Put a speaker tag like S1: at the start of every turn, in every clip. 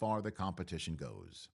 S1: far the competition goes.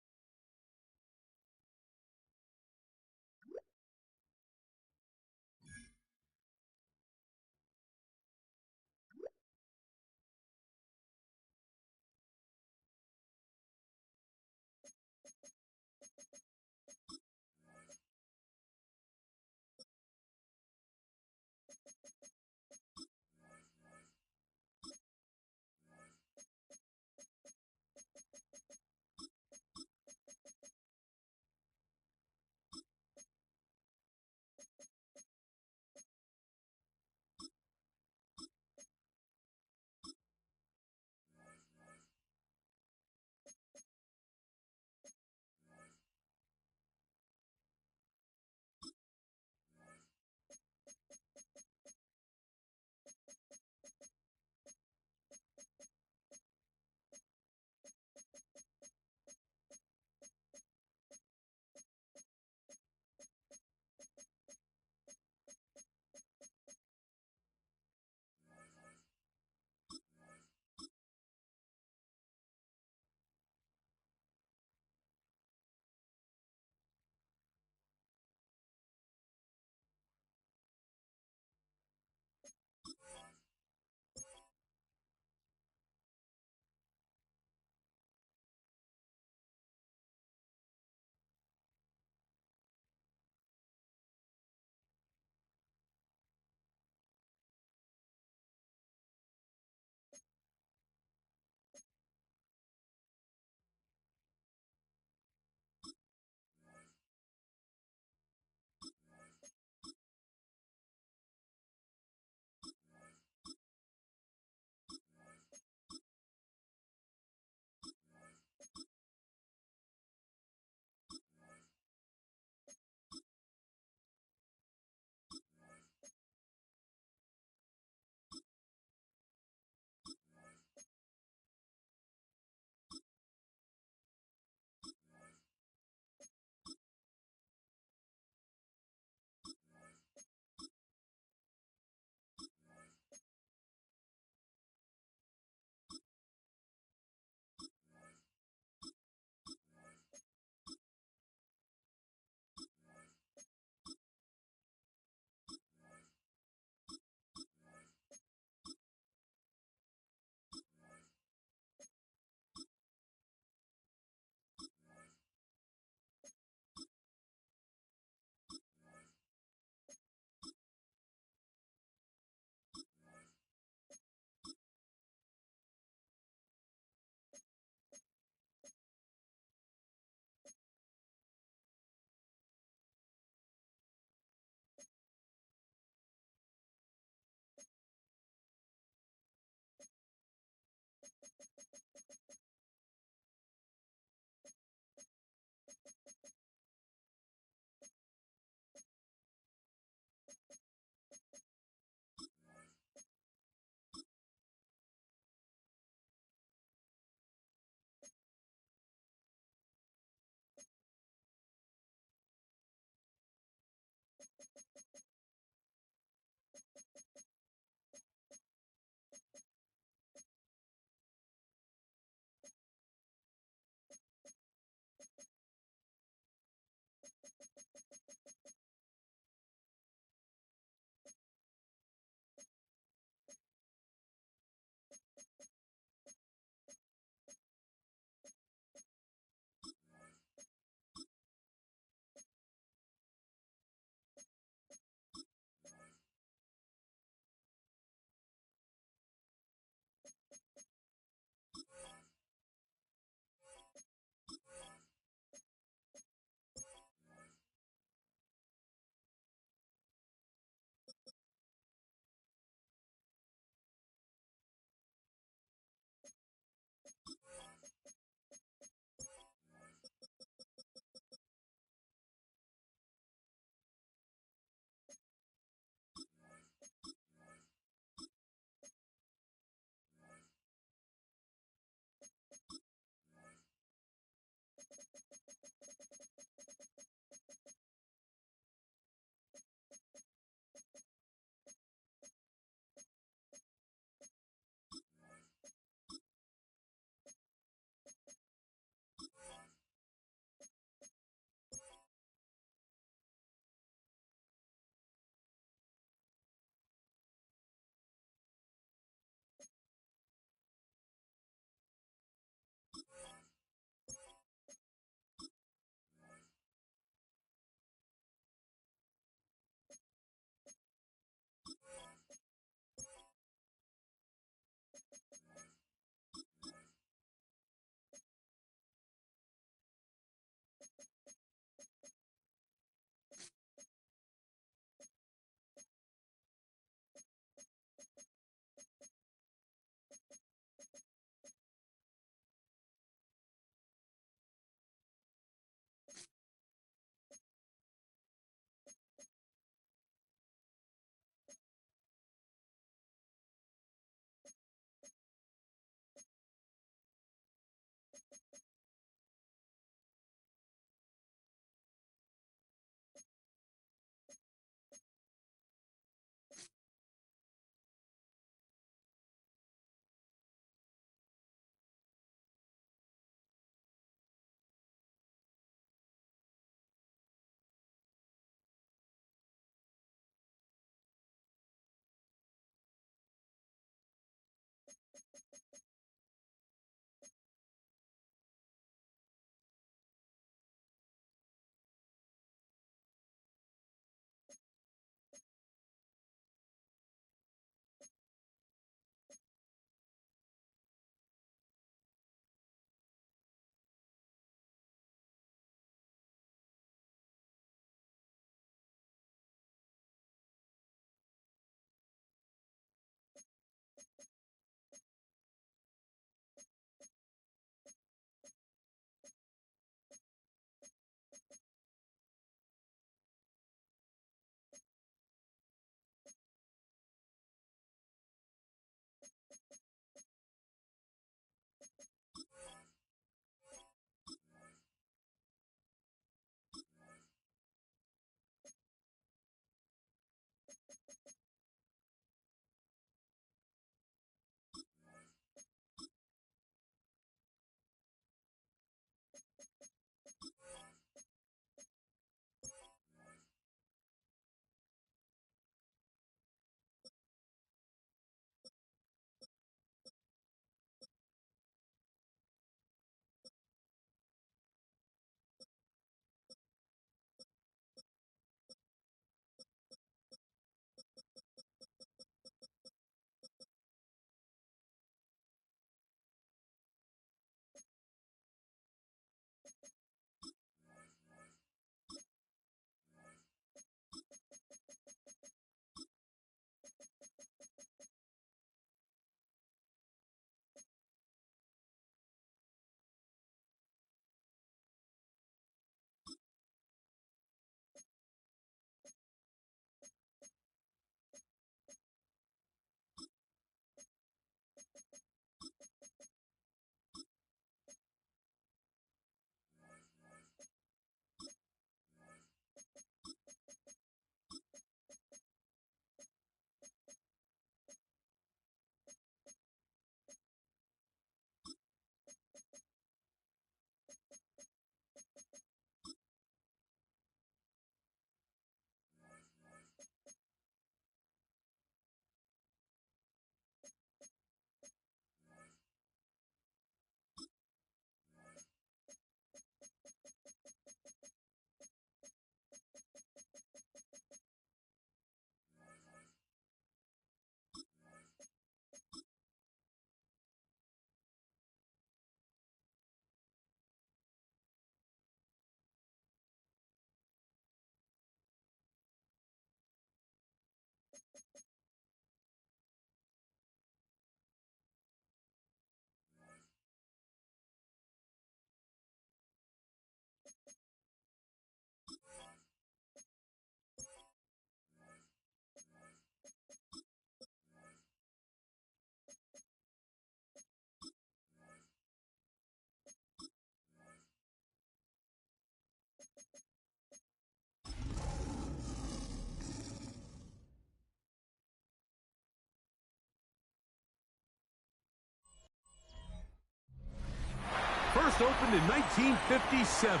S2: first opened in 1957.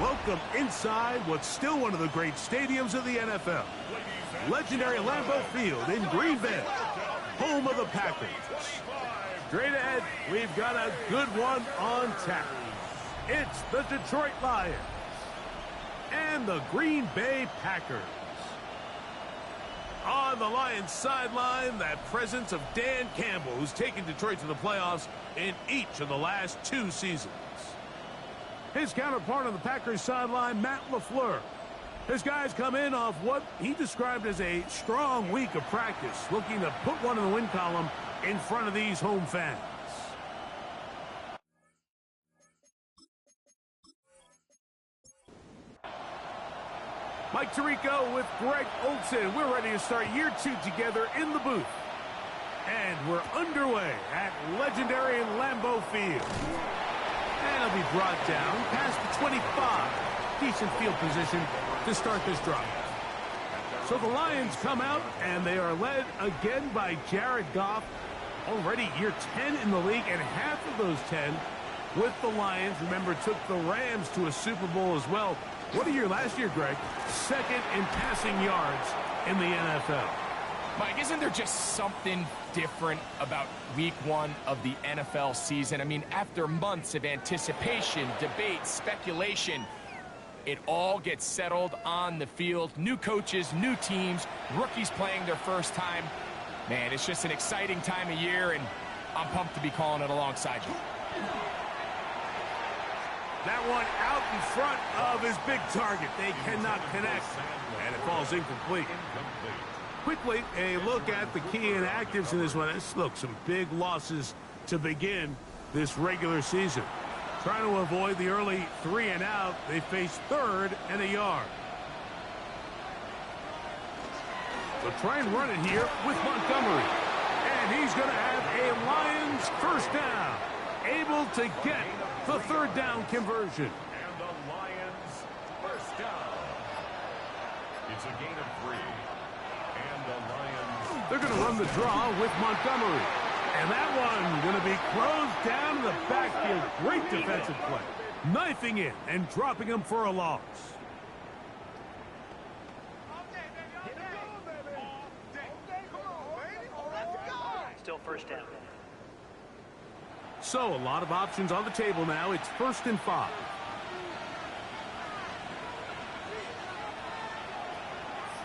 S2: Welcome inside what's still one of the great stadiums of the NFL. Legendary Lambeau Field in Green Bay, home of the Packers. Straight ahead, we've got a good one on tap. It's the Detroit Lions and the Green Bay Packers. On the Lions sideline, that presence of Dan Campbell, who's taken Detroit to the playoffs in each of the last 2 seasons. His counterpart on the Packers sideline, Matt LaFleur. His guys come in off what he described as a strong week of practice, looking to put one in the win column in front of these home fans. Mike Tirico with Greg Olsen. We're ready to start year 2 together in the booth. And we're underway at legendary Lambeau Field. And it'll be brought down past the 25. Decent field position to start this drive. So the Lions come out, and they are led again by Jared Goff. Already year 10 in the league, and half of those 10 with the Lions. Remember, took the Rams to a Super Bowl as well. What a year last year, Greg. Second in passing yards in the NFL.
S3: Mike, isn't there just something different about week 1 of the NFL season? I mean, after months of anticipation, debate, speculation, it all gets settled on the field. New coaches, new teams, rookies playing their first time. Man, it's just an exciting time of year, and I'm pumped to be calling it alongside you.
S2: That one out in front of his big target. They cannot connect, and it falls incomplete. Quickly, a look at the key inactives in this one. Look, some big losses to begin this regular season. Trying to avoid the early 3 and out, they face 3rd and a yard. So try and run it here with Montgomery. And he's going to have a Lions first down. Able to get the 3rd down conversion.
S4: And the Lions first down. It's a gain of 3. And the Lions...
S2: They're going to run the draw with Montgomery. And that one going to be closed down in the backfield. Great defensive play. Knifing in and dropping him for a loss.
S5: Still first down.
S2: So, a lot of options on the table now. It's 1st and 5.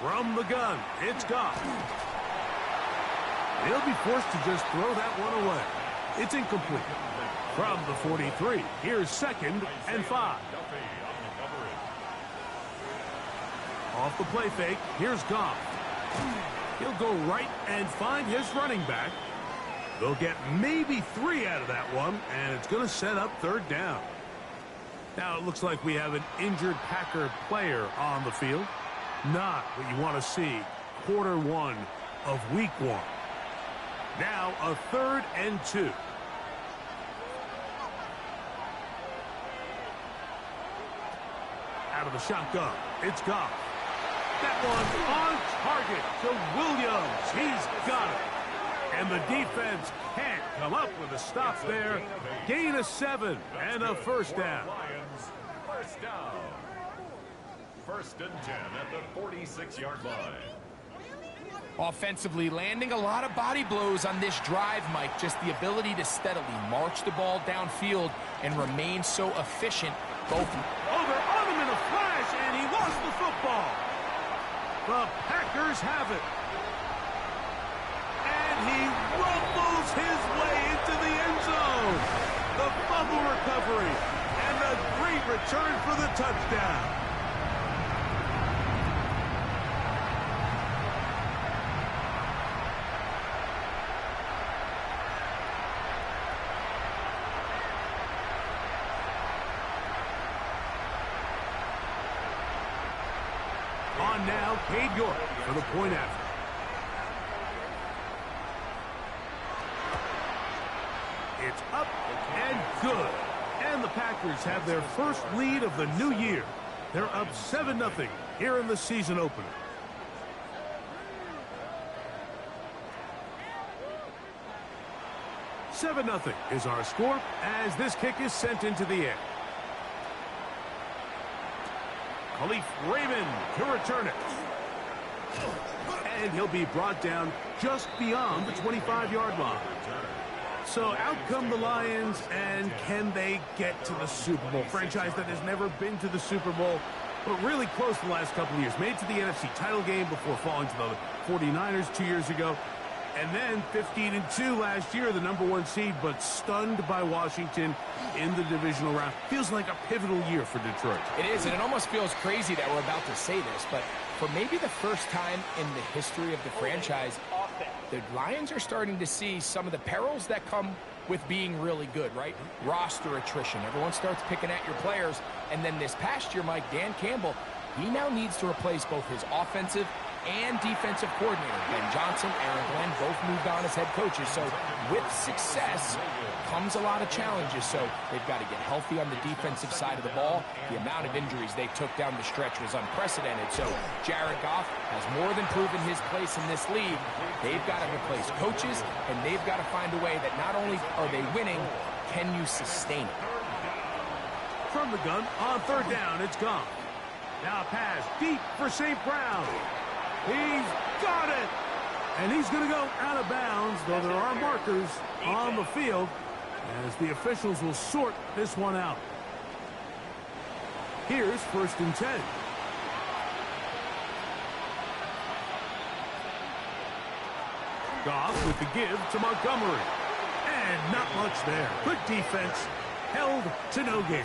S2: From the gun, it's Goff. He'll be forced to just throw that one away. It's incomplete. From the 43, here's 2nd and 5. Off the play fake, here's Goff. He'll go right and find his running back. They'll get maybe 3 out of that one, and it's going to set up 3rd down. Now it looks like we have an injured Packer player on the field. Not what you want to see quarter 1 of week 1. Now a 3rd and 2. Out of the shotgun, it's Goff. That one on target to Williams. He's got it. And the defense can't come up with a stop there. Gain of 7 and a first down.
S4: Lions first down. 1st and 10 at the 46-yard line.
S3: Offensively, landing a lot of body blows on this drive, Mike. Just the ability to steadily march the ball downfield and remain so efficient. Both.
S2: Oh, they're on him in a flash, and he lost the football. The Packers have it. And he rumbles his way into the end zone. The fumble recovery and a great return for the touchdown. On now, Cade York for the point after. It's up and good. And the Packers have their first lead of the new year. They're up 7-0 here in the season opener. 7-0 is our score as this kick is sent into the air. Khalif Raymond to return it. And he'll be brought down just beyond the 25-yard line. So out come the Lions, and can they get to the Super Bowl? Franchise that has never been to the Super Bowl, but really close the last couple of years. Made to the NFC title game before falling to the 49ers 2 years ago. And then 15-2 last year, the #1 seed, but stunned by Washington in the divisional round. Feels like a pivotal year for Detroit.
S3: It is, and it almost feels crazy that we're about to say this, but for maybe the first time in the history of the franchise, the Lions are starting to see some of the perils that come with being really good, right? Roster attrition. Everyone starts picking at your players. And then this past year, Mike, Dan Campbell, he now needs to replace both his offensive and defensive coordinator. Ben Johnson, Aaron Glenn, both moved on as head coaches. So with success comes a lot of challenges. So they've got to get healthy on the defensive side of the ball. The amount of injuries they took down the stretch was unprecedented. So Jared Goff has more than proven his place in this league. They've got to replace coaches, and they've got to find a way that not only are they winning, can you sustain it?
S2: From the gun, on 3rd down, it's gone. Now a pass deep for St. Brown. He's got it! And he's going to go out of bounds, though there are markers on the field, as the officials will sort this one out. Here's 1st and 10. Goff with the give to Montgomery. And not much there. Good defense, held to no gain.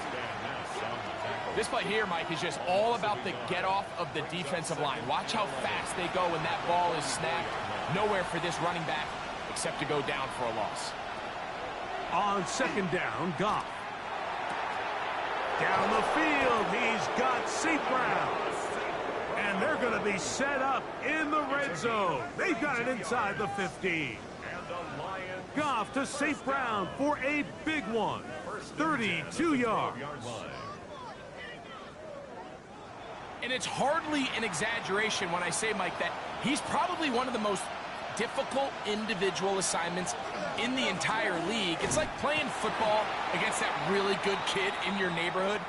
S3: This play here, Mike, is just all about the get-off of the defensive line. Watch how fast they go when that ball is snapped. Nowhere for this running back except to go down for a loss.
S2: On 2nd down, Goff. Down the field, he's got St. Brown. And they're going to be set up in the red zone. They've got it inside the 15. Goff to St. Brown for a big one. 32 yards.
S3: And it's hardly an exaggeration when I say, Mike, that he's probably one of the most difficult individual assignments in the entire league. It's like playing football against that really good kid in your neighborhood.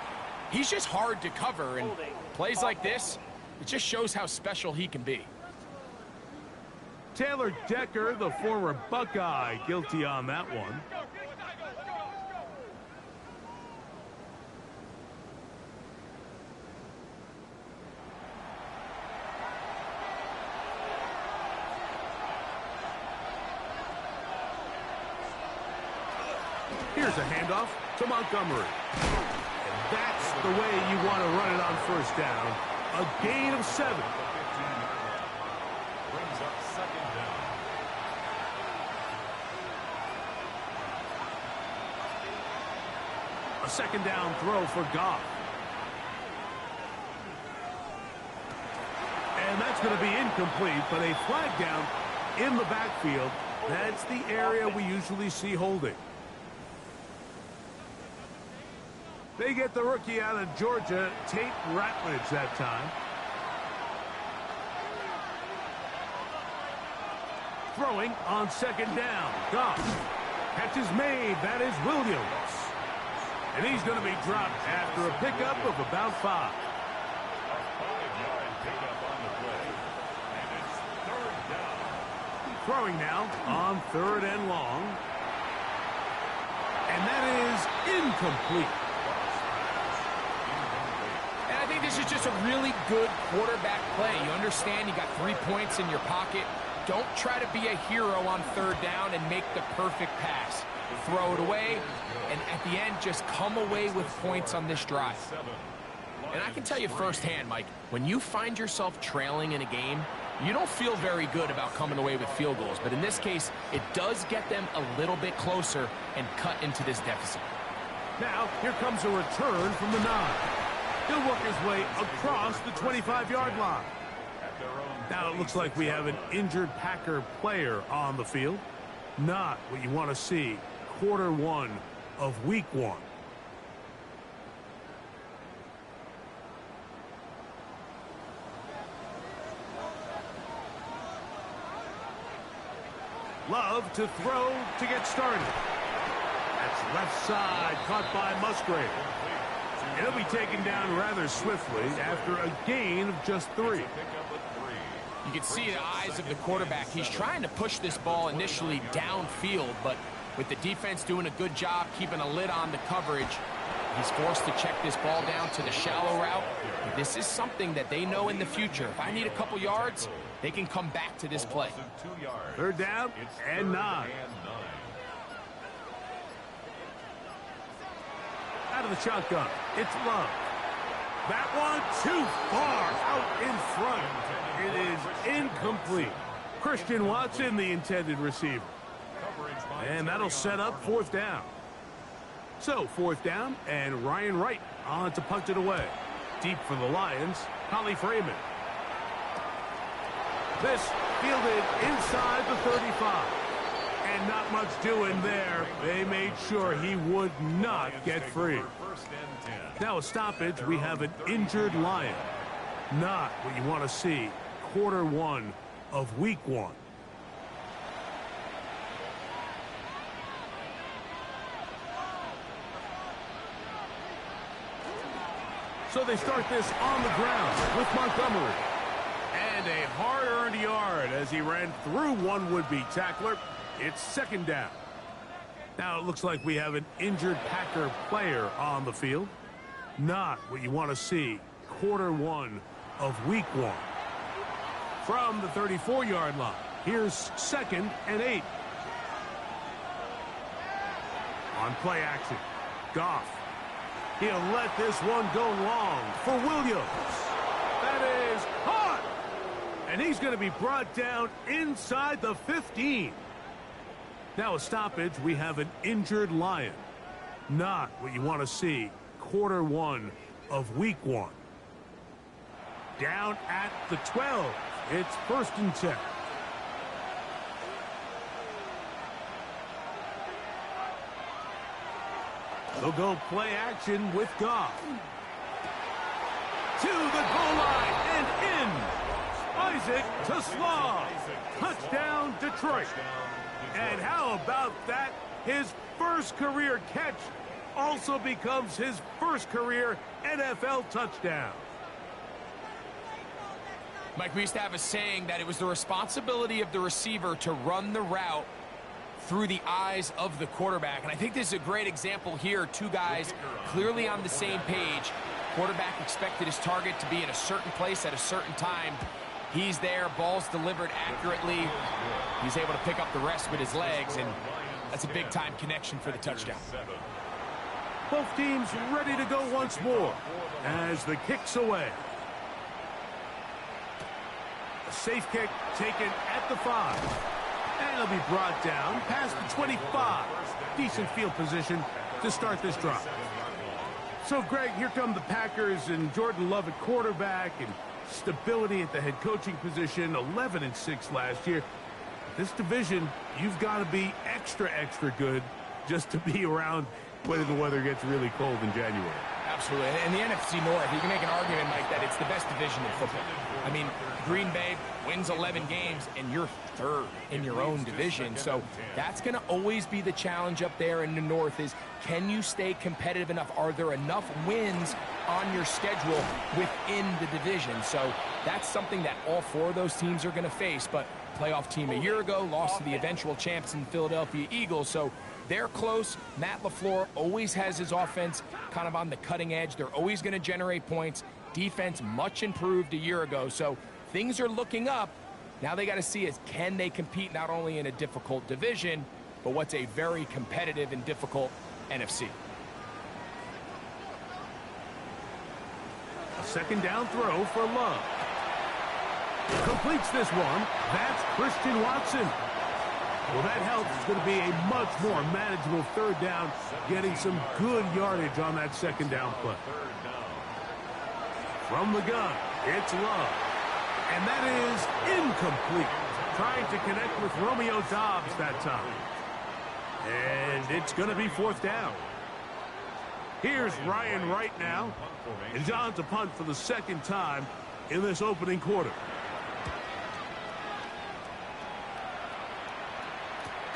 S3: He's just hard to cover, and plays like this, it just shows how special he can be.
S2: Taylor Decker, the former Buckeye, guilty on that one. Here's a handoff to Montgomery. And that's the way you want to run it on 1st down. A gain of 7.
S4: Brings up 2nd down.
S2: A 2nd down throw for Goff. And that's going to be incomplete, but a flag down in the backfield. That's the area we usually see holding. They get the rookie out of Georgia, Tate Ratledge, that time. Throwing on 2nd down. Goff. Catch is made. That is Williams. And he's going to be dropped after a pickup of about 5.
S4: A 5-yard pickup on the play. And it's 3rd down.
S2: Throwing now on 3rd and long. And that is incomplete.
S3: This is just a really good quarterback play. You understand you got 3 points in your pocket. Don't try to be a hero on 3rd down and make the perfect pass. Throw it away, and at the end, just come away with points on this drive. And I can tell you firsthand, Mike, when you find yourself trailing in a game, you don't feel very good about coming away with field goals. But in this case, it does get them a little bit closer and cut into this deficit.
S2: Now, here comes a return from the 9. He'll work his way across the 25-yard line. Now it looks like we have an injured Packer player on the field. Not what you want to see. Quarter 1 of week 1. Love to throw to get started. Left side, caught by Musgrave. He'll be taken down rather swiftly after a gain of just 3.
S3: You can see the eyes of the quarterback. He's trying to push this ball initially downfield, but with the defense doing a good job keeping a lid on the coverage, he's forced to check this ball down to the shallow route. This is something that they know in the future. If I need a couple yards, they can come back to this play.
S2: 3rd down and 9. Out of the shotgun, it's Love. That one too far out in front. It is incomplete. Christian Watson, the intended receiver. And that'll set up 4th down. So 4th down, and Ryan Wright on to punt it away. Deep for the Lions, Holly Freeman. This fielded inside the 35. And not much doing there. They made sure he would not get free. Now a stoppage, we have an injured Lion. Not what you want to see. Quarter 1 of week 1. So they start this on the ground with Montgomery. And a hard-earned yard as he ran through one would-be tackler. It's 2nd down. Now it looks like we have an injured Packer player on the field. Not what you want to see. Quarter 1 of week 1. From the 34-yard line, here's 2nd and 8. On play action, Goff. He'll let this one go long for Williams. That is hot. And he's going to be brought down inside the 15. Now a stoppage, we have an injured Lion. Not what you want to see. Quarter 1 of week 1. Down at the 12. It's 1st and 10. They'll go play action with Goff. To the goal line and in. Isaac to Slaw. Touchdown, Detroit. And how about that? His first career catch also becomes his first career NFL touchdown.
S3: Mike, we used to have a saying that it was the responsibility of the receiver to run the route through the eyes of the quarterback. And I think this is a great example here. 2 guys clearly on the same page. Quarterback expected his target to be in a certain place at a certain time. He's there, ball's delivered accurately. He's able to pick up the rest with his legs, and that's a big-time connection for the touchdown.
S2: Both teams ready to go once more as the kick's away. A safe kick taken at the 5. And he'll be brought down past the 25. Decent field position to start this drive. So, Greg, here come the Packers and Jordan Love at quarterback and stability at the head coaching position, 11-6 last year. This division, you've got to be extra good just to be around when the weather gets really cold in January.
S3: Absolutely. And the NFC North, you can make an argument like that. It's the best division in football. I mean, Green Bay wins 11 games, and you're 3rd in your own division. So that's going to always be the challenge up there in the North is, can you stay competitive enough? Are there enough wins on your schedule within the division? So that's something that all 4 of those teams are going to face. But playoff team a year ago lost to the eventual champs in Philadelphia Eagles. So they're close. Matt LaFleur always has his offense kind of on the cutting edge. They're always going to generate points. Defense much improved a year ago. So things are looking up. Now they got to see is, can they compete not only in a difficult division, but what's a very competitive and difficult NFC.
S2: A 2nd down throw for Love. Completes this one. That's Christian Watson. Well, that helps. It's going to be a much more manageable 3rd down, getting some good yardage on that 2nd down play. From the gun, it's Love. And that is incomplete. Trying to connect with Romeo Doubs that time. And it's going to be 4th down. Here's Ryan Wright now. And John to punt for the 2nd time in this opening quarter.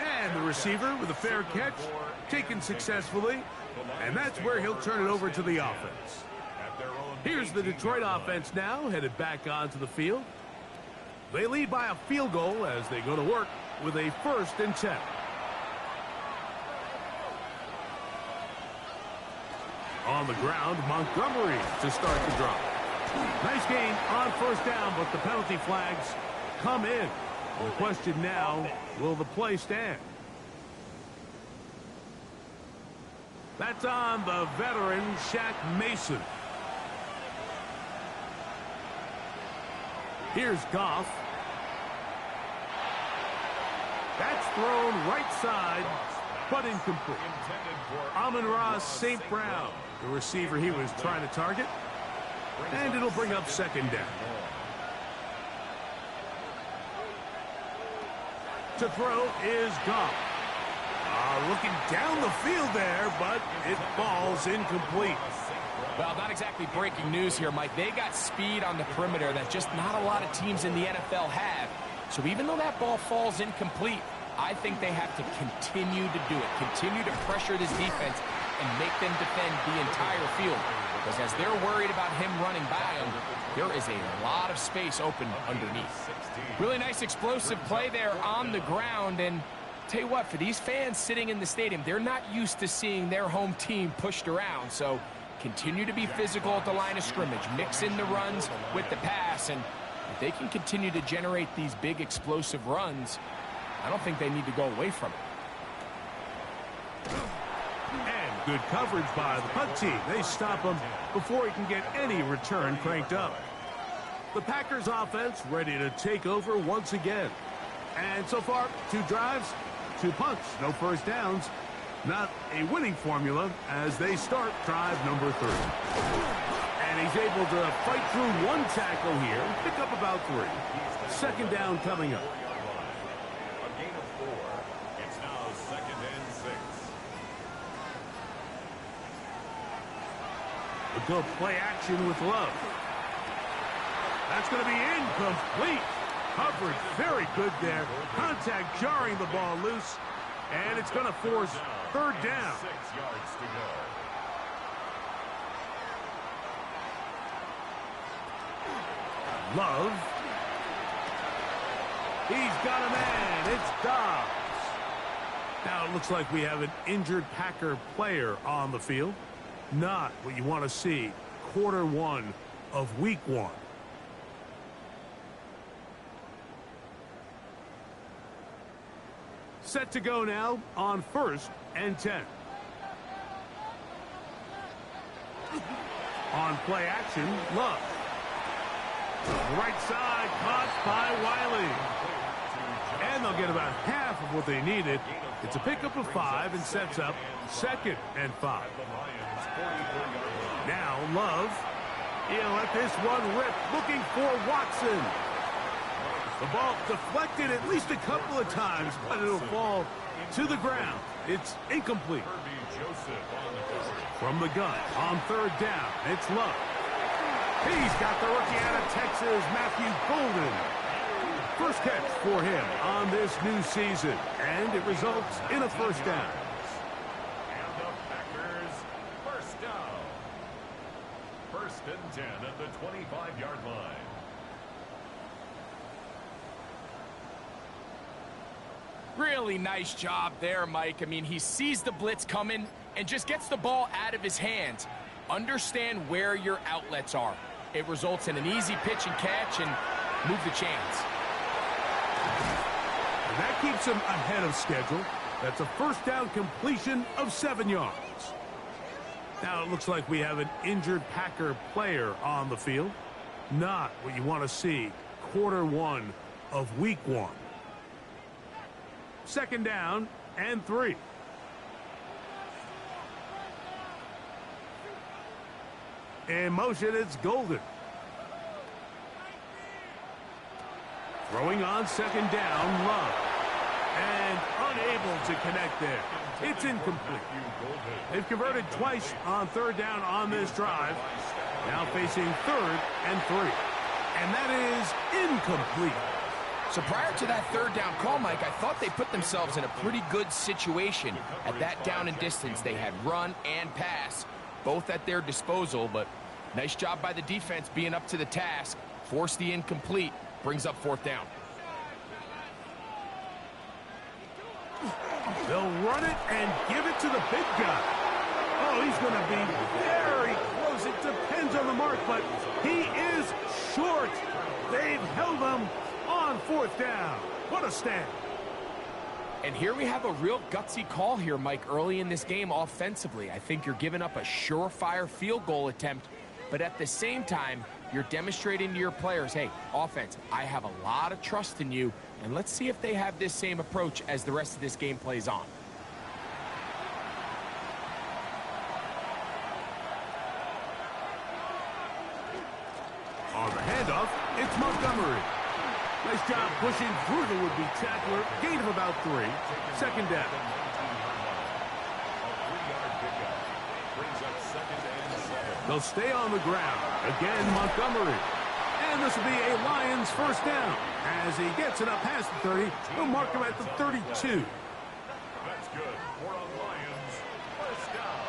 S2: And And the receiver with a fair catch, taken successfully, and that's where he'll turn it over to the offense. Here's the Detroit offense now, headed back onto the field. They lead by a field goal as they go to work with a 1st and 10. On the ground, Montgomery to start the drive. Nice gain on 1st down, but the penalty flags come in. The question now, will the play stand? That's on the veteran, Shaq Mason. Here's Goff. That's thrown right side, but incomplete. Amon-Ra St. Brown, the receiver he was trying to target. And it'll bring up 2nd down. To throw is Goff. Looking down the field there, but it falls incomplete.
S3: Well, not exactly breaking news here, Mike. They got speed on the perimeter that just not a lot of teams in the NFL have. So even though that ball falls incomplete, I think they have to continue to do it. Continue to pressure this defense and make them defend the entire field. Because as they're worried about him running by them, there is a lot of space open underneath. Really nice explosive play there on the ground. And tell you what, for these fans sitting in the stadium, they're not used to seeing their home team pushed around. So continue to be physical at the line of scrimmage. Mix in the runs with the pass. And if they can continue to generate these big explosive runs, I don't think they need to go away from it.
S2: And good coverage by the punt team. They stop him before he can get any return cranked up. The Packers offense ready to take over once again. And so far, 2 drives, 2 punts, no 1st downs. Not a winning formula as they start drive number 3. And he's able to fight through 1 tackle here, pick up about 3. 2nd down coming up.
S4: A gain of 4. It's now 2nd and 6.
S2: A good play action with Love. That's going to be incomplete. Coverage very good there. Contact jarring the ball loose. And it's going to force 3rd down.
S4: 6 yards to go.
S2: Love. He's got a man. It's Dobbs. Now it looks like we have an injured Packer player on the field. Not what you want to see. Quarter 1 of week 1. Set to go now on 1st and 10. On play action, Love. Right side, caught by Wiley. And they'll get about half of what they needed. It's a pickup of 5 and sets up 2nd and 5. Now Love. He'll let this one rip, looking for Watson. The ball deflected at least a couple of times, but it'll fall to the ground. It's incomplete. From the gun on 3rd down, it's Love. He's got the rookie out of Texas, Matthew Golden. First catch for him on this new season, and it results in a 1st down.
S4: And the Packers, 1st down. 1st and 10 at the 25-yard line.
S3: Really nice job there, Mike. I mean, he sees the blitz coming and just gets the ball out of his hands. Understand where your outlets are. It results in an easy pitch and catch and move the chains.
S2: And that keeps him ahead of schedule. That's a 1st down completion of 7 yards. Now it looks like we have an injured Packer player on the field. Not what you want to see. Quarter 1 of week 1. 2nd down and 3. In motion, it's Golden. Throwing on 2nd down, Love. And unable to connect there. It's incomplete. They've converted twice on 3rd down on this drive. Now facing 3rd and 3. And that is incomplete.
S3: So prior to that third down call, Mike, I thought they put themselves in a pretty good situation at that down and distance. They had run and pass, both at their disposal, but nice job by the defense being up to the task. Force the incomplete, brings up fourth down.
S2: They'll run it and give it to the big guy. Oh, he's going to be very close. It depends on the mark, but he is short. They've held him on fourth down. What a stand.
S3: And here we have a real gutsy call here, Mike, early in this game offensively. I think you're giving up a surefire field goal attempt, but at the same time, you're demonstrating to your players, hey, offense, I have a lot of trust in you, and let's see if they have this same approach as the rest of this game plays on.
S2: On the handoff, it's Montgomery. Nice job pushing through the would-be tackler. Gain of about 3. Second down. They'll stay on the ground. Again, Montgomery. And this will be a Lions first down. As he gets it up past the 30, they'll mark him at the 32.
S4: That's good for a Lions first down.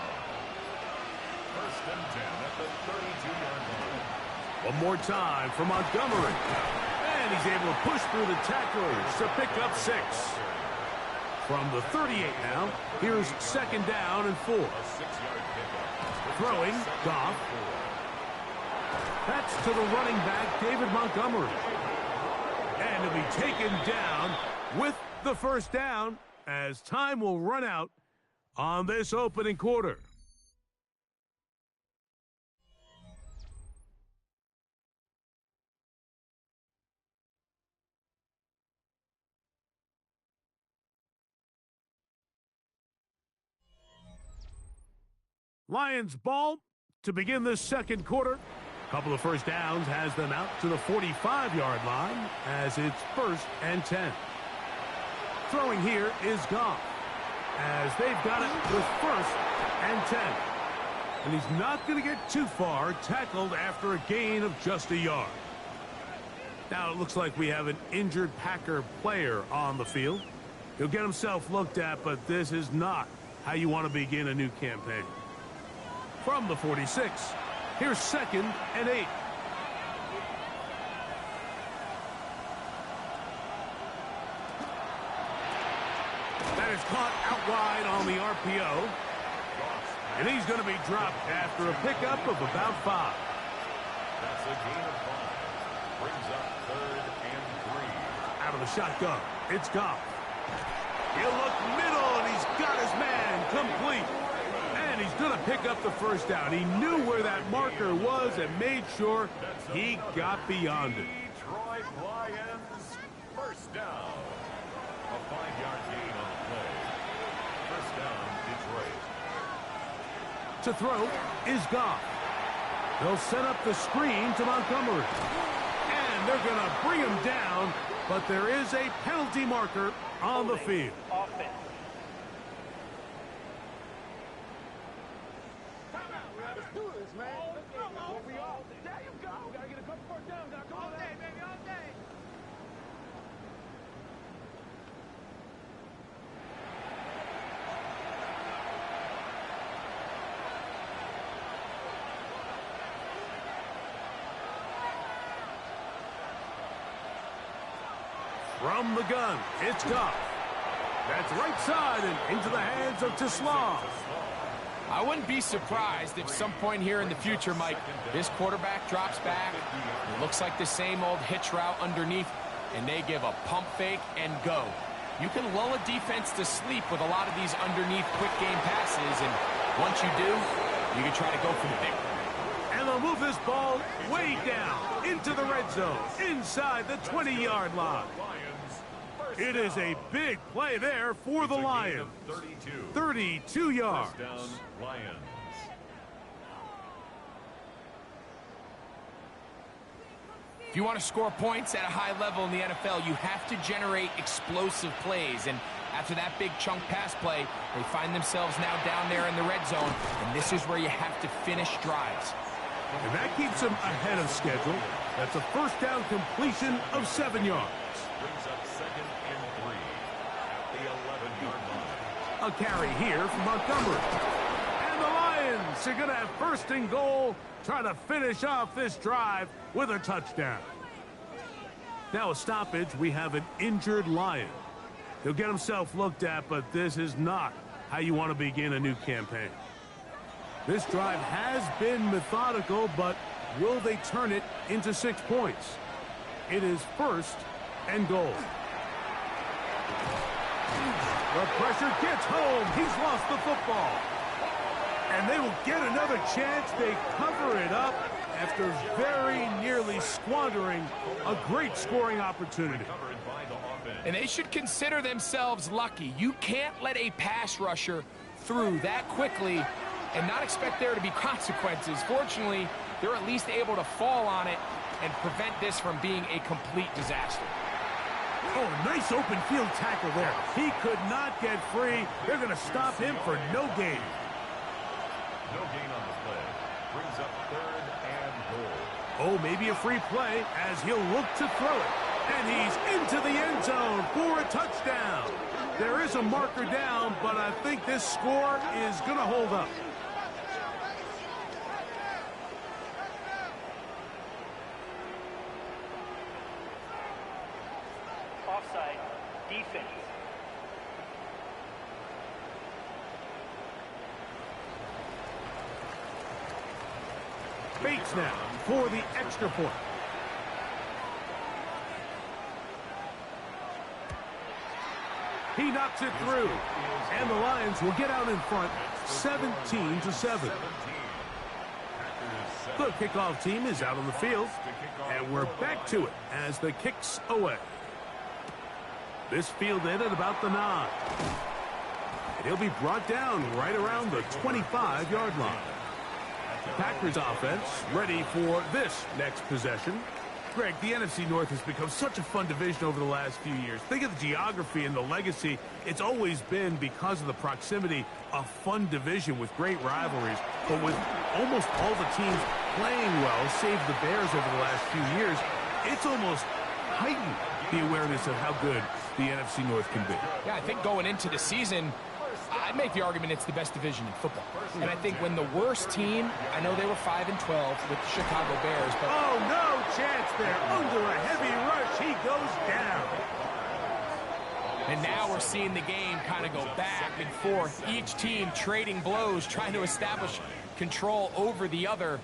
S4: First and 10 at the 32-yard line.
S2: One more time for Montgomery. And he's able to push through the tacklers to pick up 6. From the 38 now, here's second down and 4. Throwing, Goff. That's to the running back, David Montgomery. And he'll be taken down with the first down as time will run out on this opening quarter. Lions ball to begin this second quarter. Couple of first downs has them out to the 45-yard line as it's first and 10. Throwing here is Goff as they've got it with first and 10. And he's not going to get too far, tackled after a gain of just a yard. Now it looks like we have an injured Packer player on the field. He'll get himself looked at, but this is not how you want to begin a new campaign. From the 46, here's second and 8. That is caught out wide on the RPO. And he's going to be dropped after a pickup of about 5.
S4: That's a gain of 5. Brings up third and 3.
S2: Out of the shotgun, it's Goff. He'll look middle, and he's got his man complete. And he's going to pick up the first down. He knew where that marker was and made sure he got beyond it.
S4: Detroit Lions first down. A 5-yard gain on the play. First down, Detroit.
S2: To throw is Goff. They'll set up the screen to Montgomery. And they're going to bring him down, but there is a penalty marker on the field.
S5: Offense.
S2: From the gun, it's Goff. That's right side and into the hands of Tesla.
S3: I wouldn't be surprised if some point here in the future, Mike, this quarterback drops back. It looks like the same old hitch route underneath, and they give a pump fake and go. You can lull a defense to sleep with a lot of these underneath quick game passes, and once you do, you can try to go for the big one.
S2: And they'll move this ball way down into the red zone, inside the 20-yard line. It is a big play there for the Lions. 32 yards.
S4: First down, Lions.
S3: If you want to score points at a high level in the NFL, you have to generate explosive plays. And after that big chunk pass play, they find themselves now down there in the red zone. And this is where you have to finish drives.
S2: And that keeps him ahead of schedule. That's a first down completion of 7 yards.
S4: Brings up 2nd and 3 at the 11-yard line.
S2: A carry here from Montgomery. And the Lions are going to have 1st and goal, trying to finish off this drive with a touchdown. Now a stoppage, we have an injured Lion. He'll get himself looked at, but this is not how you want to begin a new campaign. This drive has been methodical, but will they turn it into 6 points? It is 1st and goal. The pressure gets home. He's lost the football. And they will get another chance. They cover it up after very nearly squandering a great scoring opportunity.
S3: And they should consider themselves lucky. You can't let a pass rusher through that quickly and not expect there to be consequences. Fortunately, they're at least able to fall on it and prevent this from being a complete disaster.
S2: Oh, nice open field tackle there. He could not get free. They're going to stop him for no gain.
S4: No gain on the play. Brings up 3rd and goal.
S2: Oh, maybe a free play as he'll look to throw it. And he's into the end zone for a touchdown. There is a marker down, but I think this score is going to hold up.
S5: Offside. Defense.
S2: Bates now for the extra point. He knocks it through. And the Lions will get out in front 17-7. The kickoff team is out on the field. And we're back to it as the kick's away. This fielded at about the 9. And he'll be brought down right around the 25-yard line. Packers offense ready for this next possession. Greg, the NFC North has become such a fun division over the last few years. Think of the geography and the legacy. It's always been, because of the proximity, a fun division with great rivalries. But with almost all the teams playing well, save the Bears over the last few years, it's almost heightened the awareness of how good the NFC North can be.
S3: Yeah, I think going into the season, I'd make the argument it's the best division in football. And I think when the worst team, I know they were 5-12 with the Chicago Bears, but...
S2: Oh, no chance there. Under a heavy rush, he goes down.
S3: And now we're seeing the game kind of go back and forth. Each team trading blows, trying to establish control over the other.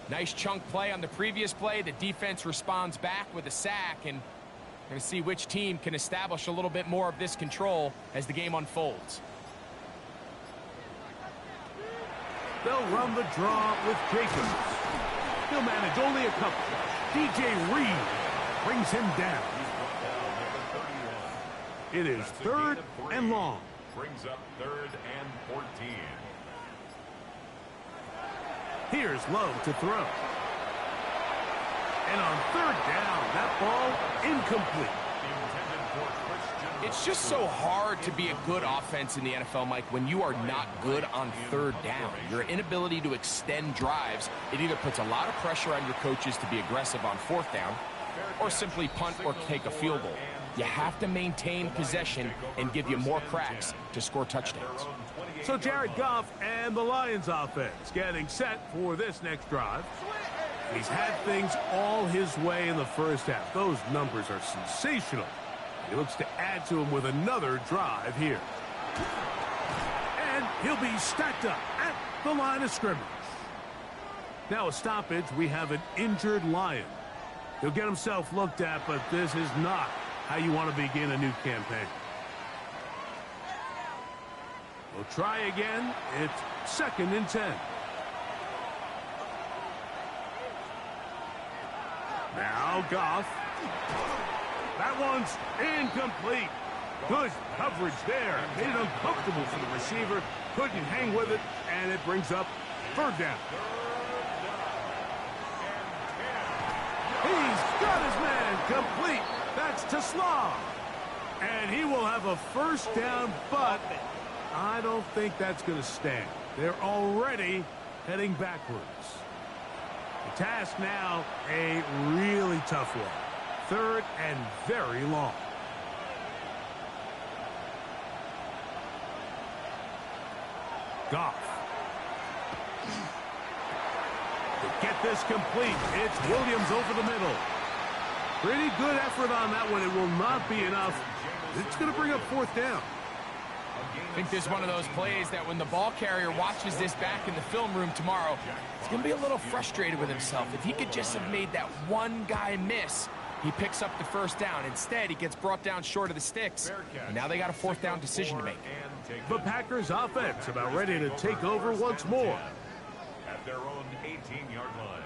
S3: Nice chunk play on the previous play. The defense responds back with a sack, and we're going to see which team can establish a little bit more of this control as the game unfolds.
S2: They'll run the draw with Jacobs. He'll manage only a couple. DJ Reed brings him down. It is 3rd and long.
S4: Brings up 3rd and 14.
S2: Here's Lowe to throw. And on 3rd down, that ball incomplete.
S3: It's just so hard to be a good offense in the NFL, Mike, when you are not good on 3rd down. Your inability to extend drives, it either puts a lot of pressure on your coaches to be aggressive on 4th down or simply punt or take a field goal. You have to maintain possession and give you more cracks to score touchdowns.
S2: So Jared Goff and the Lions offense getting set for this next drive. He's had things all his way in the first half. Those numbers are sensational. He looks to add to him with another drive here. And he'll be stacked up at the line of scrimmage. Now a stoppage, we have an injured Lion. He'll get himself looked at, but this is not how you want to begin a new campaign. We'll try again. It's 2nd and 10. Now Goff. That one's incomplete. Good coverage there. Made it uncomfortable for the receiver. Couldn't hang with it, and it brings up 3rd down. He's got his man complete. That's to Slav. And he will have a 1st down, but I don't think that's going to stand. They're already heading backwards. The task now, a really tough one. 3rd and very long. Goff. To get this complete, it's Williams over the middle. Pretty good effort on that one. It will not be enough. It's going to bring up 4th down.
S3: I think this is one of those plays that when the ball carrier watches this back in the film room tomorrow, he's going to be a little frustrated with himself. If he could just have made that one guy miss, he picks up the 1st down. Instead, he gets brought down short of the sticks. And now they got a 4th down decision to make.
S2: The Packers offense about ready to take over once more.
S4: At their own 18-yard line.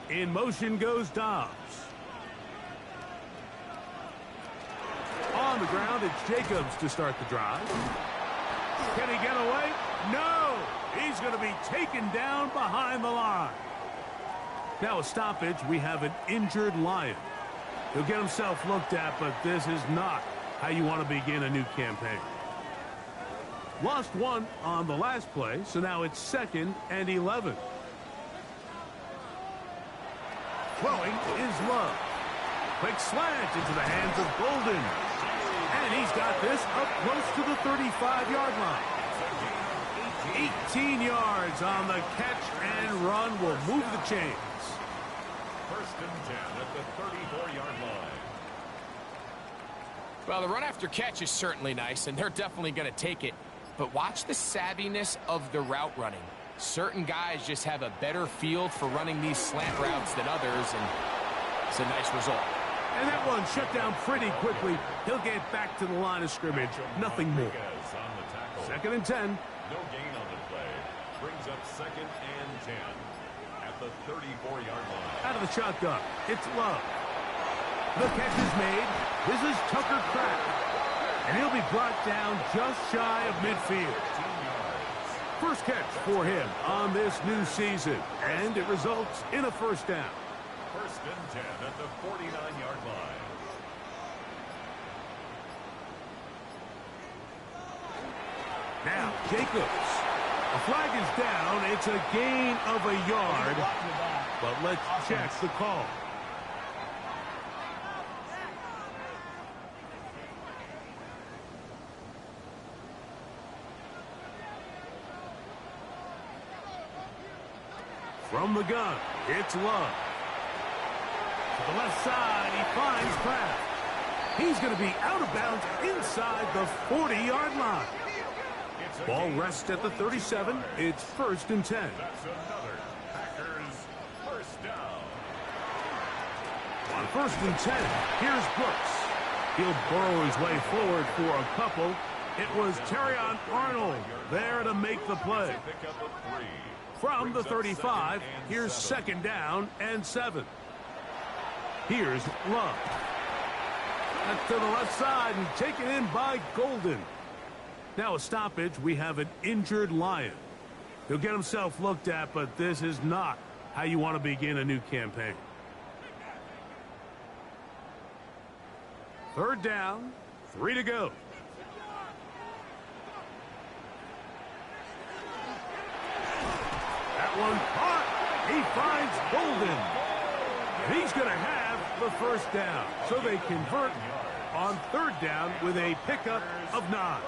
S2: In motion goes Dobbs. On the ground, it's Jacobs to start the drive. Can he get away? No! He's going to be taken down behind the line. Now a stoppage. We have an injured Lion. He'll get himself looked at, but this is not how you want to begin a new campaign. Lost 1 on the last play, so now it's 2nd and 11. Throwing is Love. Quick slant into the hands of Golden. And he's got this up close to the 35-yard line. 18 yards on the catch and run will move the chains.
S4: 1st and 10 at the 34-yard line.
S3: Well, the run after catch is certainly nice, and they're definitely going to take it. But watch the savviness of the route running. Certain guys just have a better feel for running these slant routes than others, and it's a nice result.
S2: And that one shut down pretty quickly. He'll get back to the line of scrimmage. Nothing more. 2nd and 10.
S4: No gain on the play. Brings up 2nd and 10 at the 34-yard line.
S2: Out of the shotgun, it's Love. The catch is made. This is Tucker Kraft. And he'll be brought down just shy of midfield.
S4: 15 yards.
S2: First catch for him on this new season. And it results in a 1st down.
S4: 1st and 10 at the 49-yard line.
S2: Now, Jacobs. A flag is down. It's a gain of a yard. But let's check the call. From the gun, it's Love. To the left side, he finds Kraft. He's going to be out of bounds inside the 40-yard line. Ball rests at the 37. It's 1st and 10.
S4: That's another Packers 1st down.
S2: On 1st and 10, here's Brooks. He'll burrow his way forward for a couple. It was Terrion Arnold there to make the play.
S4: Pick up a 3.
S2: From the 35, here's 2nd down and 7. Here's Love. That's to the left side and taken in by Golden. Now a stoppage. We have an injured Lion. He'll get himself looked at, but this is not how you want to begin a new campaign. 3rd down, 3 to go. That one caught. He finds Golden. And he's going to have the 1st down. So they convert on 3rd down with a pickup of 9.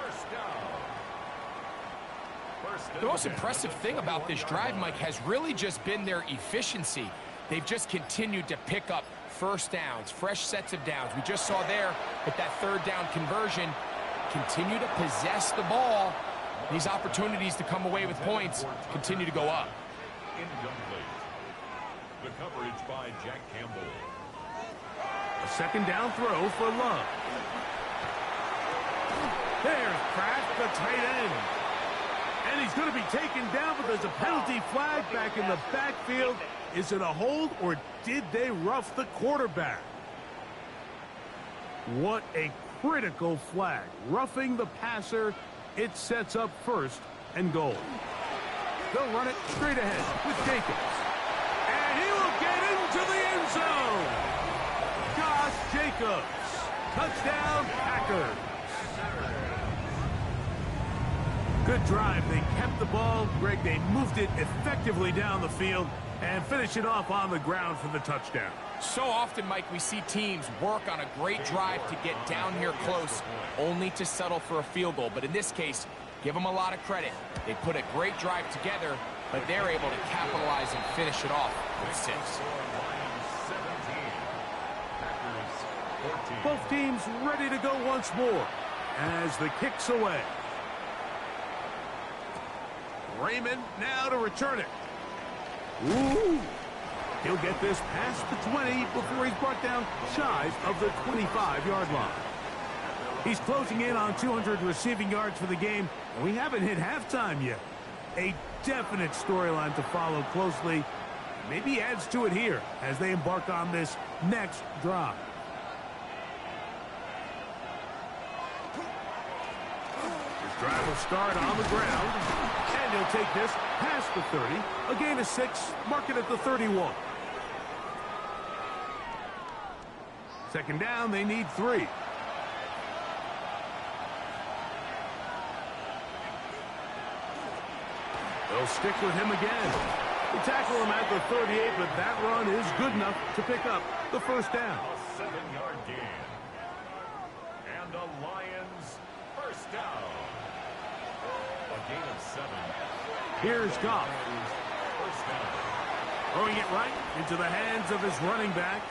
S3: The most impressive thing about this drive, Mike, has really just been their efficiency. They've just continued to pick up 1st downs, fresh sets of downs. We just saw there with that 3rd down conversion, continue to possess the ball. These opportunities to come away with points continue to go up.
S4: Incomplete. The coverage by Jack Campbell.
S2: A 2nd down throw for Love. There's Kraft, the tight end. And he's going to be taken down, but there's a penalty flag back in the backfield. Is it a hold, or did they rough the quarterback? What a critical flag. Roughing the passer. It sets up 1st and goal. They'll run it straight ahead with Jacobs. And he will get into the end zone. Josh Jacobs. Touchdown, Packers. Good drive. They kept the ball. Greg, they moved it effectively down the field and finished it off on the ground for the touchdown.
S3: So often, Mike, we see teams work on a great drive to get down here close, only to settle for a field goal. But in this case, give them a lot of credit. They put a great drive together, but they're able to capitalize and finish it off with 6.
S2: Both teams ready to go once more as the kick's away. Raymond now to return it. Ooh. He'll get this past the 20 before he's brought down shy of the 25-yard line. He's closing in on 200 receiving yards for the game, and we haven't hit halftime yet. A definite storyline to follow closely. Maybe adds to it here as they embark on this next drive. His drive will start on the ground, and he'll take this past the 30. A gain of 6, mark it at the 31. Second down, they need 3. They'll stick with him again. They tackle him at the 38, but that run is good enough to pick up the first down.
S4: A 7-yard gain. And the Lions first down. A gain of 7.
S2: Here's Goff.
S4: First down.
S2: Throwing it right into the hands of his running back.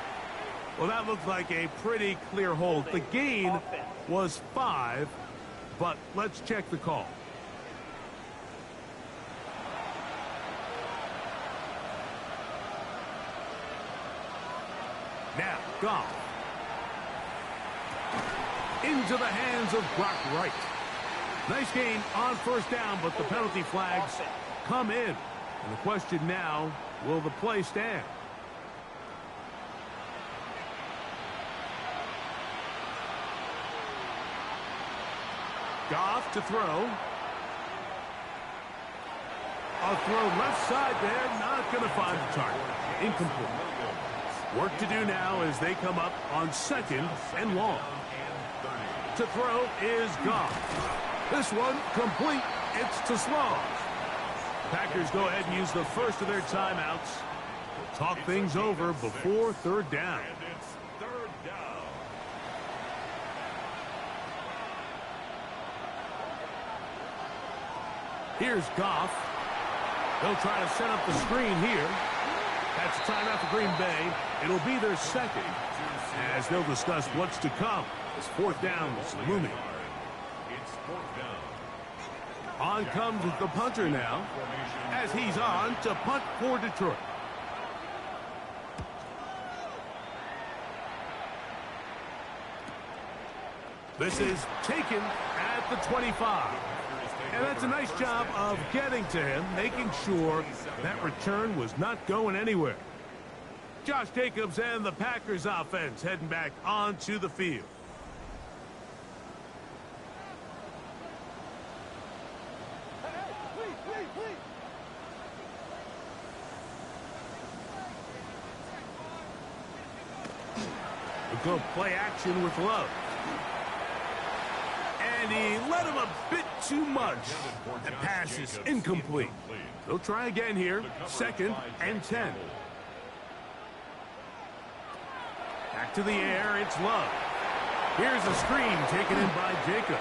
S2: Well, that looked like a pretty clear hold. The gain was 5, but let's check the call. Now, Goff. Into the hands of Brock Wright. Nice gain on first down, but the penalty flags come in. And the question now, will the play stand? Goff to throw. A throw left side there, not going to find the target. Incomplete. Work to do now as they come up on 2nd and long. To throw is Goff. This one complete. It's to Sloan. Packers go ahead and use the first of their timeouts. Talk things over before third down.
S4: And it's third down.
S2: Here's Goff. They'll try to set up the screen here. That's a timeout for Green Bay. It'll be their second as they'll discuss what's to come as fourth down is looming.
S4: It's fourth down.
S2: On comes the punter now as he's on to punt for Detroit. This is taken at the 25. And that's a nice job of getting to him, making sure that return was not going anywhere. Josh Jacobs and the Packers offense heading back onto the field. We'll go play action with Love. And he let him a bit too much. That pass is incomplete. They'll try again here. 2nd and 10. Back to the air, it's Love. Here's a screen taken in by Jacobs.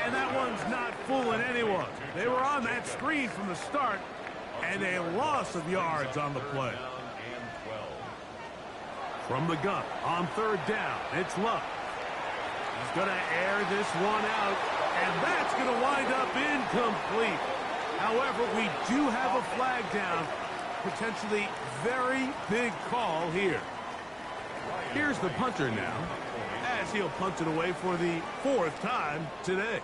S2: And that one's not fooling anyone. They were on that screen from the start, and a loss of yards on the play. From the gun on third down, it's Love. He's going to air this one out, and that's going to wind up incomplete. However, we do have a flag down. Potentially very big call here. Here's the punter now, as he'll punt it away for the 4th time today.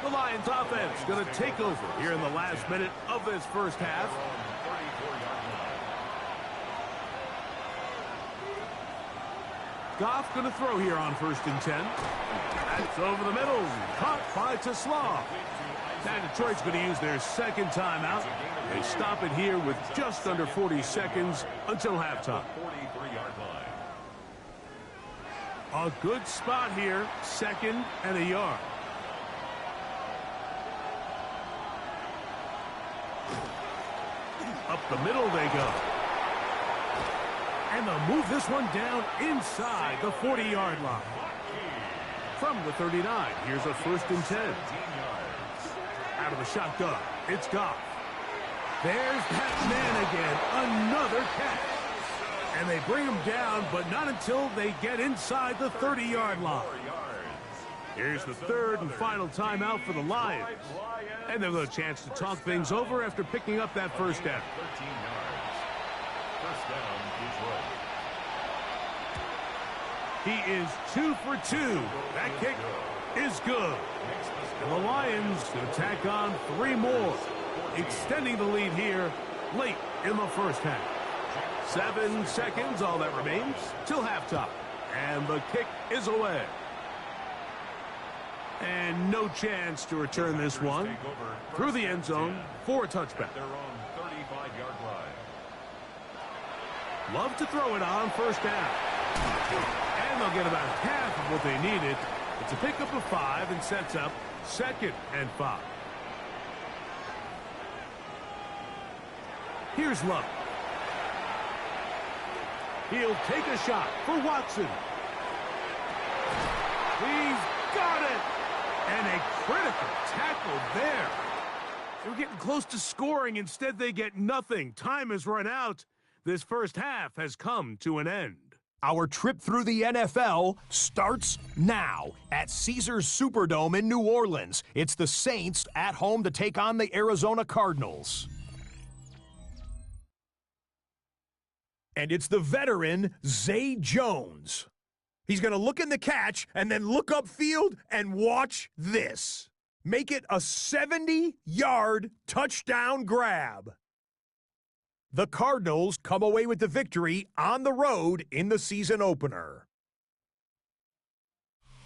S2: The Lions offense going to take over here in the last minute of this first half. Goff going to throw here on 1st and 10. That's over the middle. Caught by Teslaw. Now Detroit's going to use their second timeout. They stop it here with just under 40 seconds until halftime.
S4: 43-yard line.
S2: A good spot here, 2nd and a yard. Up the middle they go. And they'll move this one down inside the 40-yard line. From the 39, here's a 1st and 10. Out of the shotgun, it's Goff. There's that man again, another catch. And they bring him down, but not until they get inside the 30-yard line. Here's the 3rd and final timeout for the Lions. And they've got a chance to talk things over after picking up that first down.
S4: 13 yards. First down, Detroit.
S2: He is 2 for 2. That kick is good. And the Lions going to tack on 3 more, extending the lead here late in the first half. 7 seconds, all that remains, till halftime. And the kick is away. And no chance to return this one through the end zone for a touchback.
S4: Their own 35-yard line.
S2: Love to throw it on first down. And they'll get about half of what they needed. It's a pickup of 5 and sets up 2nd and 5. Here's Love. He'll take a shot for Watson. He's got it. And a critical tackle there. They were getting close to scoring. Instead, they get nothing. Time has run out. This first half has come to an end.
S6: Our trip through the NFL starts now at Caesars Superdome in New Orleans. It's the Saints at home to take on the Arizona Cardinals. And it's the veteran, Zay Jones. He's going to look in the catch and then look upfield and watch this. Make it a 70-yard touchdown grab. The Cardinals come away with the victory on the road in the season opener.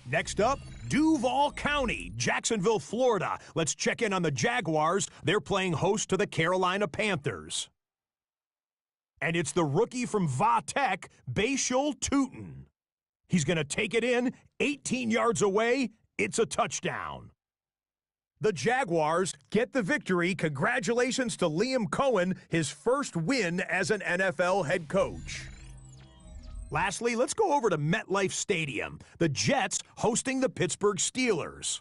S6: Next up, Duval County, Jacksonville, Florida. Let's check in on the Jaguars. They're playing host to the Carolina Panthers. And it's the rookie from Va-Tech, Bashal Tutin. He's going to take it in, 18 yards away. It's a touchdown. The Jaguars get the victory. Congratulations to Liam Cohen, his first win as an NFL head coach. Lastly, let's go over to MetLife Stadium. The Jets hosting the Pittsburgh Steelers.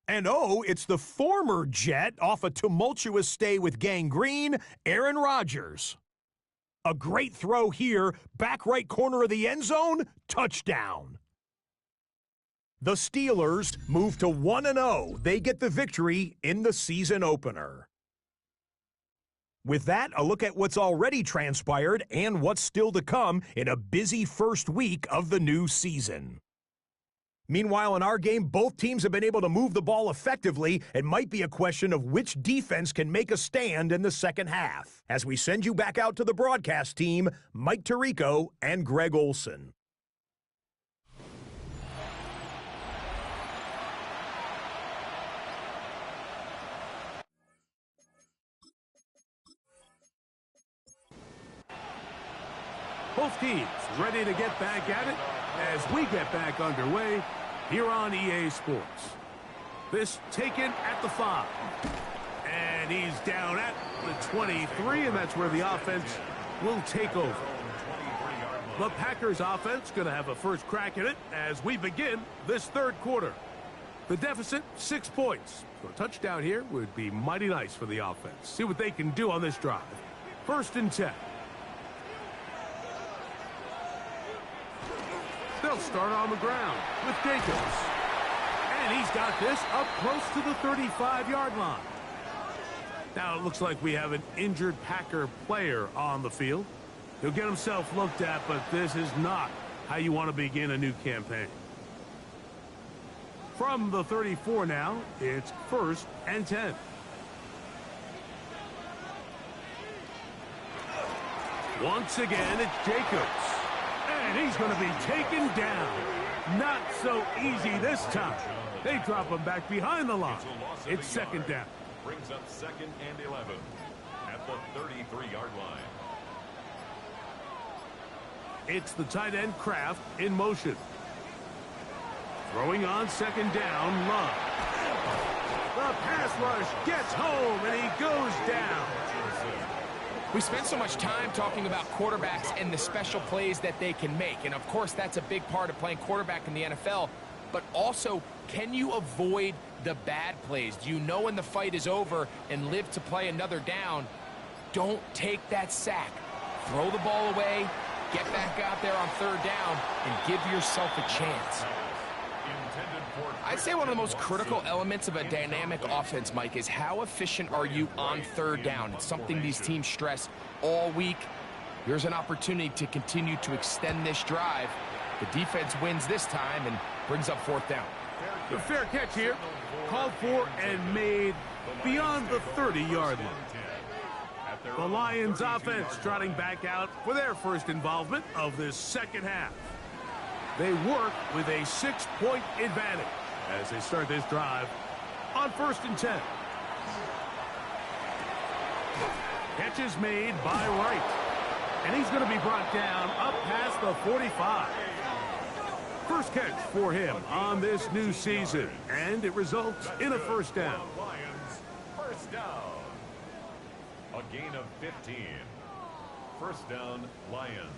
S6: And oh, it's the former Jet off a tumultuous stay with gangrene, Aaron Rodgers. A great throw here, back right corner of the end zone, touchdown. The Steelers move to 1-0. They get the victory in the season opener. With that, a look at what's already transpired and what's still to come in a busy first week of the new season. Meanwhile, in our game, both teams have been able to move the ball effectively. It might be a question of which defense can make a stand in the second half. As we send you back out to the broadcast team, Mike Tirico and Greg Olson.
S2: Both teams ready to get back at it as we get back underway here on EA Sports. This taken at the 5. And he's down at the 23, and that's where the offense will take over. The Packers offense going to have a first crack at it as we begin this third quarter. The deficit, 6 points. So a touchdown here would be mighty nice for the offense. See what they can do on this drive. 1st and 10. They'll start on the ground with Jacobs. And he's got this up close to the 35-yard line. Now it looks like we have an injured Packer player on the field. He'll get himself looked at, but this is not how you want to begin a new campaign. From the 34 now, it's 1st and 10. Once again, it's Jacobs. And he's going to be taken down. Not so easy this time. They drop him back behind the line. It's second down.
S4: Brings up 2nd and 11 at the 33-yard line.
S2: It's the tight end Kraft in motion. Throwing on second down, Love. The pass rush gets home, and he goes down.
S3: We spend so much time talking about quarterbacks and the special plays that they can make. And, of course, that's a big part of playing quarterback in the NFL. But also, can you avoid the bad plays? Do you know when the fight is over and live to play another down? Don't take that sack. Throw the ball away, get back out there on third down, and give yourself a chance. I'd say one of the most critical elements of a dynamic offense, Mike, is how efficient are you on third down? It's something these teams stress all week. Here's an opportunity to continue to extend this drive. The defense wins this time and brings up fourth down.
S2: The fair catch here, called for and made beyond the 30-yard line. The Lions offense trotting back out for their first involvement of this second half. They work with a 6-point advantage as they start this drive on 1st and 10. Catch is made by Wright. And he's going to be brought down up past the 45. First catch for him on this new season, and it results in a first down.
S4: Lions, first down. A gain of 15. First down, Lions.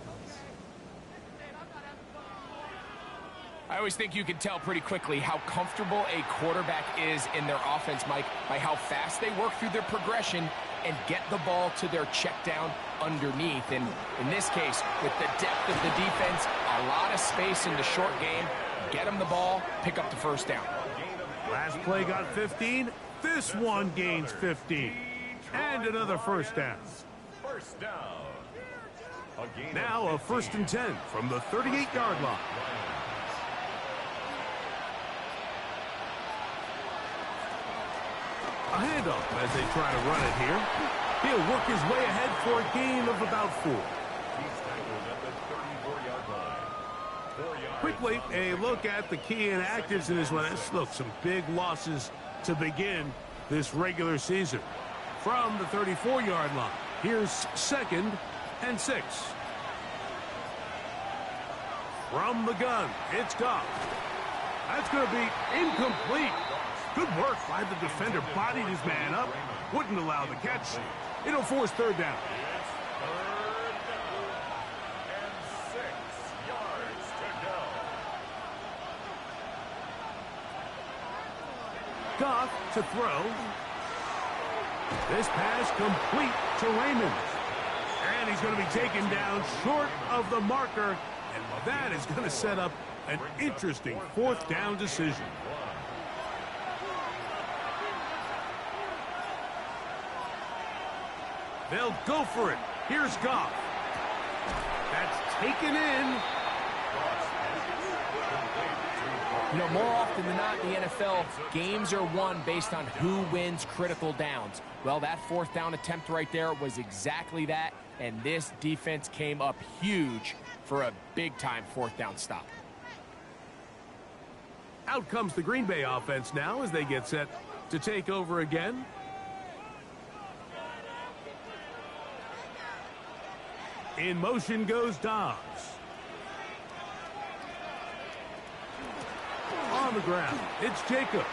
S3: I always think you can tell pretty quickly how comfortable a quarterback is in their offense, Mike, by how fast they work through their progression and get the ball to their check down underneath. And in this case, with the depth of the defense, a lot of space in the short game, get them the ball, pick up the first down.
S2: Last play got 15. This one gains 15. And another first down.
S4: First down.
S2: Now a 1st and 10 from the 38-yard line. A handoff as they try to run it here. He'll work his way ahead for a gain of about 4. Quickly, a look at the key inactives in this one. Look, some big losses to begin this regular season. From the 34-yard line, here's 2nd and 6. From the gun, it's Goff. That's going to be incomplete. Good work by the defender. Bodied his man up. Wouldn't allow the catch. It'll force third down.
S4: Third down and 6 yards to go.
S2: Goff to throw. This pass complete to Raymond. And he's going to be taken down short of the marker. And that is going to set up an interesting 4th down decision. They'll go for it. Here's Goff. That's taken in.
S3: You know, more often than not in the NFL, games are won based on who wins critical downs. Well, that 4th down attempt right there was exactly that, and this defense came up huge for a big-time 4th down stop.
S2: Out comes the Green Bay offense now as they get set to take over again. In motion goes Dobbs. On the ground, it's Jacobs.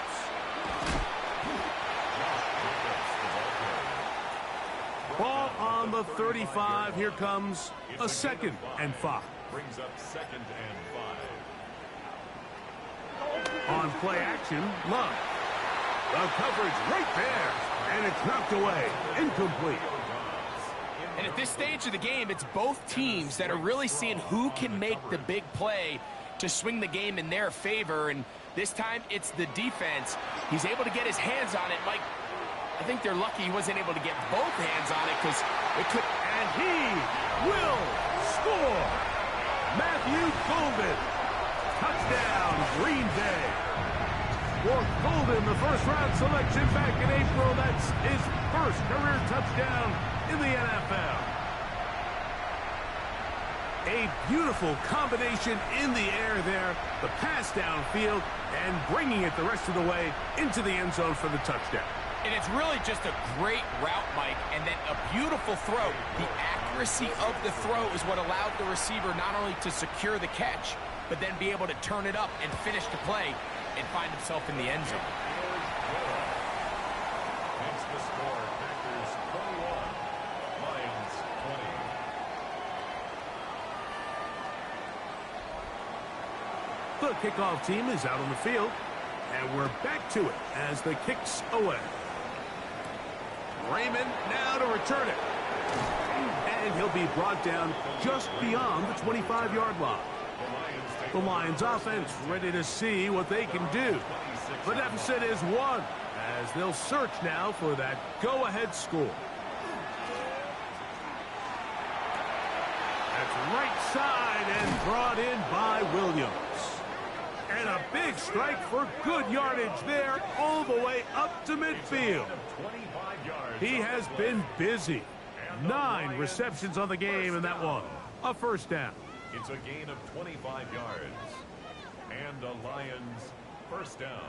S2: Ball on the 35. Here comes a 2nd and 5.
S4: Brings up 2nd and 5.
S2: On play action, Love. The coverage right there, and it's knocked away. Incomplete.
S3: And at this stage of the game, it's both teams that are really seeing who can make the big play to swing the game in their favor. And this time, it's the defense. He's able to get his hands on it. Mike, I think they're lucky he wasn't able to get both hands on it because it could...
S2: And he will score. Matthew Golden. Touchdown, Green Bay. For Golden, the first-round selection back in April. That's his first career touchdown in the NFL. A beautiful combination in the air there. The pass downfield and bringing it the rest of the way into the end zone for the touchdown.
S3: And it's really just a great route, Mike, and then a beautiful throw. The accuracy of the throw is what allowed the receiver not only to secure the catch, but then be able to turn it up and finish the play and find himself in the end zone.
S4: Hence the score, Packers 21, Lions 20.
S2: The kickoff team is out on the field, and we're back to it as the kick's away. Raymond now to return it. And he'll be brought down just beyond the 25-yard line. The Lions offense ready to see what they can do. The deficit is 1 as they'll search now for that go-ahead score. That's right side and brought in by Williams. And a big strike for good yardage there all the way up to midfield. He has been busy. 9 receptions on the game in that one. A first down.
S4: It's a gain of 25 yards. And a Lions first down.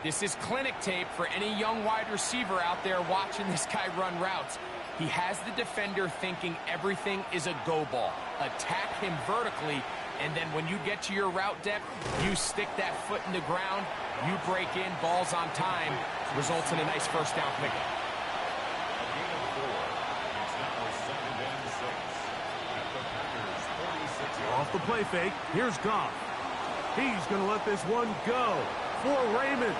S3: This is clinic tape for any young wide receiver out there watching this guy run routes. He has the defender thinking everything is a go ball. Attack him vertically, and then when you get to your route depth, you stick that foot in the ground, you break in, balls on time, results in a nice first down pickup.
S4: A gain of 4. It's now 2nd and 6. At the Packers 46.
S2: Off the play fake, here's Goff. He's going to let this one go for Raymond.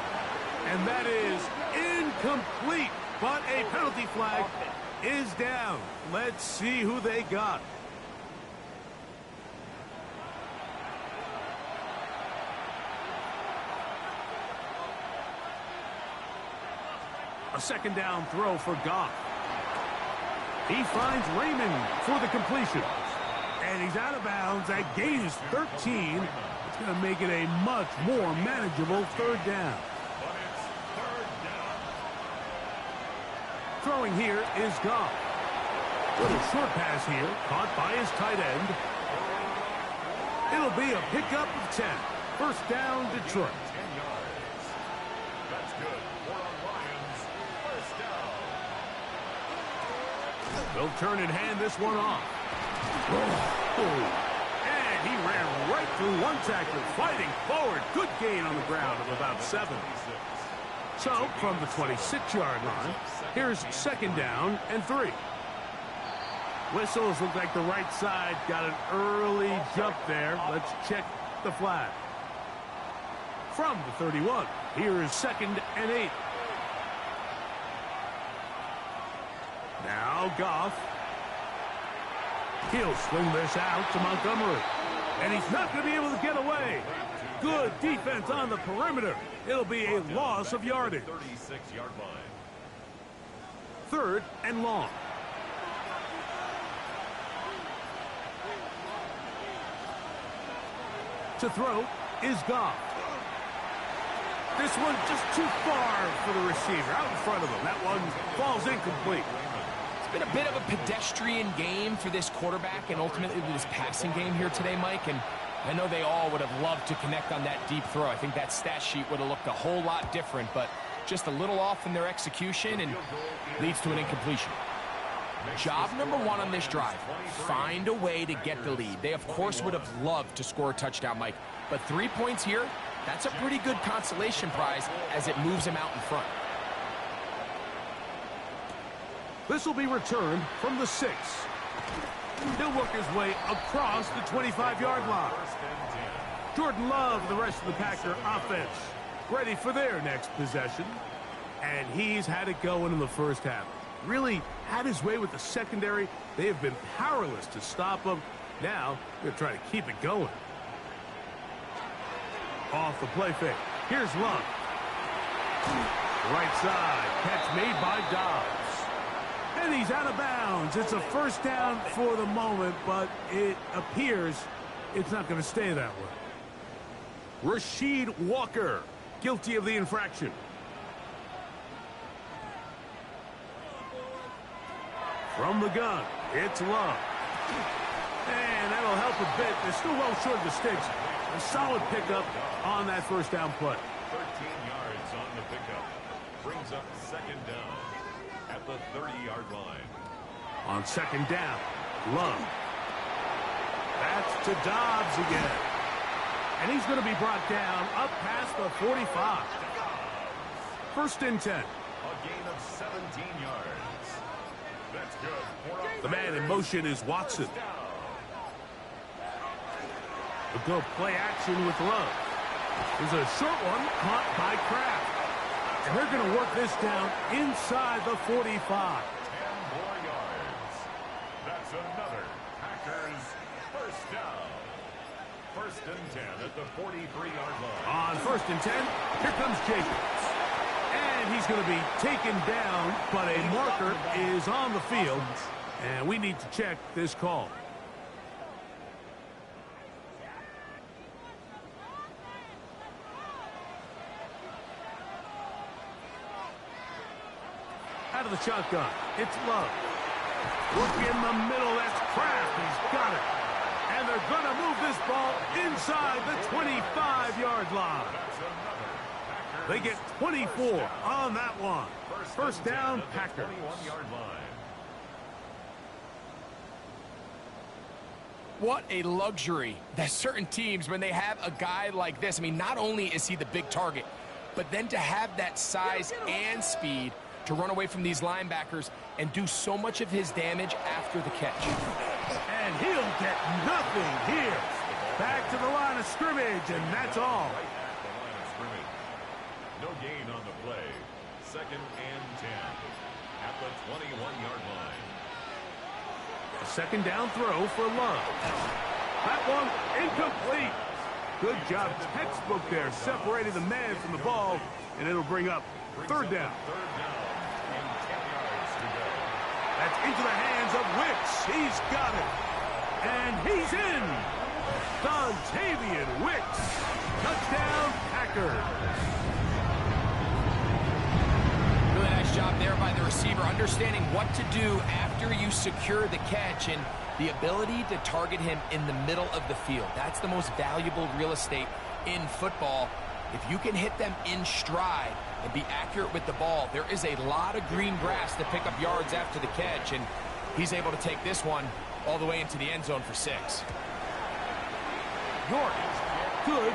S2: And that is incomplete, but a penalty flag is down. Let's see who they got. A second down throw for Goff. He finds Raymond for the completion. And he's out of bounds. That gain is 13. It's going to make it a much more manageable third down.
S4: But it's 3rd down.
S2: Throwing here is Goff. Little short pass here, caught by his tight end. It'll be a pickup of 10. First down, Detroit.
S4: 10 yards. That's good. More on Lions. First down.
S2: They'll turn and hand this one off. And he ran right through one tackler, fighting forward. Good gain on the ground of about 7. So, from the 26-yard line, here's second down and 3. Whistles look like the right side got an early jump there. Let's check the flag. From the 31, here is 2nd and 8. Now Goff. He'll swing this out to Montgomery. And he's not going to be able to get away. Good defense on the perimeter. It'll be a loss of yardage.
S4: 36-yard line.
S2: 3rd and long. To throw is Goff. This one just too far for the receiver. Out in front of him. That one falls incomplete.
S3: It's been a bit of a pedestrian game for this quarterback and ultimately this passing game here today, Mike. And I know they all would have loved to connect on that deep throw. I think that stat sheet would have looked a whole lot different, but just a little off in their execution and leads to an incompletion. Job number 1 on this drive, find a way to get the lead. They, of course, would have loved to score a touchdown, Mike. But 3 points here, that's a pretty good consolation prize as it moves them out in front.
S2: This will be returned from the 6. He'll work his way across the 25-yard line. Jordan Love, the rest of the Packer offense, ready for their next possession. And he's had it going in the first half. Really had his way with the secondary. They have been powerless to stop him. Now, they're trying to keep it going. Off the play fake. Here's Love. Right side. Catch made by Dobbs. And he's out of bounds. It's a first down for the moment, but it appears it's not going to stay that way. Rasheed Walker, guilty of the infraction. From the gun, it's Love. And that'll help a bit. They're still well short of the sticks. A solid pickup on that first down play.
S4: 13 yards on the pickup. Brings up second down at the 30-yard line.
S2: On second down, Love. That's to Dobbs again. And he's going to be brought down up past the 45. First and 10.
S4: A gain of 17 yards. That's good.
S2: The man in motion is Watson. We'll go play action with Love. There's a short one caught by Kraft. And they're going to work this down inside the 45.
S4: 10 more yards. That's another Packers first down. First and 10 at the 43-yard line.
S2: On first and 10, here comes Jacobs. And he's going to be taken down, but a marker is on the field. And we need to check this call. Out of the shotgun, it's Love. Look in the middle, that's Kraft. He's got it. And they're going to move this ball inside the 25-yard line. They get 24 on that one. First down, Packers.
S4: 21-yard line.
S3: What a luxury that certain teams, when they have a guy like this, I mean, not only is he the big target, but then to have that size and speed to run away from these linebackers and do so much of his damage after the catch.
S2: And he'll get nothing here. Back to the line of scrimmage, and that's all.
S4: Right at the line of scrimmage. No gain on the play. Second and 10 at the 21-yard line.
S2: A second down throw for Love. That one incomplete. Good job, textbook there, separating the man from the ball, and it'll bring up third down.
S4: Third down and 10 yards to go.
S2: That's into the hands of Wicks. He's got it. And he's in. Dontavian Wicks. Touchdown, Packers.
S3: Really nice job there by the receiver, understanding what to do after you secure the catch and the ability to target him in the middle of the field. That's the most valuable real estate in football. If you can hit them in stride and be accurate with the ball, there is a lot of green grass to pick up yards after the catch, and he's able to take this one all the way into the end zone for 6.
S2: York, good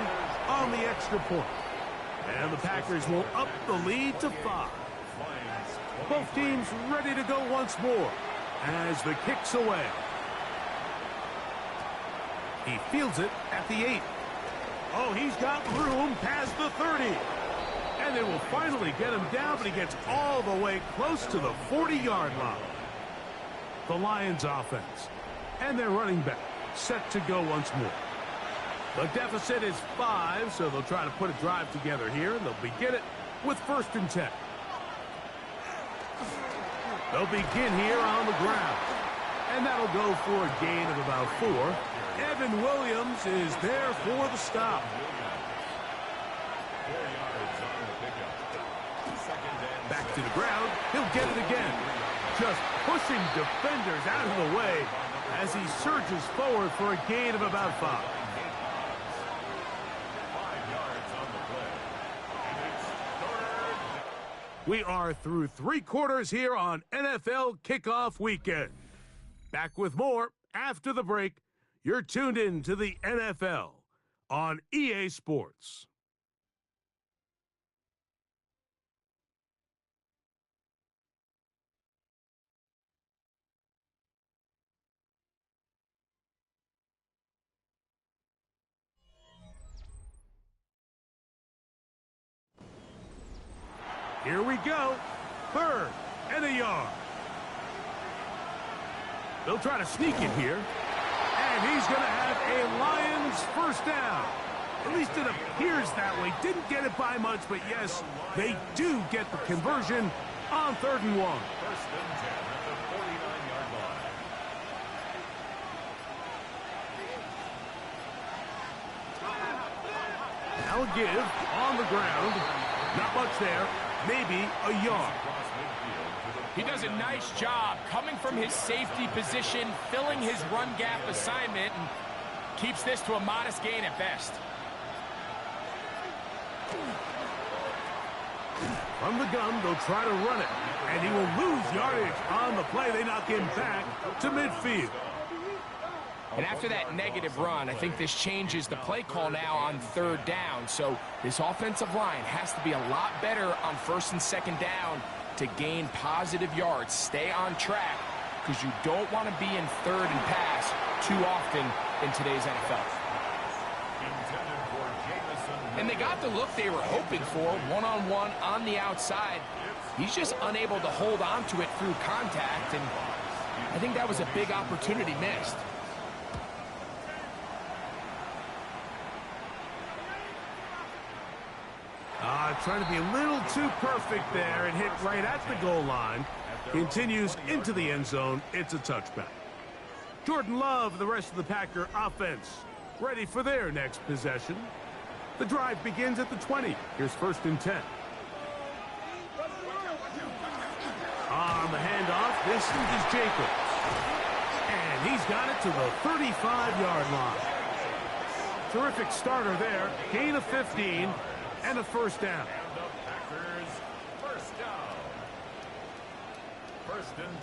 S2: on the extra point. And the Packers will up the lead to 5. Both teams ready to go once more as the kick's away. He fields it at the 8. Oh, he's got room past the 30. And they will finally get him down, but he gets all the way close to the 40-yard line. The Lions offense and their running back set to go once more. The deficit is 5, so they'll try to put a drive together here. They'll begin it with first and 10. They'll begin here on the ground. And that'll go for a gain of about 4. Evan Williams is there for the stop.
S4: 4 yards on the pickup. Second and
S2: Back to the ground. He'll get it again. Just pushing defenders out of the way as he surges forward for a gain of about 5.
S4: 5 yards on the play. And it's third.
S2: We are through 3 quarters here on NFL Kickoff Weekend. Back with more after the break. You're tuned in to the NFL on EA Sports. Here we go. 3rd and a yard. They'll try to sneak it here. And he's going to have a Lions first down. At least it appears that way. Didn't get it by much, but yes, they do get the conversion on 3rd and 1.
S4: First and 10 at the 49-yard line.
S2: Now a give on the ground. Not much there. Maybe a yard.
S4: Across midfield to the
S3: He does a nice job coming from his safety position, filling his run gap assignment, and keeps this to a modest gain at best.
S2: From the gun, they'll try to run it, and he will lose yardage on the play. They knock him back to midfield.
S3: And after that negative run, I think this changes the play call now on third down. So this offensive line has to be a lot better on first and second down to gain positive yards. Stay on track, because you don't want to be in third and pass too often in today's NFL. And they got the look they were hoping for, one-on-one on the outside. He's just unable to hold on to it through contact, and I think that was a big opportunity missed.
S2: Trying to be a little too perfect there and hit right at the goal line. Continues into the end zone. It's a touchback. Jordan Love, the rest of the Packer offense, ready for their next possession. The drive begins at the 20. Here's first and 10. On the handoff, this is Jacobs. And he's got it to the 35-yard line. Terrific starter there. Gain of 15 and a first down.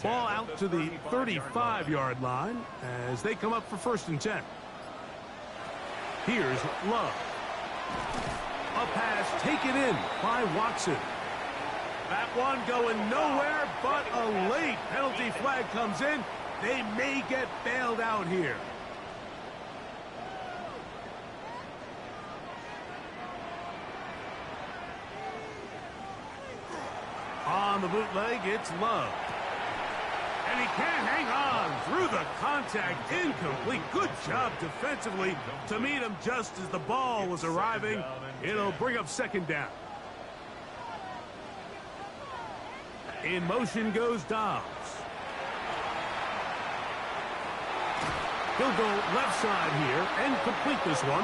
S2: Ball out to the 35-yard line as they come up for first and 10. Here's Love. A pass taken in by Watson. That one going nowhere, but a late penalty flag comes in. They may get bailed out here. On the bootleg, it's Love. And he can't hang on through the contact. Incomplete. Good job defensively to meet him just as the ball was arriving. It'll bring up second down. In motion goes Dobbs. He'll go left side here and complete this one.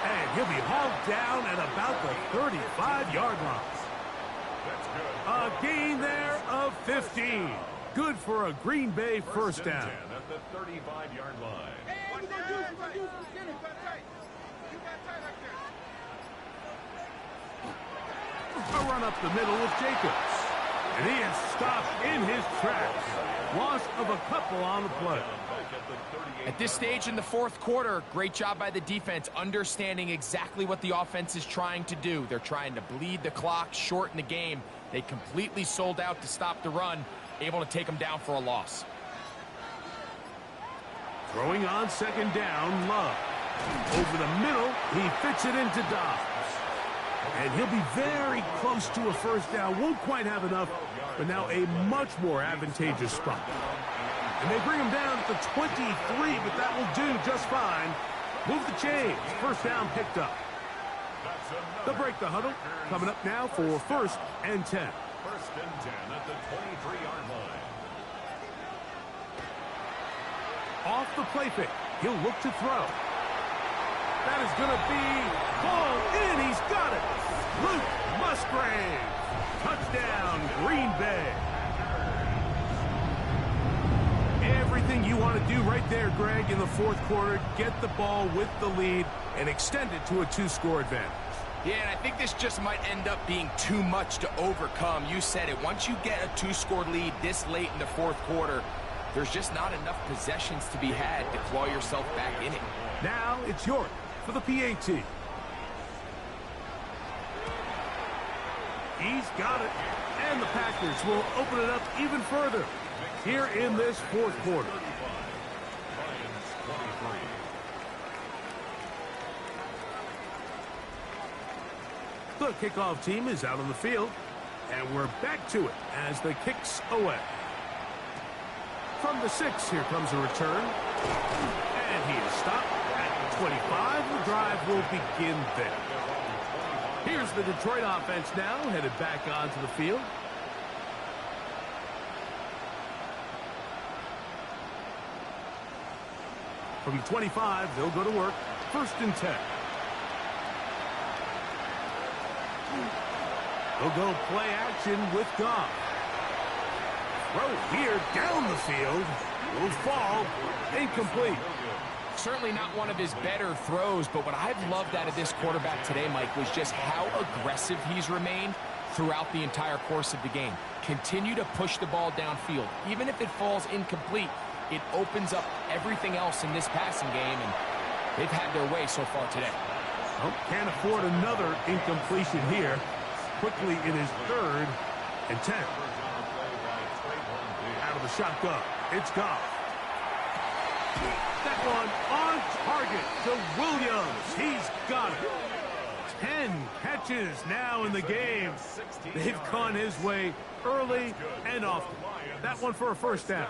S2: And he'll be hauled down at about the 35-yard line. A gain there of 15. Good for a Green Bay first down.
S4: At the 35-yard line.
S2: A run up the middle with Jacobs. And he is stopped in his tracks. Loss of a couple on the play.
S3: At this stage in the fourth quarter, great job by the defense, understanding exactly what the offense is trying to do. They're trying to bleed the clock, shorten the game. They completely sold out to stop the run, able to take them down for a loss.
S2: Throwing on second down, Love. Over the middle, he fits it into Dobbs. And he'll be very close to a first down. Won't quite have enough, but now a much more advantageous spot. And they bring him down at the 23, but that will do just fine. Move the chains. First down picked up. They'll break the huddle. Coming up now for first and 10.
S4: First and 10 at the 23-yard line.
S2: Off the play fake. He'll look to throw. That is going to be ball in. He's got it. Luke Musgrave. Touchdown, Green Bay. Everything you want to do right there, Greg, in the fourth quarter. Get the ball with the lead and extend it to a two-score advantage.
S3: Yeah, and I think this just might end up being too much to overcome. You said it. Once you get a two-score lead this late in the fourth quarter, there's just not enough possessions to be had to claw yourself back in it.
S2: Now it's York for the PAT. He's got it. And the Packers will open it up even further here in this fourth quarter. The kickoff team is out on the field, and we're back to it as the kicks away. From the 6, here comes a return, and he is stopped at the 25. The drive will begin there. Here's the Detroit offense now, headed back onto the field. From the 25, they'll go to work. First and 10. They'll go play action with Goff. Throw here down the field. Will fall. Incomplete.
S3: Certainly not one of his better throws, but what I've loved out of this quarterback today, Mike, was just how aggressive he's remained throughout the entire course of the game. Continue to push the ball downfield. Even if it falls incomplete, it opens up everything else in this passing game, and they've had their way so far today.
S2: Well, can't afford another incompletion here. Quickly in his 3rd and 10. Out of the shotgun. It's Goff. That one on target to Williams. He's got it. 10 catches now in the game. They've gone his way early and often. That one for a first down.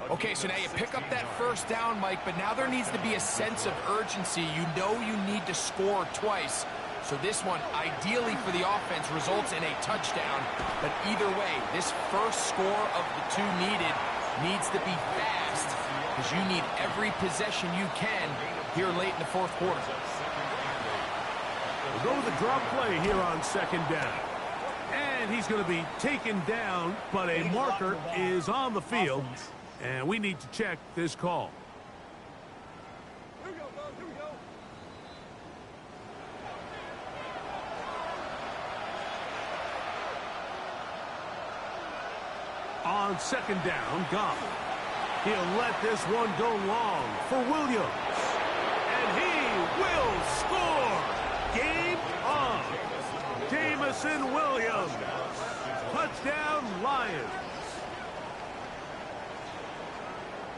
S3: Okay, so now you pick up that first down, Mike, but now there needs to be a sense of urgency. You know you need to score twice. So this one, ideally for the offense, results in a touchdown. But either way, this first score of the two needed needs to be fast, because you need every possession you can here late in the 4th quarter.
S2: We'll go with the drop play here on 2nd down. And he's going to be taken down, but a marker is on the field. And we need to check this call. On 2nd down, Goff. He'll let this one go long for Williams. And he will score. Game on. Jameson Williams. Touchdown, Lions.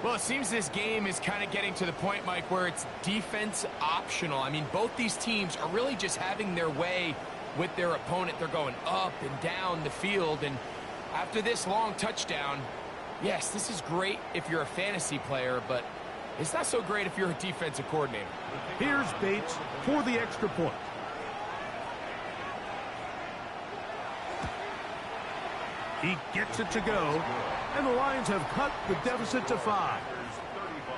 S3: Well, it seems this game is kind of getting to the point, Mike, where it's defense optional. I mean, both these teams are really just having their way with their opponent. They're going up and down the field, and after this long touchdown, yes, this is great if you're a fantasy player, but it's not so great if you're a defensive coordinator.
S2: Here's Bates for the extra point. He gets it to go, and the Lions have cut the deficit to 5.
S4: 35.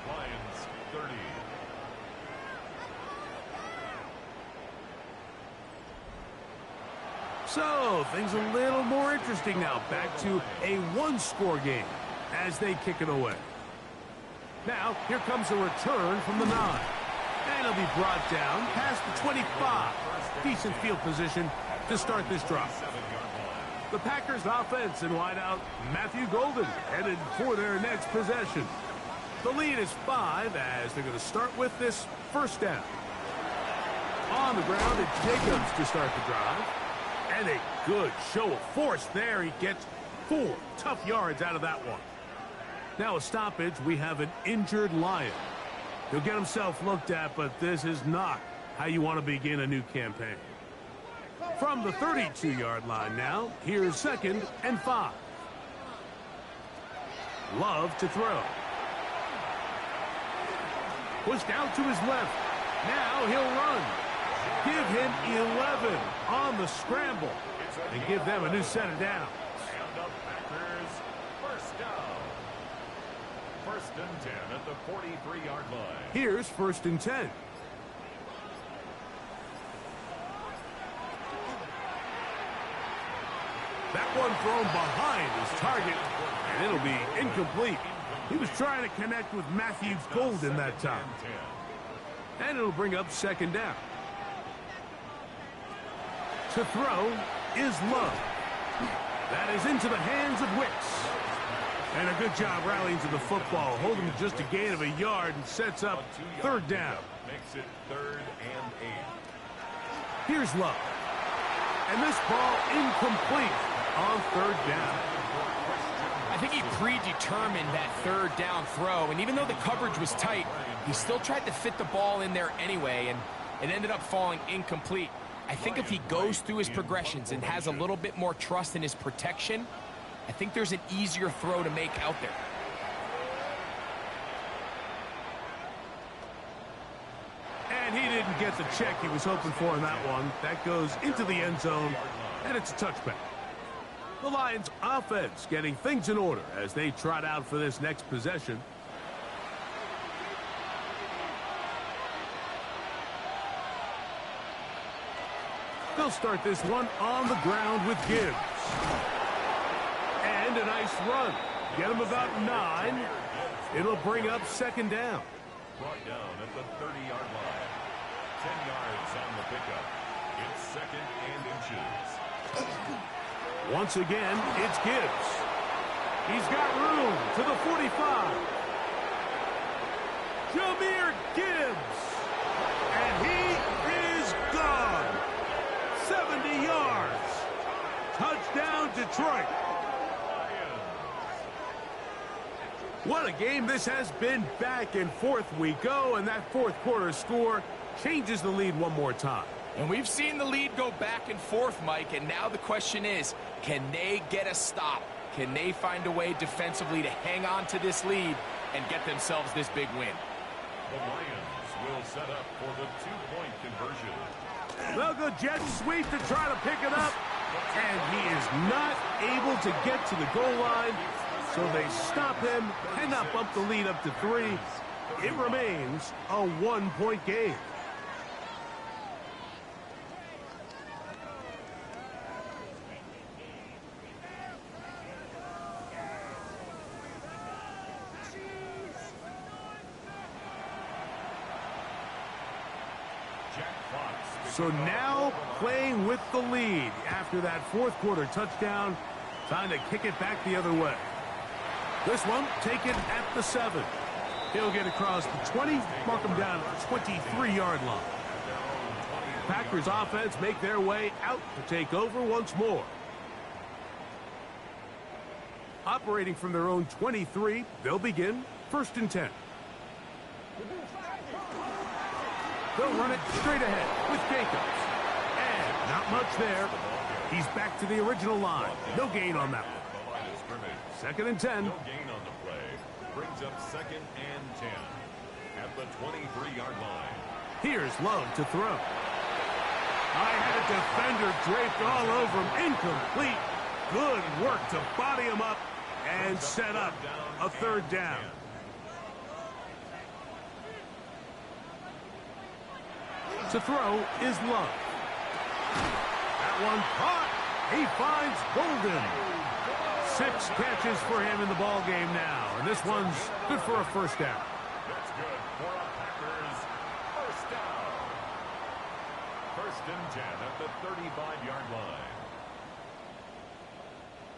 S4: Lions 30.
S2: So, things a little more interesting now. Back to a one-score game as they kick it away. Now, here comes a return from the 9. And he'll be brought down past the 25. Decent field position to start this drive. The Packers offense in wideout, Matthew Golden, headed for their next possession. The lead is 5 as they're going to start with this first down. On the ground, it's Jacobs to start the drive. And a good show of force there. He gets 4 tough yards out of that one. Now a stoppage, we have an injured Lion. He'll get himself looked at, but this is not how you want to begin a new campaign. From the 32-yard line now, here's 2nd and 5. Love to throw. Pushed out to his left. Now he'll run. Give him 11 on the scramble and give them a new set of downs.
S4: And the Packers first down. 1st and 10 at the 43-yard line.
S2: Here's 1st and 10. That one thrown behind his target, and it'll be incomplete. He was trying to connect with Matthew Golden that time. And it'll bring up 2nd down. To throw is Love. That is into the hands of Wicks. And a good job rallying to the football, holding to just a gain of a yard and sets up 3rd down.
S4: Makes it 3rd and 8.
S2: Here's Love. And this ball incomplete on 3rd down.
S3: I think he predetermined that 3rd down throw, and even though the coverage was tight, he still tried to fit the ball in there anyway, and it ended up falling incomplete. I think if he goes through his progressions and has a little bit more trust in his protection, I think there's an easier throw to make out there.
S2: And he didn't get the check he was hoping for in that one. That goes into the end zone, and it's a touchback. The Lions offense getting things in order as they trot out for this next possession. They'll start this one on the ground with Gibbs. And a nice run. Get him about 9. It'll bring up second down.
S4: Brought down at the 30-yard line. 10 yards on the pickup. It's second and inches.
S2: Once again, it's Gibbs. He's got room to the 45. Jahmyr Gibbs. And he is gone. 70 yards. Touchdown, Detroit. What a game this has been. Back and forth we go, and that fourth quarter score changes the lead one more time.
S3: And we've seen the lead go back and forth, Mike, and now the question is, can they get a stop? Can they find a way defensively to hang on to this lead and get themselves this big win?
S4: The Lions will set up for the two-point conversion.
S2: They'll go jet sweep to try to pick it up, and he is not able to get to the goal line, so they stop him and not bump the lead up to 3. It remains a one-point game. So now playing with the lead after that fourth quarter touchdown. Time to kick it back the other way. This one taken at the 7. He'll get across the 20, mark him down at the 23-yard line. Packers offense make their way out to take over once more. Operating from their own 23, they'll begin 1st and 10. They'll run it straight ahead with Jacobs. And not much there. He's back to the original line. No gain on that one. 2nd and 10.
S4: No gain on the play. Brings up 2nd and 10 at the 23-yard line.
S2: Here's Love to throw. I had a defender draped all over him. Incomplete. Good work to body him up and set up a 3rd down. To throw is Love. That one caught. He finds Golden. 6 catches for him in the ball game now, and this one's good for a 1st down.
S4: That's good for a Packers 1st down. 1st and 10 at the 35-yard line.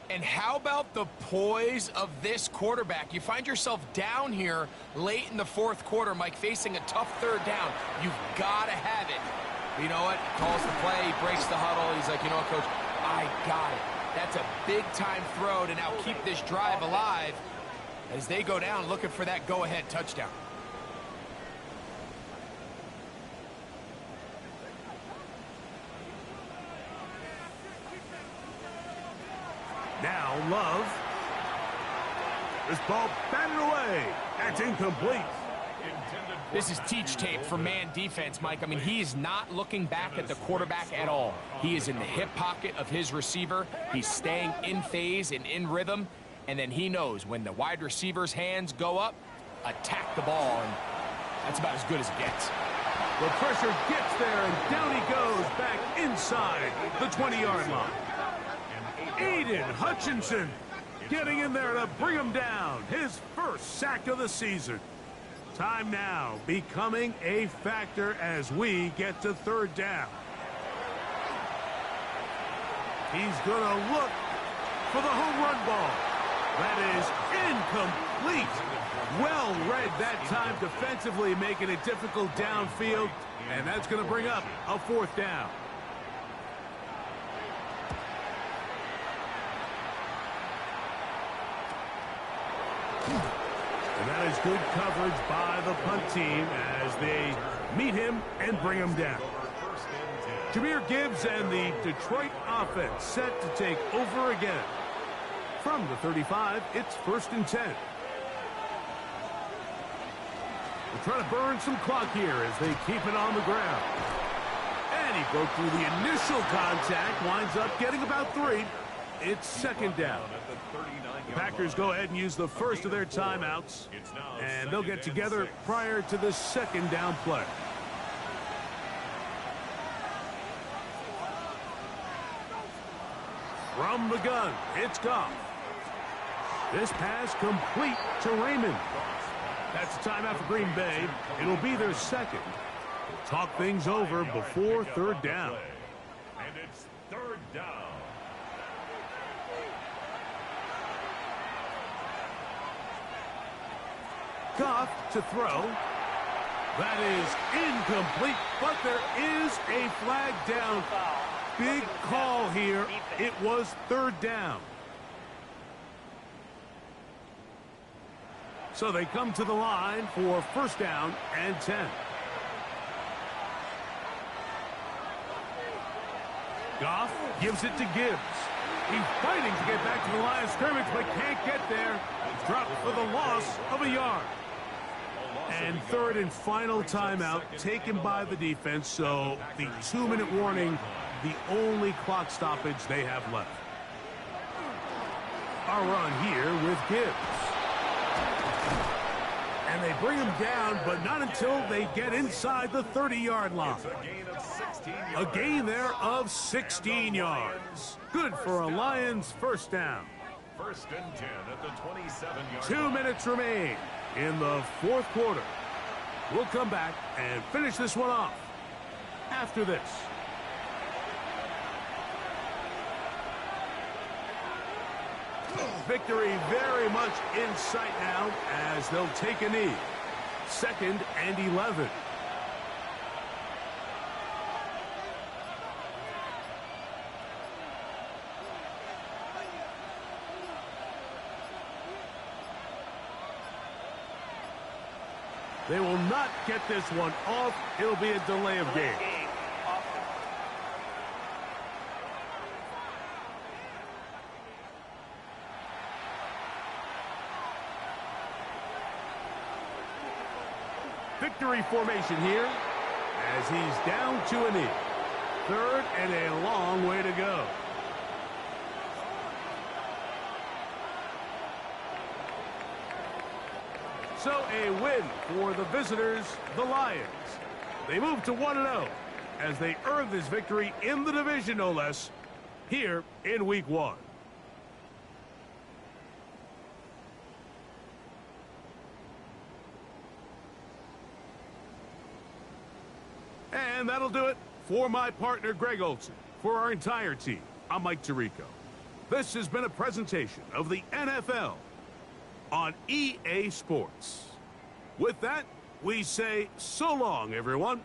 S3: And how about the poise of this quarterback? You find yourself down here late in the fourth quarter, Mike, facing a tough 3rd down. You've got to have it. You know what? Calls the play, he breaks the huddle. He's like, you know what, Coach? I got it. That's a big-time throw to now keep this drive alive as they go down looking for that go-ahead touchdown.
S2: Now Love. This ball batted away. That's incomplete.
S3: This is teach tape for man defense, Mike. I mean, he is not looking back at the quarterback at all. He is in the hip pocket of his receiver. He's staying in phase and in rhythm. And then he knows when the wide receiver's hands go up, attack the ball. And that's about as good as it gets.
S2: The pressure gets there, and down he goes back inside the 20-yard line. Aiden Hutchinson getting in there to bring him down. His 1st sack of the season. Time now becoming a factor as we get to 3rd down. He's going to look for the home run ball. That is incomplete. Well read that time defensively, making it difficult downfield, and that's going to bring up a 4th down. And that is good coverage by the punt team as they meet him and bring him down. Jahmyr Gibbs and the Detroit offense set to take over again. From the 35, it's 1st and 10. They're trying to burn some clock here as they keep it on the ground. And he broke through the initial contact, winds up getting about 3. It's 2nd down. The Packers go ahead and use the first of their timeouts, and they'll get together prior to the 2nd down play. From the gun, it's Goff. This pass complete to Raymond. That's a timeout for Green Bay. It'll be their second. Talk things over before third down.
S4: And it's third down.
S2: Goff to throw. That is incomplete, but there is a flag down. Big call here. It was third down. So they come to the line for first down and 10. Goff gives it to Gibbs. He's fighting to get back to the line of scrimmage, but can't get there. Dropped for the loss of a yard. And third and final timeout taken by the defense, so the 2-minute warning, the only clock stoppage they have left. A run here with Gibbs. And they bring him down, but not until they get inside the 30-yard line. A gain there of 16 yards. Good for a Lions first down.
S4: First and 10 at the 27-yard
S2: 2 minutes remain in the fourth quarter. We'll come back and finish this one off after this. Victory very much in sight now as they'll take a knee. 2nd and 11. They will not get this one off. It'll be a delay of game. Victory formation here as he's down to a knee. 3rd and a long way to go. So a win for the visitors, the Lions. They move to 1-0 as they earn this victory in the division, no less, here in Week 1. And that'll do it for my partner, Greg Olsen. For our entire team, I'm Mike Tirico. This has been a presentation of the NFL on EA Sports. With that, we say so long, everyone.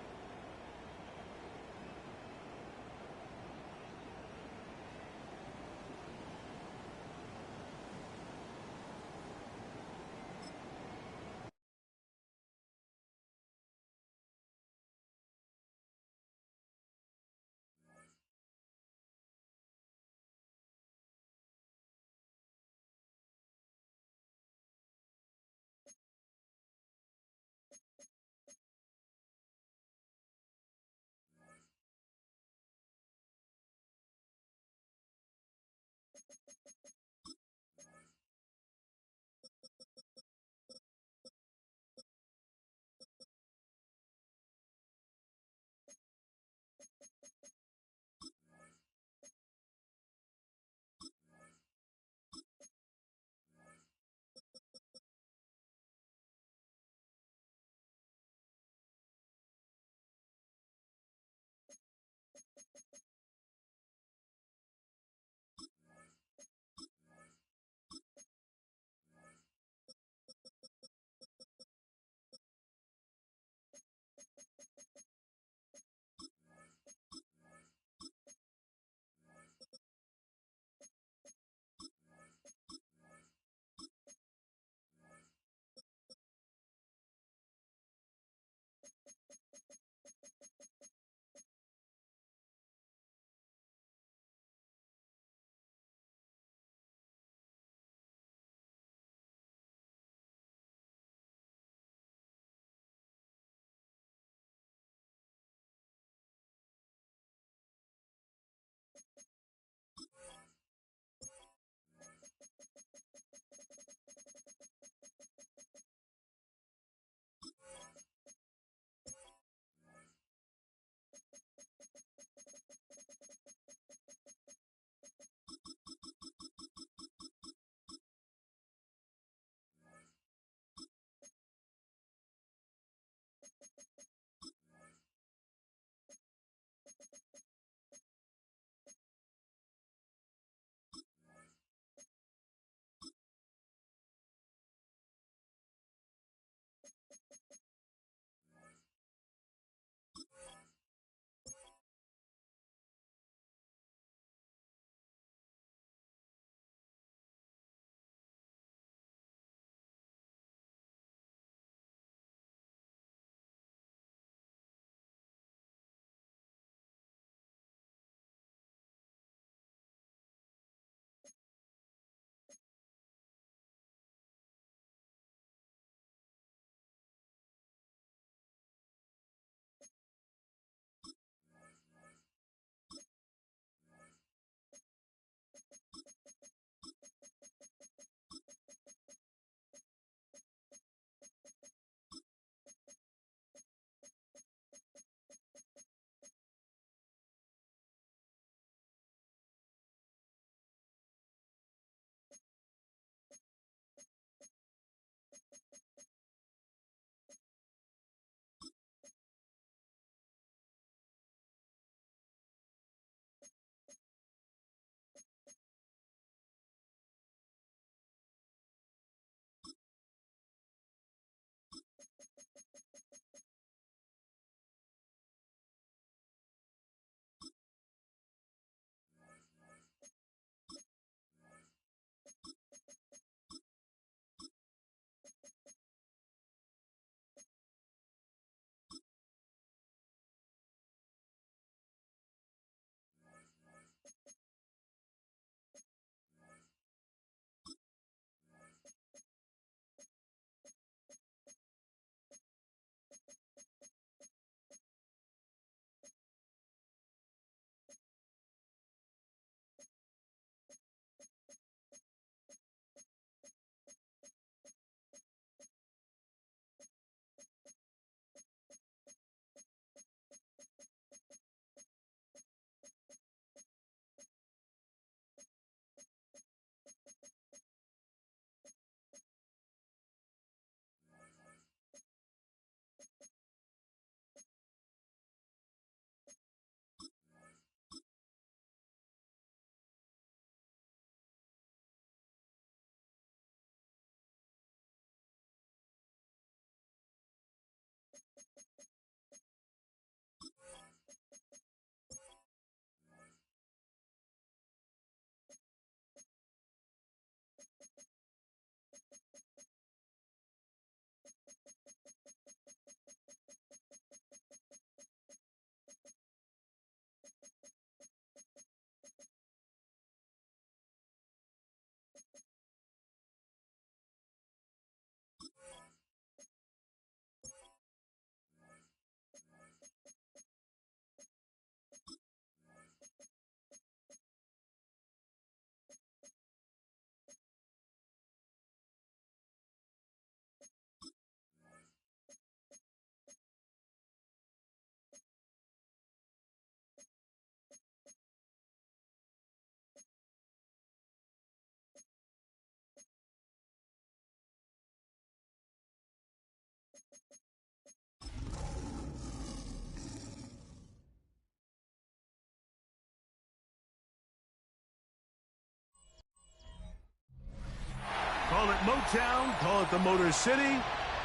S2: Call it Motown, call it the Motor City.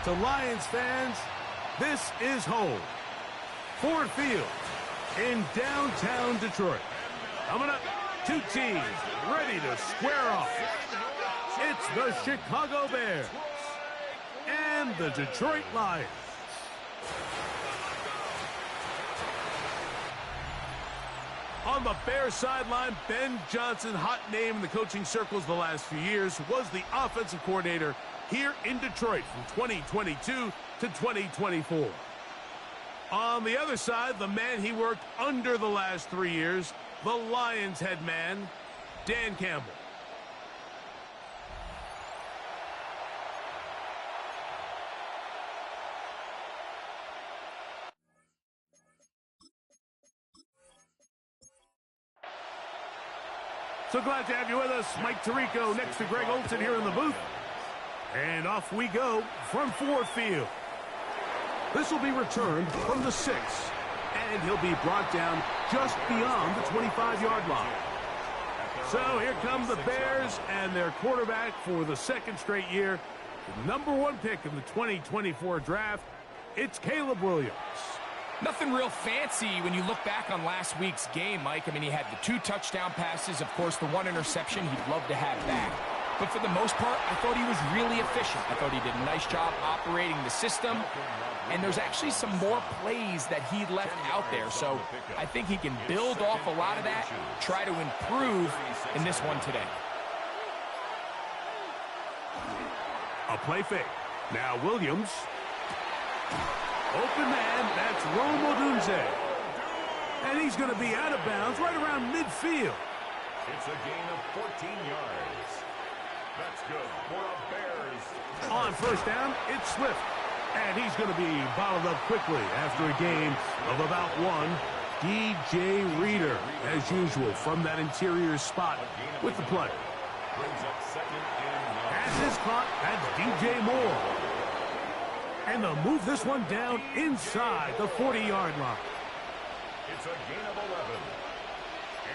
S2: To Lions fans, this is home. Ford Field in downtown Detroit. Coming up, two teams ready to square off. It's the Chicago Bears and the Detroit Lions. On the Bears sideline, Ben Johnson, hot name in the coaching circles the last few years, was the offensive coordinator here in Detroit from 2022 to 2024. On the other side, the man he worked under the last 3 years, the Lions head man, Dan Campbell. So glad to have you with us. Mike Tirico next to Greg Olsen here in the booth. And off we go from Ford Field. This will be returned from the 6, and he'll be brought down just beyond the 25-yard line. So here come the Bears and their quarterback for the second straight year. The #1 pick in the 2024 draft, it's Caleb Williams.
S3: Nothing real fancy when you look back on last week's game, Mike. I mean, he had the 2 touchdown passes, of course, the 1 interception he'd love to have back. But for the most part, I thought he was really efficient. I thought he did a nice job operating the system. And there's actually some more plays that he left out there. So I think he can build off a lot of that, try to improve in this one today.
S2: A play fake. Now Williams. Open man, that's Rome Odunze. And he's going to be out of bounds right around midfield.
S4: It's a gain of 14 yards. That's good for a Bears.
S2: On first down, it's Swift. And he's going to be bottled up quickly after a gain of about 1. DJ Reader, as usual, from that interior spot with the play.
S4: Brings up 2nd and 9.
S2: Pass is caught. That's DJ Moore. And they'll move this one down inside the 40-yard line.
S4: It's a gain of 11.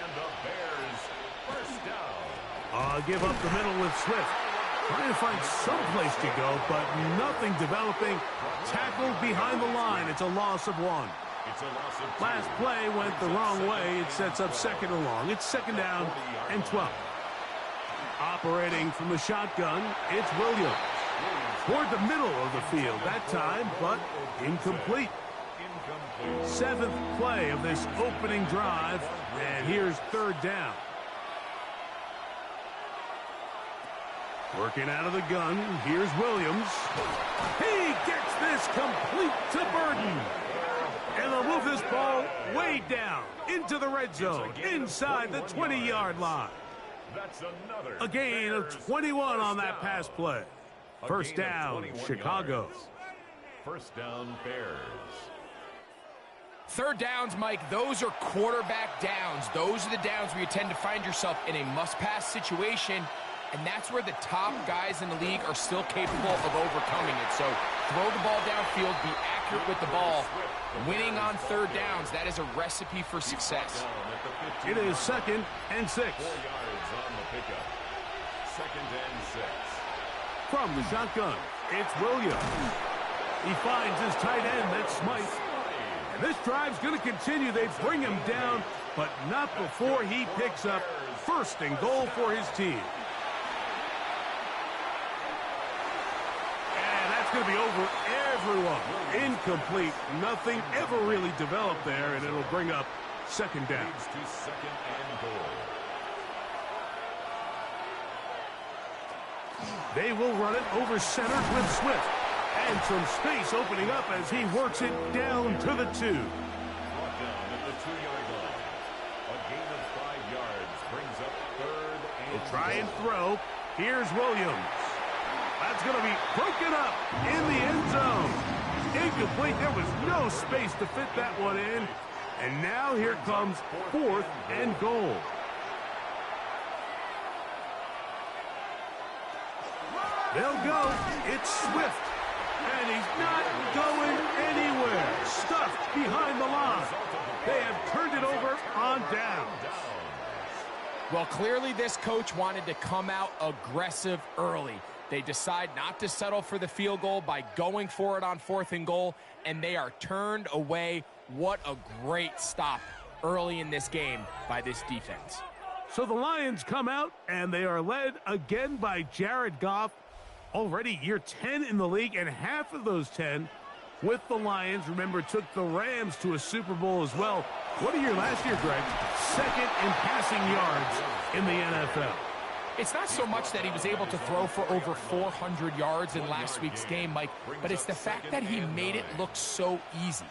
S4: And the Bears first down.
S2: Give up the middle with Swift. Trying to find some place to go, but nothing developing. Tackled behind the line. It's a loss of 1.
S4: It's a loss of 2.
S2: Last play went the wrong way. It sets up 2nd and long. It's 2nd down and 12. Operating from the shotgun, it's Williams. Toward the middle of the field that time, but incomplete. 7th play of this opening drive, and here's 3rd down. Working out of the gun, here's Williams. He gets this complete to Burton. And they'll move this ball way down into the red zone, inside the 20-yard line.
S4: That's another.
S2: A gain of 21 on that pass play. First down, Chicago.
S4: First down, Bears.
S3: 3rd downs, Mike, those are quarterback downs. Those are the downs where you tend to find yourself in a must-pass situation, and that's where the top guys in the league are still capable of overcoming it. So throw the ball downfield, be accurate with the ball. Winning on 3rd downs, that is a recipe for success.
S2: It is 2nd and 6.
S4: 4 yards on the pickup. 2nd and 6.
S2: From the shotgun, it's Williams. He finds his tight end, that's Smythe. And this drive's going to continue. They bring him down, but not before he picks up 1st and goal for his team. And that's going to be over everyone. Incomplete. Nothing ever really developed there, and it'll bring up 2nd down.
S4: Leads to 2nd and goal.
S2: They will run it over center with Swift. And some space opening up as he works it down to the 2.
S4: Brought down at the 2-yard line. A gain of 5 yards brings up 3rd and
S2: He'll try and throw. Here's Williams. That's going to be broken up in the end zone. Incomplete. There was no space to fit that one in. And now here comes 4th and goal. They'll go. It's Swift. And he's not going anywhere. Stuffed behind the line. They have turned it over on downs.
S3: Well, clearly this coach wanted to come out aggressive early. They decide not to settle for the field goal by going for it on 4th and goal, and they are turned away. What a great stop early in this game by this defense.
S2: So the Lions come out, and they are led again by Jared Goff. Already year 10 in the league, and half of those 10 with the Lions. Remember, took the Rams to a Super Bowl as well. What a year last year, Greg. Second in passing yards in the NFL.
S3: It's not so much that he was able to throw for over 400 yards in last week's game, Mike, but it's the fact that he made it look so easy.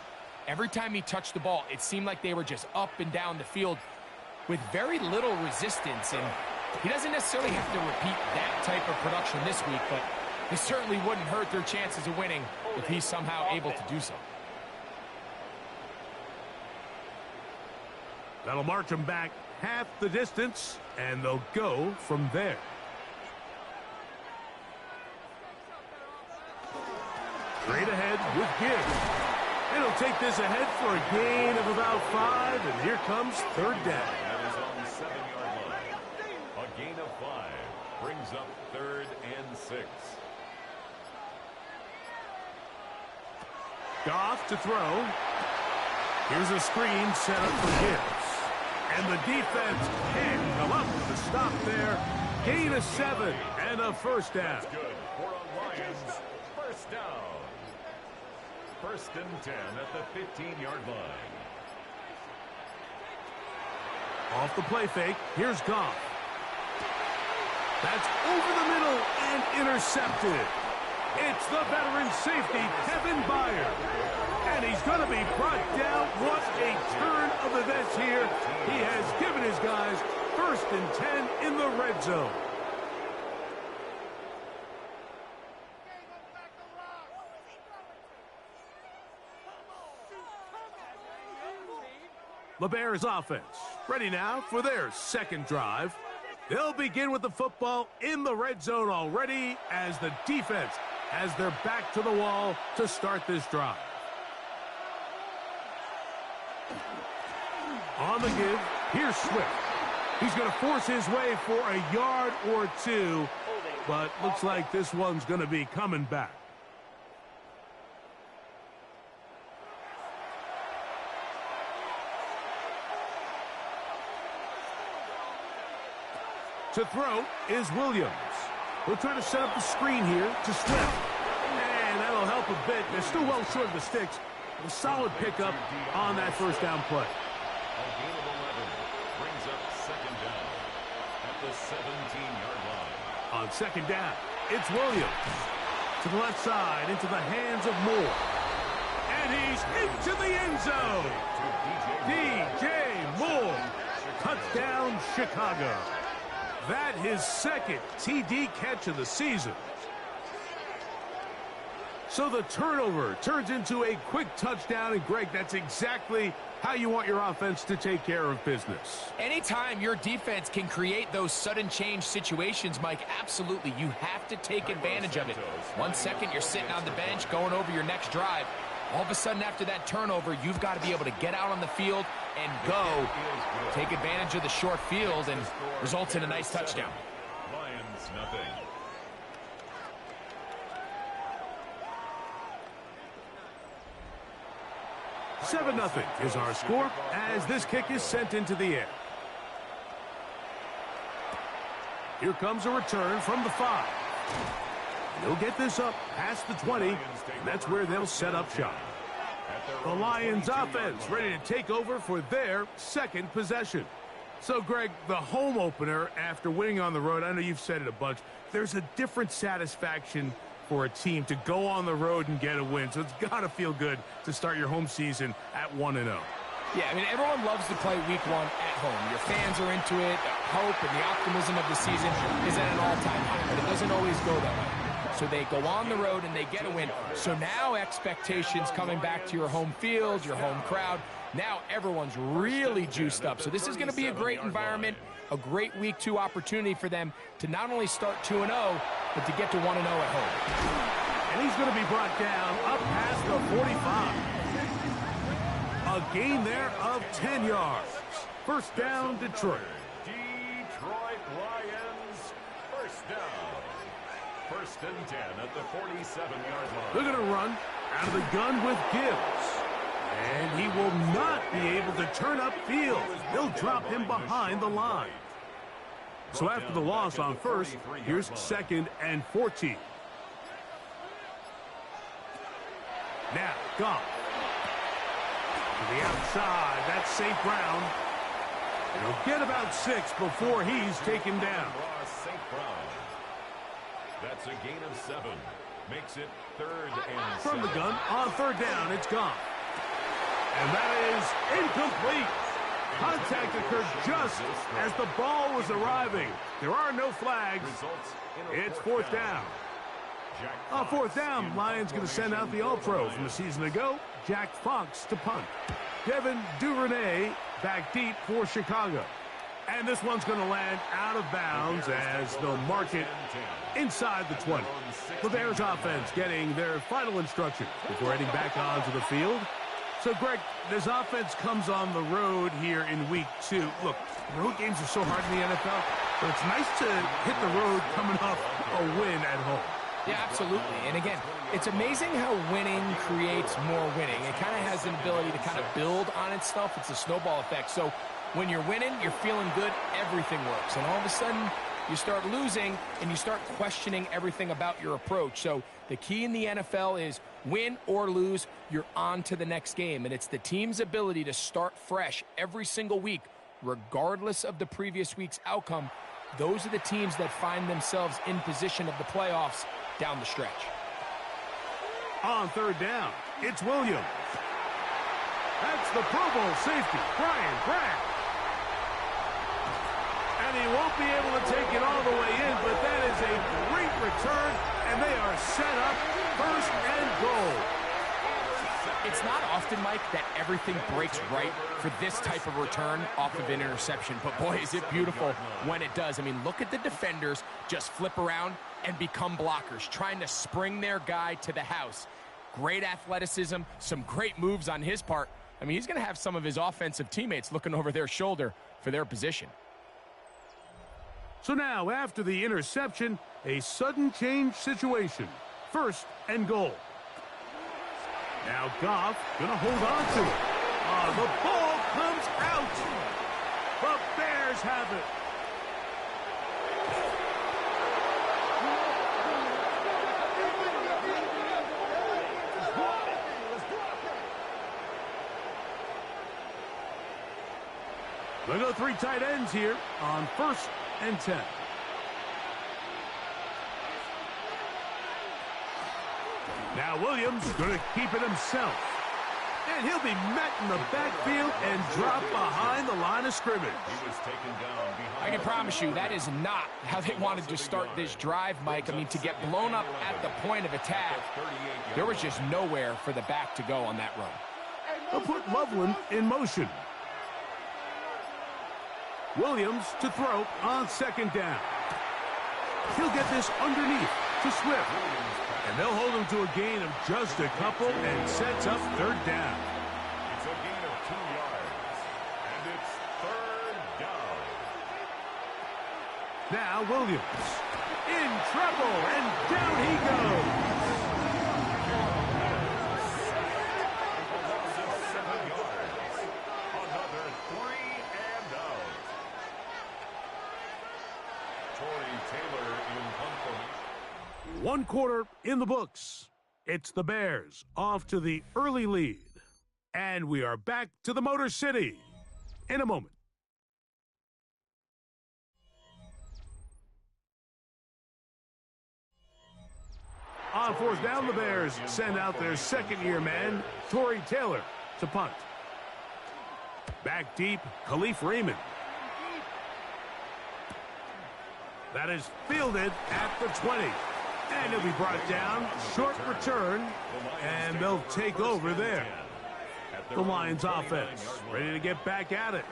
S3: Every time he touched the ball, it seemed like they were just up and down the field with very little resistance, and he doesn't necessarily have to repeat that type of production this week, but it certainly wouldn't hurt their chances of winning if he's somehow able to do so.
S2: That'll march them back half the distance, and they'll go from there. Straight ahead with Gibbs. And he'll take this ahead for a gain of about 5, and here comes 3rd down.
S4: That is on the 7-yard line. A gain of 5 brings up 3rd and 6.
S2: Goff to throw. Here's a screen set up for Gibbs. And the defense can't come up with a stop there. Gain of 7 and a 1st down.
S4: Good for a Lions 1st down. 1st and 10 at the 15-yard line.
S2: Off the play fake, here's Goff. That's over the middle and intercepted. It's the veteran safety, Kevin Byard. And he's going to be brought down. What a turn of events here. He has given his guys 1st and 10 in the red zone. The Bears offense ready now for their 2nd drive. They'll begin with the football in the red zone already as the defense has their back to the wall to start this drive. On the give, here's Swift. He's going to force his way for a yard or 2, but looks like this one's going to be coming back. To throw is Williams. We'll try to set up the screen here to Swift. And that'll help a bit. They're still well short of the sticks. A solid pickup on that 1st down play.
S4: A gain of 11 brings up 2nd down at the 17-yard line.
S2: On 2nd down, it's Williams. To the left side, into the hands of Moore. And he's into the end zone. DJ Moore. Touchdown, Chicago. That his 2nd TD catch of the season. So the turnover turns into a quick touchdown, and Greg, that's exactly how you want your offense to take care of business.
S3: Anytime your defense can create those sudden change situations, Mike, absolutely, you have to take advantage of it. 1 second, you're sitting on the bench going over your next drive. All of a sudden, after that turnover, you've got to be able to get out on the field and go. Take advantage of the short field and results in a nice touchdown.
S4: Lions nothing.
S2: Seven 0 is our score as this kick is sent into the air. Here comes a return from the 5. They'll get this up past the 20, and that's where they'll set up shop. The Lions offense ready to take over for their 2nd possession. So, Greg, the home opener after winning on the road, I know you've said it a bunch, there's a different satisfaction for a team to go on the road and get a win. So it's got to feel good to start your home season at 1-0.
S3: Yeah, I mean, everyone loves to play week 1 at home. Your fans are into it. The hope and the optimism of the season is at an all-time high, but it doesn't always go that way. So they go on the road and they get a win. So now expectations coming back to your home field, your home crowd. Now everyone's really juiced up. So this is going to be a great environment, a great week 2 opportunity for them to not only start 2-0, but to get to 1-0 at home.
S2: And he's going to be brought down up past the 45. A gain there of 10 yards. 1st down, Detroit.
S4: Detroit Lions 1st down. First and 10 at the 47-yard line.
S2: They're going to run out of the gun with Gibbs. And he will not be able to turn upfield. They'll drop him behind the line. So after the loss on first, here's 2nd and 14. Now, Goff. To the outside. That's St. Brown. He'll get about 6 before he's taken down.
S4: St. Brown. That's a gain of 7. Makes it 3rd and 7.
S2: From the gun, on 3rd down, it's gone. And that is incomplete. Contact occurred just as the ball was arriving. There are no flags. It's 4th down. On 4th down, Lions going to send out the All-Pro from a season ago, Jack Fox to punt. Devin Duvernay back deep for Chicago. And this one's going to land out of bounds as they'll mark it inside the 20. The Bears offense getting their final instructions before heading back onto the field. So, Greg, this offense comes on the road here in week 2. Look, road games are so hard in the NFL, but it's nice to hit the road coming off a win at home.
S3: Yeah, absolutely. And again, it's amazing how winning creates more winning. It kind of has an ability to kind of build on itself. It's a snowball effect. So when you're winning, you're feeling good, everything works. And all of a sudden, you start losing, and you start questioning everything about your approach. So the key in the NFL is win or lose, you're on to the next game. And it's the team's ability to start fresh every single week, regardless of the previous week's outcome. Those are the teams that find themselves in position of the playoffs down the stretch.
S2: On 3rd down, it's Williams. That's the Pro Bowl safety, Brian Branch. And he won't be able to take it all the way in, but that is a great return, and they are set up 1st and goal.
S3: It's not often, Mike, that everything breaks right for this type of return off of an interception. But, boy, is it beautiful when it does. I mean, look at the defenders just flip around and become blockers, trying to spring their guy to the house. Great athleticism, some great moves on his part. I mean, he's going to have some of his offensive teammates looking over their shoulder for their position.
S2: So now, after the interception, a sudden change situation. 1st and goal. Now Goff going to hold on to it. The ball comes out. The Bears have it. They'll go 3 tight ends here on 1st and 10. Now Williams going to keep it himself. And he'll be met in the backfield and dropped behind the line of scrimmage.
S4: He was taken down behind.
S3: I can promise you that is not how they wanted to start this drive, Mike. I mean, to get blown up at the point of attack, there was just nowhere for the back to go on that run.
S2: They'll put Loveland in motion. Williams to throw on 2nd down. He'll get this underneath to Swift. And they'll hold him to a gain of just a couple and sets up 3rd down.
S4: It's a gain of 2 yards. And it's 3rd down.
S2: Now Williams in trouble, and down he goes.
S4: Another 3 and out. Tory Taylor in punt formation.
S2: 1 quarter in the books. It's the Bears off to the early lead. And we are back to the Motor City in a moment. On 4th down, the Bears send out their 2nd-year man, Tory Taylor, to punt. Back deep, Khalif Raymond. That is fielded at the 20. And he'll be brought down, short return, and they'll take over there. The Lions offense ready to get back at it.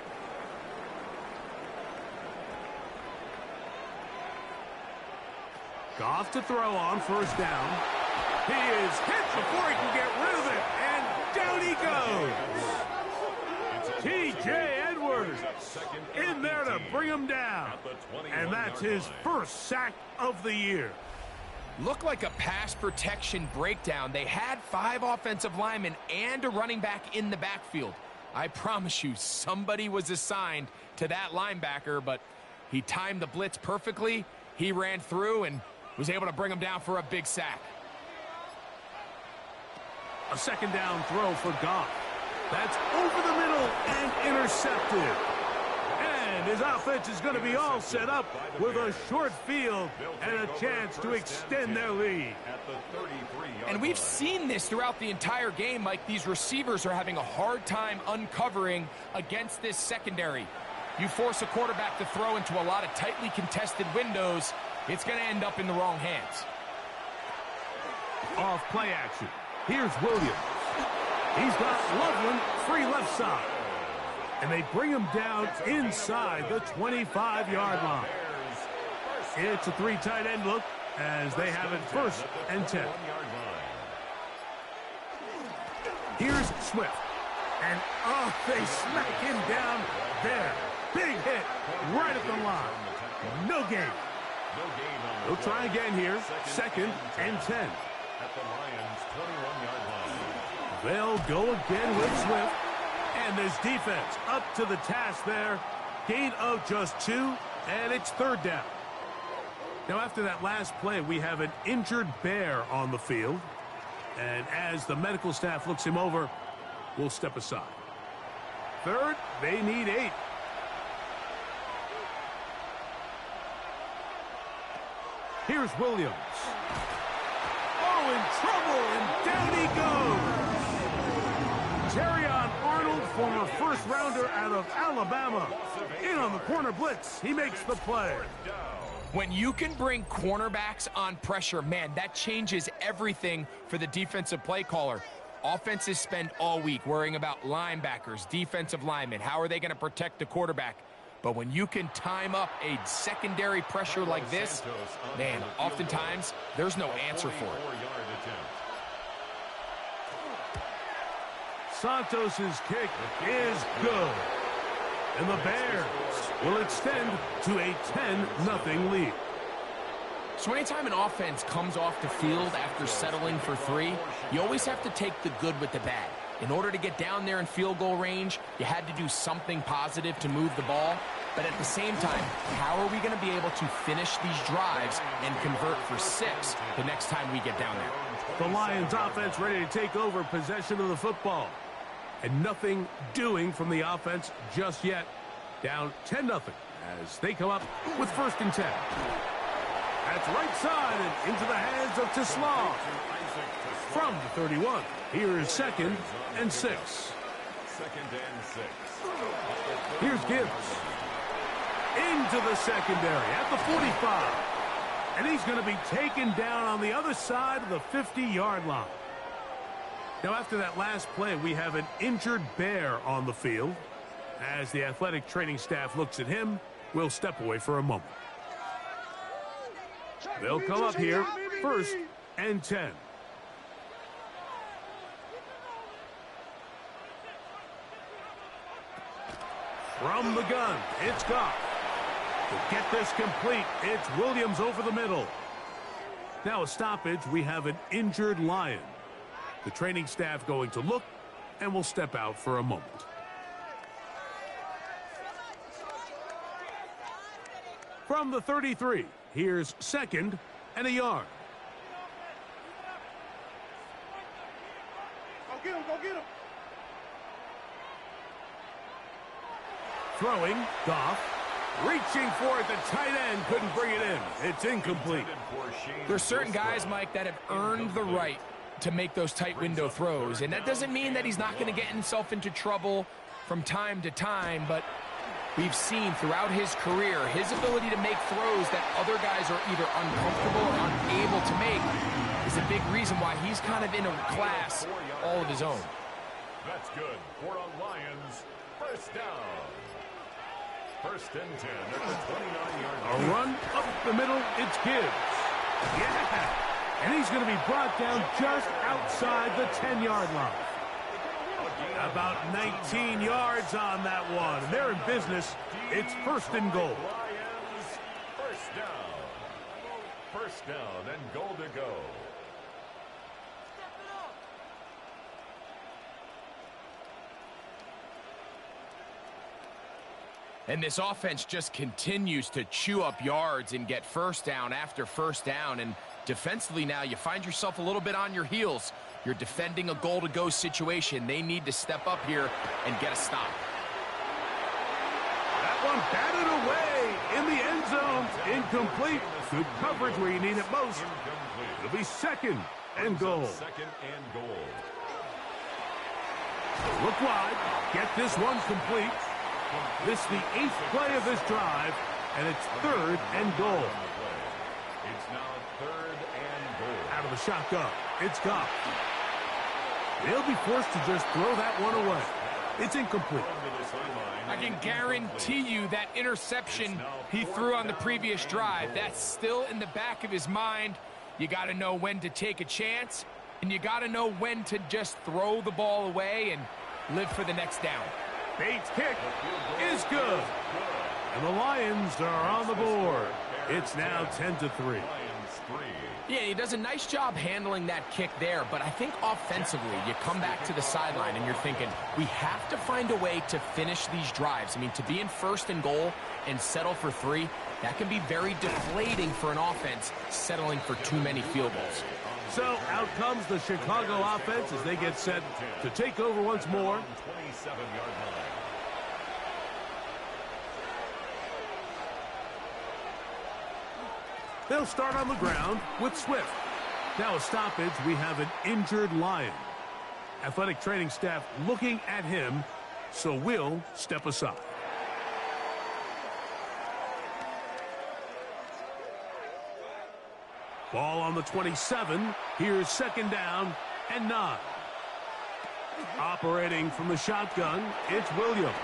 S2: Goff to throw on 1st down. He is hit before he can get rid of it, and down he goes. T.J. Edwards in there to bring him down. And that's his 1st sack of the year.
S3: Looked like a pass protection breakdown. They had 5 offensive linemen and a running back in the backfield. I promise you, somebody was assigned to that linebacker, but he timed the blitz perfectly. He ran through and was able to bring him down for a big sack.
S2: A second down throw for Goff. That's over the middle and intercepted. And his offense is going to be all set up with a short field and a chance to extend their lead.
S3: And we've seen this throughout the entire game, Mike. These receivers are having a hard time uncovering against this secondary. You force a quarterback to throw into a lot of tightly contested windows, it's going to end up in the wrong hands.
S2: Off play action. Here's Williams. He's got Loveland free left side. And they bring him down inside the 25-yard line. It's a 3 tight end look as they have it 1st and 10. Here's Swift. And they smack him down there. Big hit right at the line. No gain. They'll try again here. 2nd and 10.
S4: At the Lions' 21-yard line.
S2: They'll go again with Swift. And this defense up to the task there. Gain of just 2, and it's 3rd down. Now, after that last play, we have an injured Bear on the field. And as the medical staff looks him over, we'll step aside. 3rd, they need 8. Here's Williams. Oh, in trouble, and down he goes. Terrion Arnold, former first-rounder out of Alabama. In on the corner blitz. He makes the play.
S3: When you can bring cornerbacks on pressure, man, that changes everything for the defensive play caller. Offenses spend all week worrying about linebackers, defensive linemen. How are they going to protect the quarterback? But when you can time up a secondary pressure like this, man, oftentimes there's no answer for it.
S2: Santos's kick is good. And the Bears will extend to a 10-0 lead.
S3: So anytime an offense comes off the field after settling for 3, you always have to take the good with the bad. In order to get down there in field goal range, you had to do something positive to move the ball. But at the same time, how are we going to be able to finish these drives and convert for 6 the next time we get down there?
S2: The Lions offense ready to take over possession of the football. And nothing doing from the offense just yet. Down 10-0 as they come up with 1st and 10. That's right side and into the hands of Tisslaw. From the 31, here is 2nd and 6.
S4: 2nd and 6.
S2: Here's Gibbs. Into the secondary at the 45. And he's going to be taken down on the other side of the 50-yard line. Now, after that last play, we have an injured Bear on the field. As the athletic training staff looks at him, we'll step away for a moment. They'll come up here, 1st and 10. From the gun, it's Goff. To get this complete, it's Williams over the middle. Now a stoppage, we have an injured Lion. The training staff going to look, and will step out for a moment. From the 33, here's 2nd and a yard.
S7: Go get him, go get him.
S2: Throwing, Goff. Reaching for it, the tight end couldn't bring it in. It's incomplete.
S3: There's certain guys, Mike, that have earned the right to make those tight window throws. And that doesn't mean that he's not going to get himself into trouble from time to time, but we've seen throughout his career his ability to make throws that other guys are either uncomfortable or unable to make is a big reason why he's kind of in a class all of his own.
S4: That's good for a Lions 1st down. 1st and 10 at the 29-yard line.
S2: A run up the middle, it's Gibbs. Yeah! And he's going to be brought down just outside the 10-yard line. About 19 yards on that one. They're in business. It's 1st and goal.
S4: Lions 1st down. 1st first down and goal to go.
S3: And this offense just continues to chew up yards and get first down after first down. And defensively now, you find yourself a little bit on your heels. You're defending a goal-to-go situation. They need to step up here and get a stop.
S2: That one batted away in the end zone. Incomplete. Good coverage where you need it most. It'll be second and goal.
S4: Second and goal.
S2: Look wide. Get this one complete. This is the 8th play of this drive, and it's third and goal.
S4: It's now third and goal.
S2: Out of the shotgun. It's Goff. They'll be forced to just throw that one away. It's incomplete.
S3: I can guarantee you that interception he threw on the previous drive, that's still in the back of his mind. You got to know when to take a chance, and you got to know when to just throw the ball away and live for the next down.
S2: Bates' kick is good. And the Lions are on the board. It's now 10-3.
S3: Yeah, he does a nice job handling that kick there, but I think offensively, you come back to the sideline and you're thinking, we have to find a way to finish these drives. I mean, to be in first and goal and settle for 3, that can be very deflating for an offense settling for too many field goals.
S2: So out comes the Chicago offense as they get set to take over once more.
S4: 27-yard line.
S2: They'll start on the ground with Swift. Now a stoppage, we have an injured Lion. Athletic training staff looking at him, so we'll step aside. Ball on the 27. Here's second down and 9. Operating from the shotgun, it's Williams.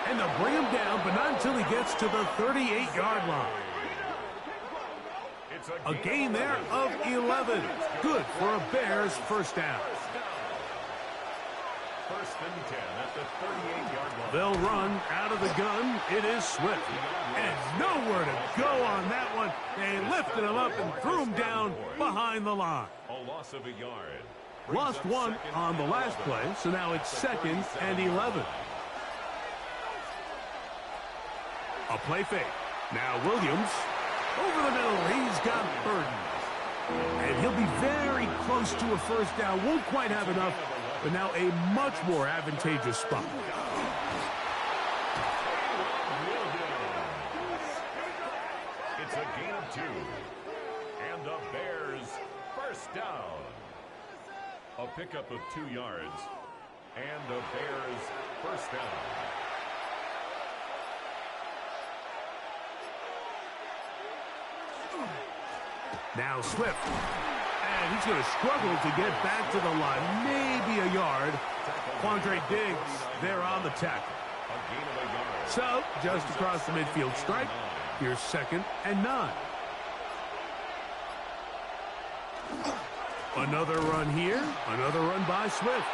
S2: And they'll bring him down, but not until he gets to the 38-yard line. A gain there of 11. Good for a Bears first down.
S4: First and 10 at the 38-yard line.
S2: They'll run out of the gun. It is Swift. And nowhere to go on that one. They lifted him up and threw him down behind the line.
S4: A loss of a yard.
S2: Lost one on the last play, so now it's second and 11. A play fake. Now Williams. Over the middle, he's got Burton. And he'll be very close to a first down. Won't quite have enough, but now a much more advantageous spot.
S4: It's a gain of 2. And the Bears first down. A pickup of 2 yards. And the Bears first down.
S2: Now Swift. And he's going to struggle to get back to the line. Maybe a yard. Quandre Diggs there on the tackle.
S4: A gain of a yard.
S2: So, just across the midfield stripe, here's second and 9. Another run here. Another run by Swift.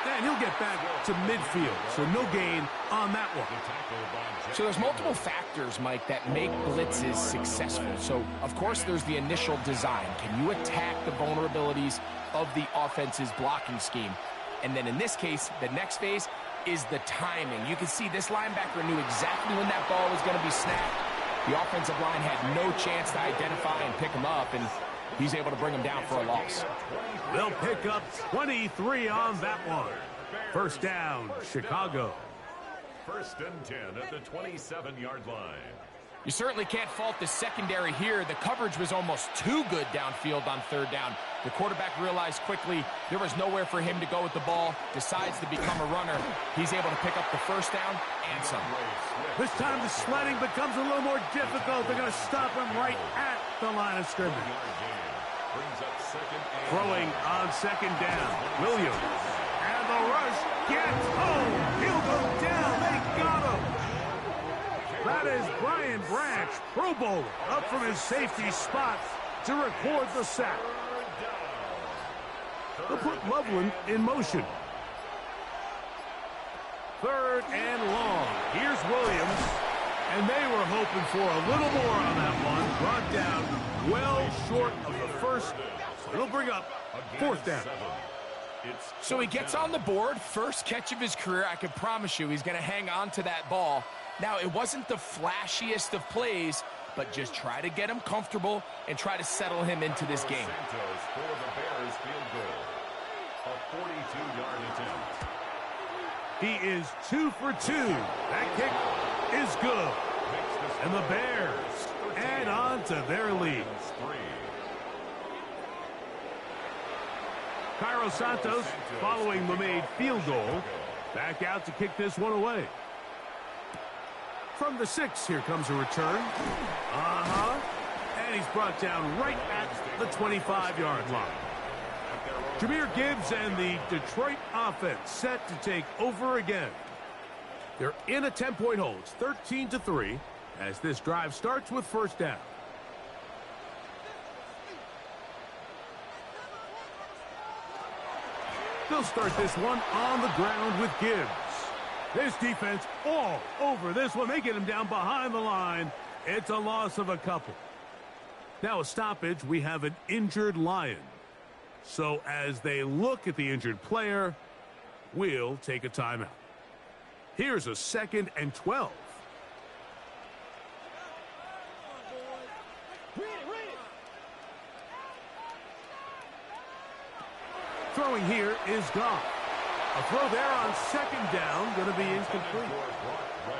S2: And he'll get back to midfield, so no gain on that one.
S3: So there's multiple factors, Mike, that make blitzes successful. So, of course, there's the initial design. Can you attack the vulnerabilities of the offense's blocking scheme? And then in this case, the next phase is the timing. You can see this linebacker knew exactly when that ball was going to be snapped. The offensive line had no chance to identify and pick him up, and he's able to bring him down for a loss.
S2: They'll pick up 23 on that one. First down, Chicago.
S4: First and 10 at the 27-yard line.
S3: You certainly can't fault the secondary here. The coverage was almost too good downfield on third down. The quarterback realized quickly there was nowhere for him to go with the ball, decides to become a runner. He's able to pick up the first down and some.
S2: This time the sledding becomes a little more difficult. They're going to stop him right at the line of scrimmage. Throwing on second down, Williams. And the rush gets home. He'll go down. They got him. That is Brian Branch, Pro Bowler, up from his safety spot to record the sack. They'll put Loveland in motion. Third and long. Here's Williams. And they were hoping for a little more on that one. Brought down well short of the first. So it'll bring up fourth down.
S3: So he gets on the board, first catch of his career. I can promise you he's going to hang on to that ball. Now, it wasn't the flashiest of plays, but just try to get him comfortable and try to settle him into this game.
S4: Santos for the Bears field goal. A 42-yard attempt.
S2: He is 2 for 2. That kick is good. And the Bears add on to their lead. Cairo Santos, following the made field goal, back out to kick this one away. From the 6, here comes a return. And he's brought down right at the 25-yard line. Jahmyr Gibbs and the Detroit offense set to take over again. They're in a 10-point hold. It's 13-3 as this drive starts with first down. They'll start this one on the ground with Gibbs. This defense all over this one. They get him down behind the line. It's a loss of a couple. Now a stoppage. We have an injured Lion. So as they look at the injured player, we'll take a timeout. Here's a 2nd and 12. Throwing here is Goff. A throw there on 2nd down, going to be incomplete.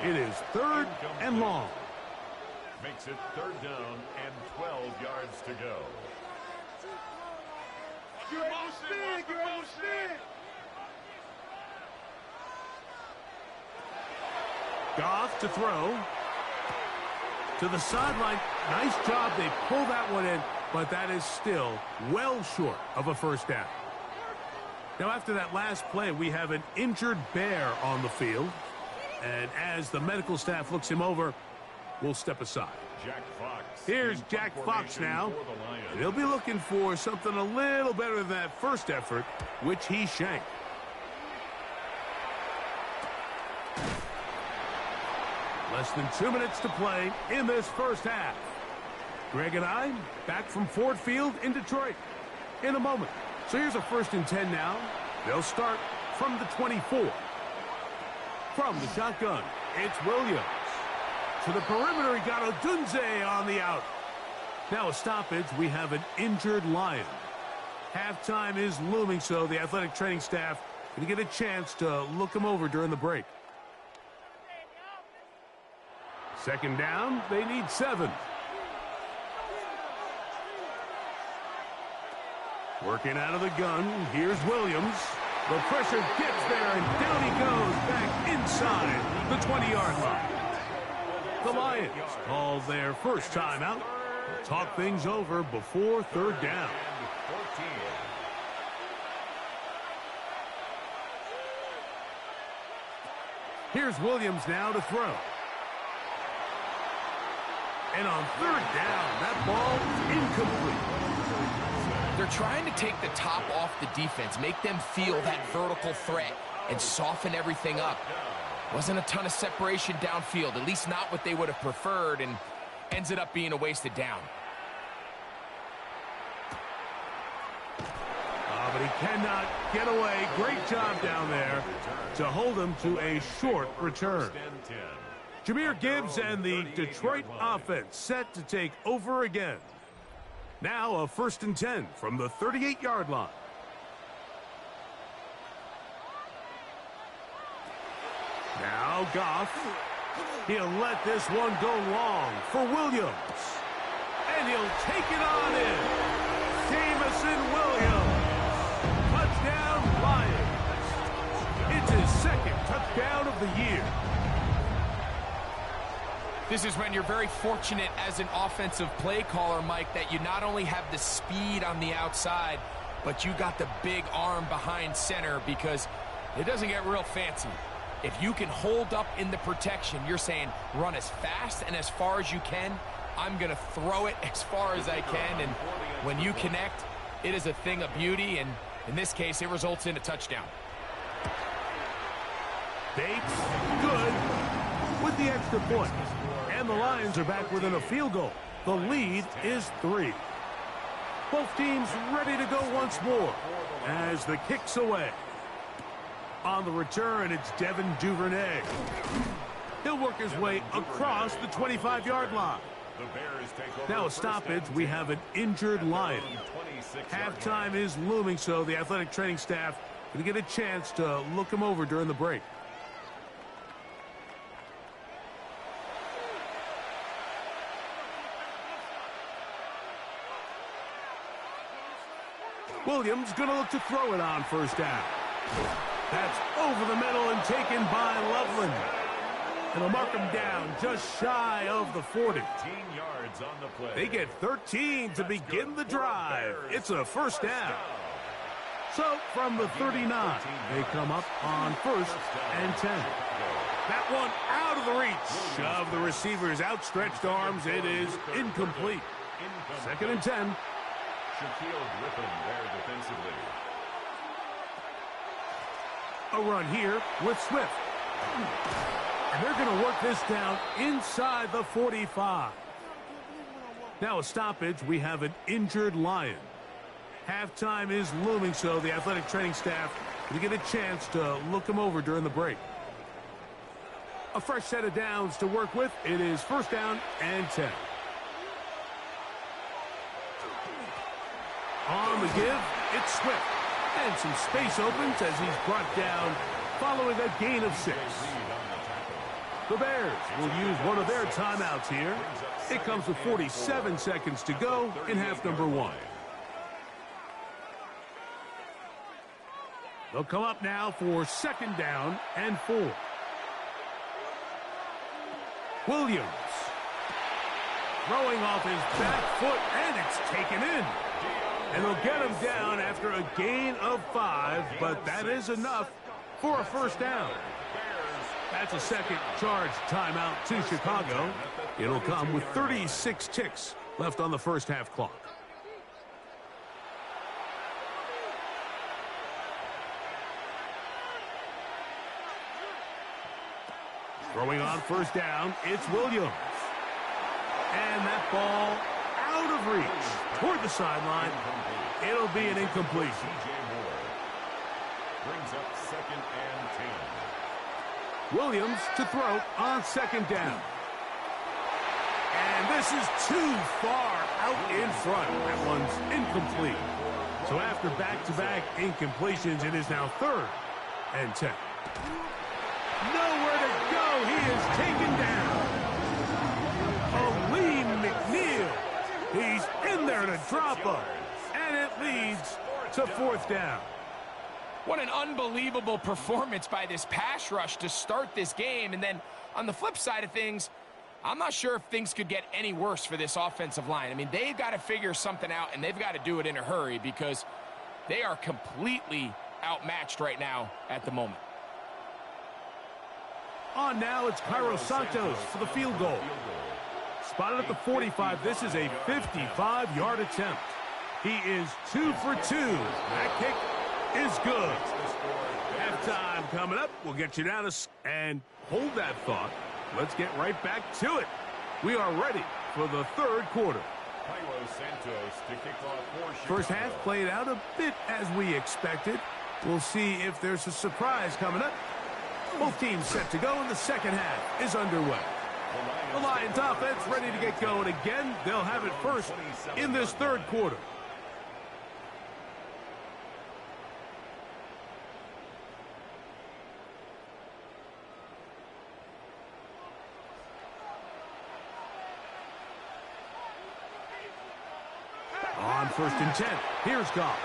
S2: It is 3rd and long.
S4: Makes it 3rd down and 12 yards to go.
S2: Goff to throw. To the sideline. Nice job. They pull that one in, but that is still well short of a first down. Now, after that last play, we have an injured Bear on the field. And as the medical staff looks him over, we'll step aside.
S4: Jack Fox.
S2: Here's Jack Fox now. He'll be looking for something a little better than that first effort, which he shanked. Less than 2 minutes to play in this first half. Greg and I back from Ford Field in Detroit in a moment. So here's a 1st and 10 now. They'll start from the 24. From the shotgun, it's Williams. To the perimeter, he got Odunze on the out. Now a stoppage. We have an injured Lion. Halftime is looming, so the athletic training staff going to get a chance to look him over during the break. 2nd down, they need 7. Working out of the gun, here's Williams. The pressure gets there, and down he goes back inside the 20-yard line. The Lions call their first timeout. Talk things over before 3rd down. Here's Williams now to throw. And on 3rd down, that ball is incomplete.
S3: They're trying to take the top off the defense, make them feel that vertical threat, and soften everything up. Wasn't a ton of separation downfield, at least not what they would have preferred, and ends it up being a wasted down.
S2: But he cannot get away. Great job down there to hold him to a short return. Jahmyr Gibbs and the Detroit offense set to take over again. Now a 1st and 10 from the 38-yard line. Now Goff. He'll let this one go long for Williams. And he'll take it on in. Jameson Williams. Touchdown Lions. It's his 2nd touchdown of the year.
S3: This is when you're very fortunate as an offensive play caller, Mike, that you not only have the speed on the outside, but you got the big arm behind center, because it doesn't get real fancy. If you can hold up in the protection, you're saying run as fast and as far as you can. I'm going to throw it as far as I can, and when you connect, it is a thing of beauty, and in this case, it results in a touchdown.
S2: Bates, good with the extra point. And the Lions are back within a field goal. The lead is 3. Both teams ready to go once more as the kick's away. On the return, it's Devin Duvernay. He'll work his way across the 25-yard line. Now a stoppage, we have an injured Lion. Halftime is looming, so the athletic training staff going to get a chance to look him over during the break. Williams going to look to throw it on first down. That's over the middle and taken by Loveland. And they'll mark him down just shy of the 40.
S4: Yards on the play.
S2: They get 13 to begin the drive. It's a first down. So from the 39, they come up on 1st and 10. That one out of the reach of the receiver's outstretched arms. It is incomplete. 2nd and 10.
S4: Shaquille Griffin there defensively.
S2: A run here with Swift. And they're going to work this down inside the 45. Now a stoppage. We have an injured Lion. Halftime is looming, so the athletic training staff will get a chance to look him over during the break. A fresh set of downs to work with. It is 1st down and 10. On the give, it's Swift. And some space opens as he's brought down following a gain of 6. The Bears will use one of their timeouts here. It comes with 47 seconds to go in half number 1. They'll come up now for 2nd down and 4. Williams throwing off his back foot, and it's taken in. And they'll get him down after a gain of 5, but that is enough for a first down. That's a second charge timeout to Chicago. It'll come with 36 ticks left on the first half clock. Throwing on first down, it's Williams. And that ball out of reach toward the sideline. It'll be an incompletion.
S4: DJ Moore brings up 2nd and 10.
S2: Williams to throw on 2nd down. And this is too far out in front. That one's incomplete. So after back-to-back incompletions, it is now 3rd and 10. Nowhere to go. He is taken down. Aleem McNeil. He's in there to drop him. And it leads to 4th down.
S3: What an unbelievable performance by this pass rush to start this game. And then on the flip side of things, I'm not sure if things could get any worse for this offensive line. I mean, they've got to figure something out, and they've got to do it in a hurry because they are completely outmatched right now at the moment.
S2: On now, it's Cairo Santos for the field goal. Spotted at the 45. This is a 55-yard attempt. He is 2 for 2. That kick is good. Halftime coming up. We'll get you down and hold that thought. Let's get right back to it. We are ready for the 3rd quarter.
S4: Cairo Santos to kick off for
S2: First half played out a bit as we expected. We'll see if there's a surprise coming up. Both teams set to go, and the second half is underway. The Lions offense ready to get going again. They'll have it first in this 3rd quarter. On 1st and 10, here's Goff.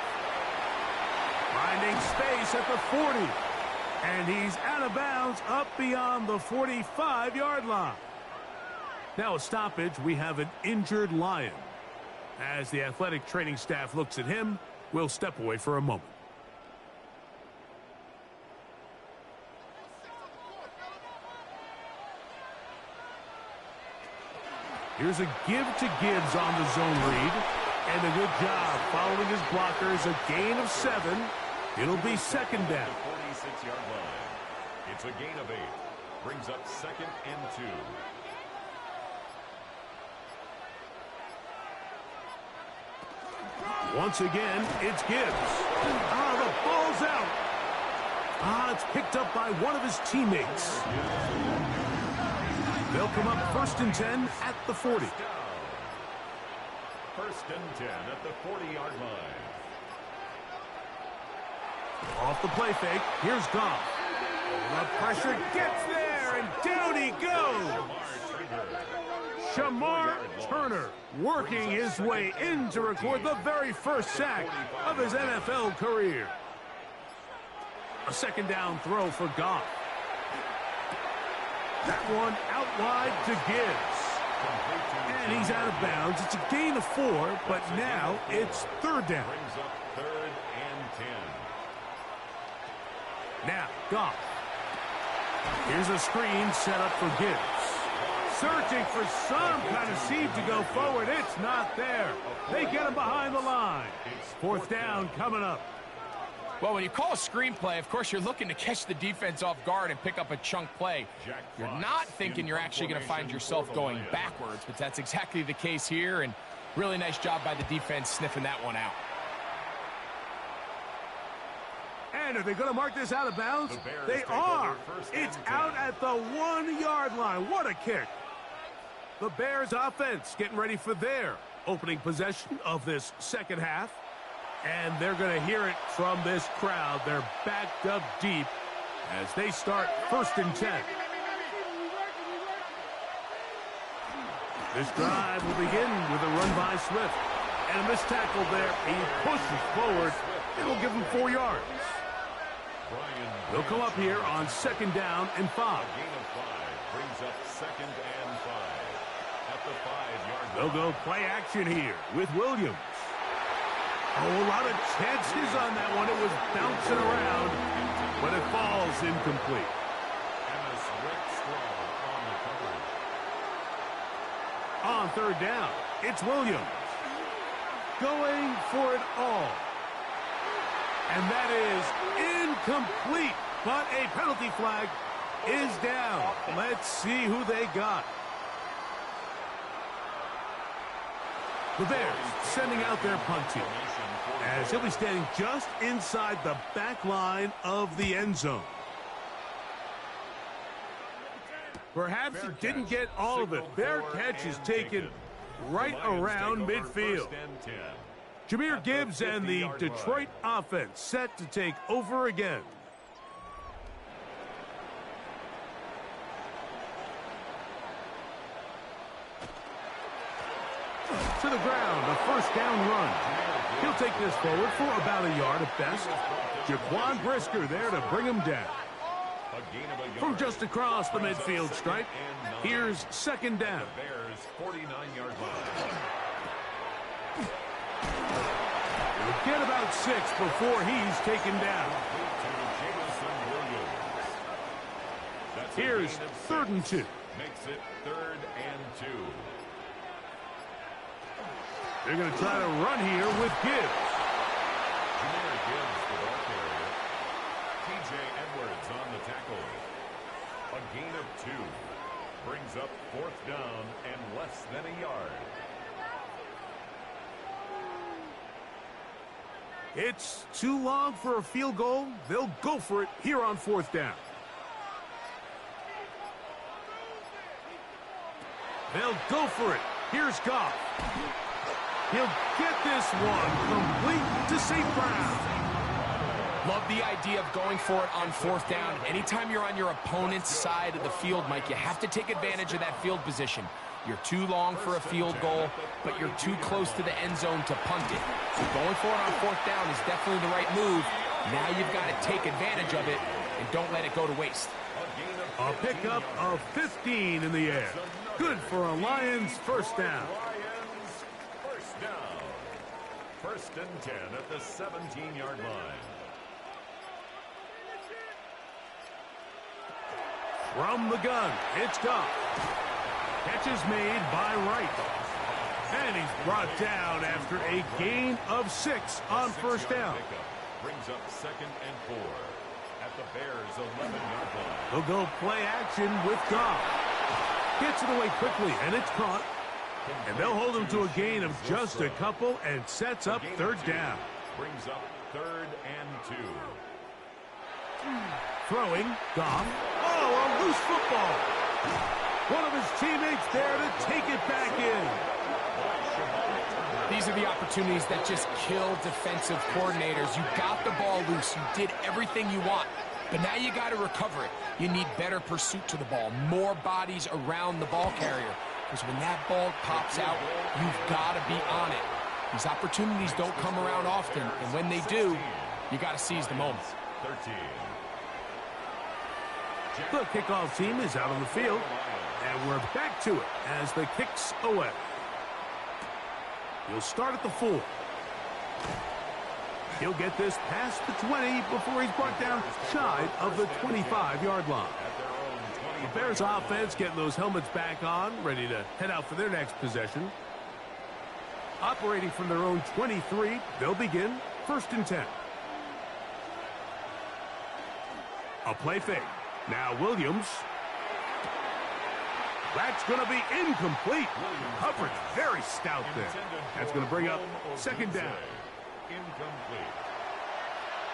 S2: Finding space at the 40. And he's out of bounds up beyond the 45-yard line. Now a stoppage. We have an injured Lion. As the athletic training staff looks at him, we'll step away for a moment. Here's a give to Gibbs on the zone read. And a good job following his blockers. A gain of 7. It'll be 2nd down.
S4: 46-yard line. It's a gain of 8. Brings up 2nd and 2.
S2: Once again, it's Gibbs. The ball's out. It's picked up by one of his teammates. They'll come up 1st and 10 at the 40.
S4: 1st and 10 at the 40-yard line.
S2: Off the play fake, here's Goff. The pressure gets there, and down he goes. Shamar Turner working his way in to record the very first sack of his NFL career. A 2nd down throw for Goff. That one out wide to Gibbs. And he's out of bounds. It's a gain of 4, but now it's 3rd down.
S4: Brings up 3rd and 10.
S2: Now, Goff. Here's a screen set up for Gibbs. Searching for some kind of seed to go forward. It's not there. They get him behind the line. 4th down coming up.
S3: Well, when you call a screenplay, of course, you're looking to catch the defense off guard and pick up a chunk play. You're not thinking you're actually going to find yourself going backwards, but that's exactly the case here, and really nice job by the defense sniffing that one out.
S2: And are they going to mark this out of bounds? They are. It's out at the 1-yard line. What a kick. The Bears offense getting ready for their opening possession of this 2nd half. And they're going to hear it from this crowd. They're backed up deep as they start 1st and 10. This drive will begin with a run by Swift. And a missed tackle there. He pushes forward. It'll give him 4 yards. They'll come up here on 2nd down and 5.
S4: A gain of 5 brings up 2nd and 5 at the 5-yard line.
S2: They'll go play action here with Williams. A lot of chances on that one. It was bouncing around, but it falls incomplete.
S4: And a Swift strong on the coverage.
S2: On 3rd down, it's Williams. Going for it all. And that is incomplete, but a penalty flag is down. Let's see who they got. The Bears sending out their punt team as he'll be standing just inside the back line of the end zone. Perhaps he didn't get all of it. Their catch is taken right around midfield. Jahmyr Gibbs and the Detroit offense set to take over again. To the ground, a 1st down run. He'll take this forward for about a yard at best. Jaquan Brisker there to bring him down. From just across the midfield stripe, here's 2nd down.
S4: Bears 49-yard line.
S2: He'll get about 6 before he's taken down. Here's 3rd and 2.
S4: Makes it 3rd and 2.
S2: They're going to try to run here with Gibbs.
S4: Jahmyr Gibbs, the ball carrier. T.J. Edwards on the tackle. A gain of 2. Brings up 4th down and less than a yard.
S2: It's too long for a field goal. They'll go for it here on 4th down. They'll go for it. Here's Goff. He'll get this one complete to St. Brown.
S3: Love the idea of going for it on 4th down. Anytime you're on your opponent's side of the field, Mike, you have to take advantage of that field position. You're too long for a field goal, but you're too close to the end zone to punt it. So going for it on 4th down is definitely the right move. Now you've got to take advantage of it and don't let it go to waste.
S2: A pickup of 15 in the air. Good for a Lions 1st down.
S4: Lions 1st down. 1st and 10 at the 17-yard line.
S2: From the gun, it's Goff. Catch is made by Wright. And he's brought down after a gain of 6 on 1st down.
S4: Brings up 2nd and 4 at the Bears' 11-yard line.
S2: They'll go play action with Goff. Gets it away quickly, and it's caught. And they'll hold him to a gain of just a couple and sets up third down.
S4: Brings up 3rd and 2.
S2: Throwing, Goff. Oh, a loose football. One of his teammates there to take it back in.
S3: These are the opportunities that just kill defensive coordinators. You got the ball loose. You did everything you want. But now you got to recover it. You need better pursuit to the ball, more bodies around the ball carrier. Because when that ball pops out, you've got to be on it. These opportunities don't come around often, and when they do, you got to seize the moment.
S4: 13.
S2: The kickoff team is out on the field, and we're back to it as the kick's away. He'll start at the 4. He'll get this past the 20 before he's brought down shy of the 25-yard line. The Bears offense getting those helmets back on, ready to head out for their next possession. Operating from their own 23, they'll begin 1st and 10. A play fake. Now Williams. That's going to be incomplete. Coverage very stout there. That's going to bring up 2nd down.
S4: Incomplete.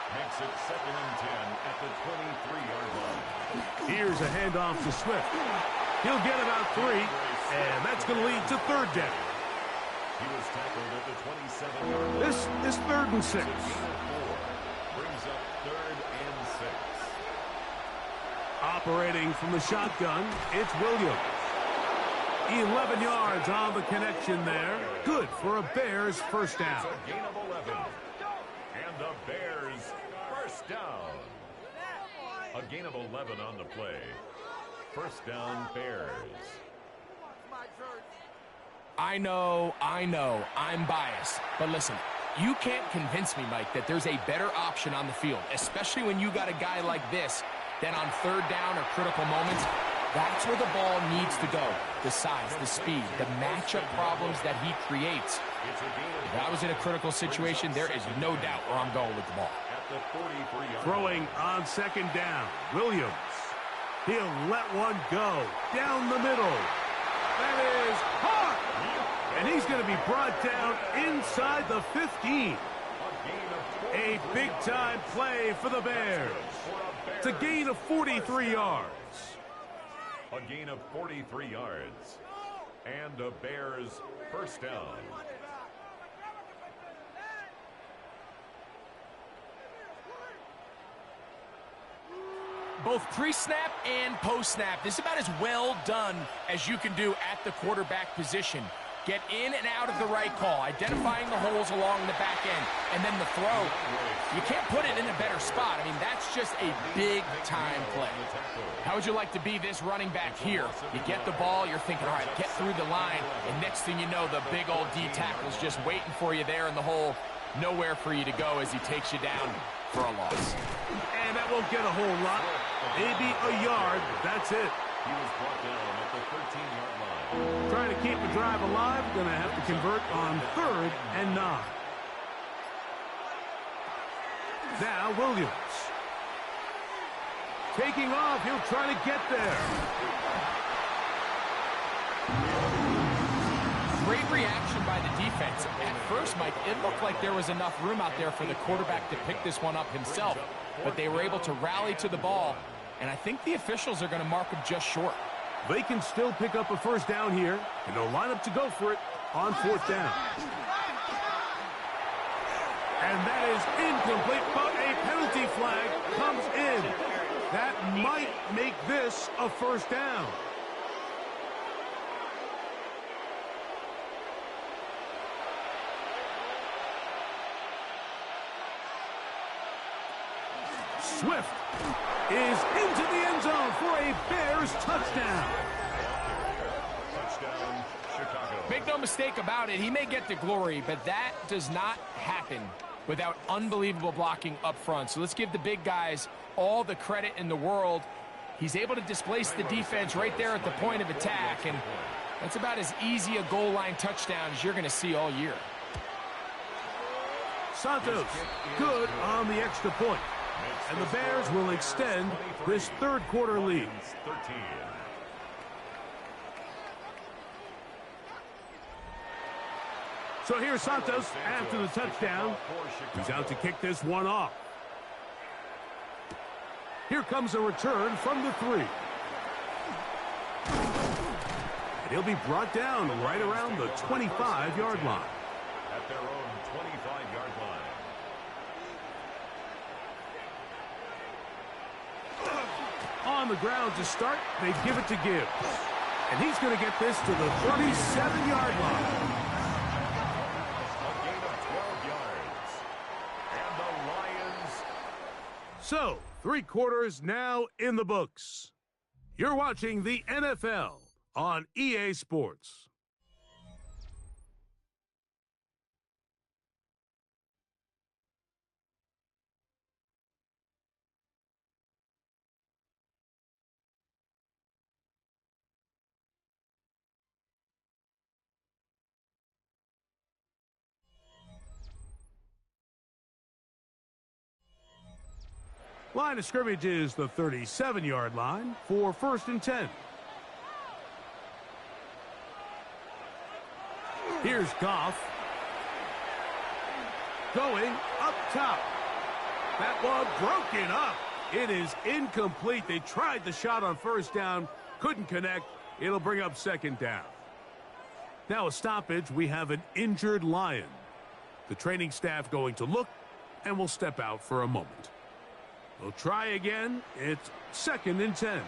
S4: Makes it 2nd and 10 at the 23-yard line.
S2: Here's a handoff to Swift. He'll get about 3, and that's going to lead to 3rd down.
S4: He was tackled at the 27-yard line.
S2: This is 3rd and 6.
S4: Gain of 4. Brings up 3rd and 6.
S2: Operating from the shotgun, it's Williams. 11 yards on the connection there. Good for a Bears 1st down.
S4: It's a gain of 11. And the Bears 1st down. A gain of 11 on the play. 1st down, Bears.
S3: I know, I'm biased. But listen, you can't convince me, Mike, that there's a better option on the field, especially when you got a guy like this, that on 3rd down or critical moments, that's where the ball needs to go. The size, the speed, the matchup problems that he creates. If I was in a critical situation, there is no doubt where I'm going with the ball.
S2: Throwing on 2nd down, Williams. He'll let one go down the middle. That is hard. And he's going to be brought down inside the 15. A big-time play for the Bears. It's a gain of 43 yards.
S4: A gain of 43 yards. And the Bears 1st down.
S3: Both pre-snap and post-snap, this is about as well done as you can do at the quarterback position. Get in and out of the right call, identifying the holes along the back end, and then the throw. You can't put it in a better spot. I mean, that's just a big-time play. How would you like to be this running back here? You get the ball, you're thinking, all right, get through the line, and next thing you know, the big old D tackle's just waiting for you there in the hole. Nowhere for you to go as he takes you down for a loss.
S2: And that won't get a whole lot. Maybe a yard. That's it.
S4: He was brought down at the 13-yard line.
S2: Trying to keep the drive alive. Going to have to convert on 3rd and 9. Now Williams. Taking off. He'll try to get there.
S3: Great reaction by the defense. At first, Mike, it looked like there was enough room out there for the quarterback to pick this one up himself. But they were able to rally to the ball, and I think the officials are going to mark him just short.
S2: They can still pick up a 1st down here, and they'll line up to go for it on 4th down. And that is incomplete, but a penalty flag comes in. That might make this a 1st down. Swift is into the end zone for a Bears touchdown.
S4: Touchdown, Chicago.
S3: Make no mistake about it, he may get the glory, but that does not happen without unbelievable blocking up front. So let's give the big guys all the credit in the world. He's able to displace the defense right there at the point of attack, and that's about as easy a goal line touchdown as you're going to see all year.
S2: Santos, good on the extra point. And the Bears will extend this 3rd quarter lead.
S4: 13.
S2: So here's Santos after the touchdown. He's out to kick this one off. Here comes a return from the 3. And he'll be brought down right around the 25-yard line.
S4: At their own 25-yard line.
S2: On the ground to start, they give it to Gibbs. And he's going to get this to the 37-yard line.
S4: A gain of 12 yards. And the Lions.
S2: So, 3 quarters now in the books. You're watching the NFL on EA Sports. Line of scrimmage is the 37-yard line for 1st and 10. Here's Goff. Going up top. That one broken up. It is incomplete. They tried the shot on 1st down. Couldn't connect. It'll bring up 2nd down. Now a stoppage. We have an injured Lion. The training staff going to look and will step out for a moment. We'll try again. It's 2nd and 10.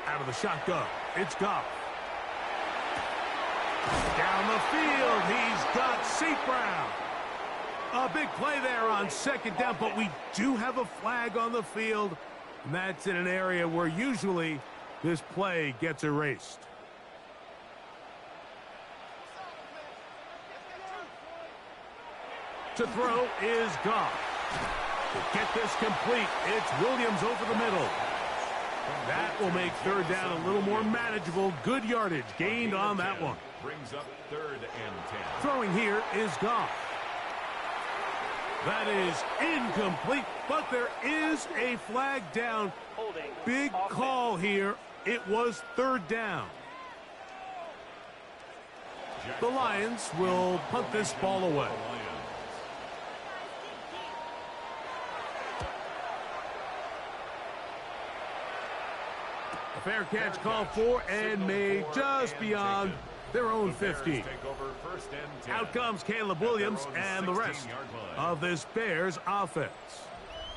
S2: Out of the shotgun, it's Goff. Down the field, he's got St. Brown. A big play there on 2nd down, but we do have a flag on the field. And that's in an area where usually this play gets erased. To throw is Goff. To get this complete, it's Williams over the middle. That will make 3rd down a little more manageable. Good yardage gained on that one.
S4: Brings up 3rd and 10.
S2: Throwing here is Goff. That is incomplete, but there is a flag down.
S5: Holding.
S2: Big call here. It was 3rd down. The Lions will punt this ball away. A fair catch called for and made just beyond their own 15. Out comes Caleb Williams and the rest of this Bears offense.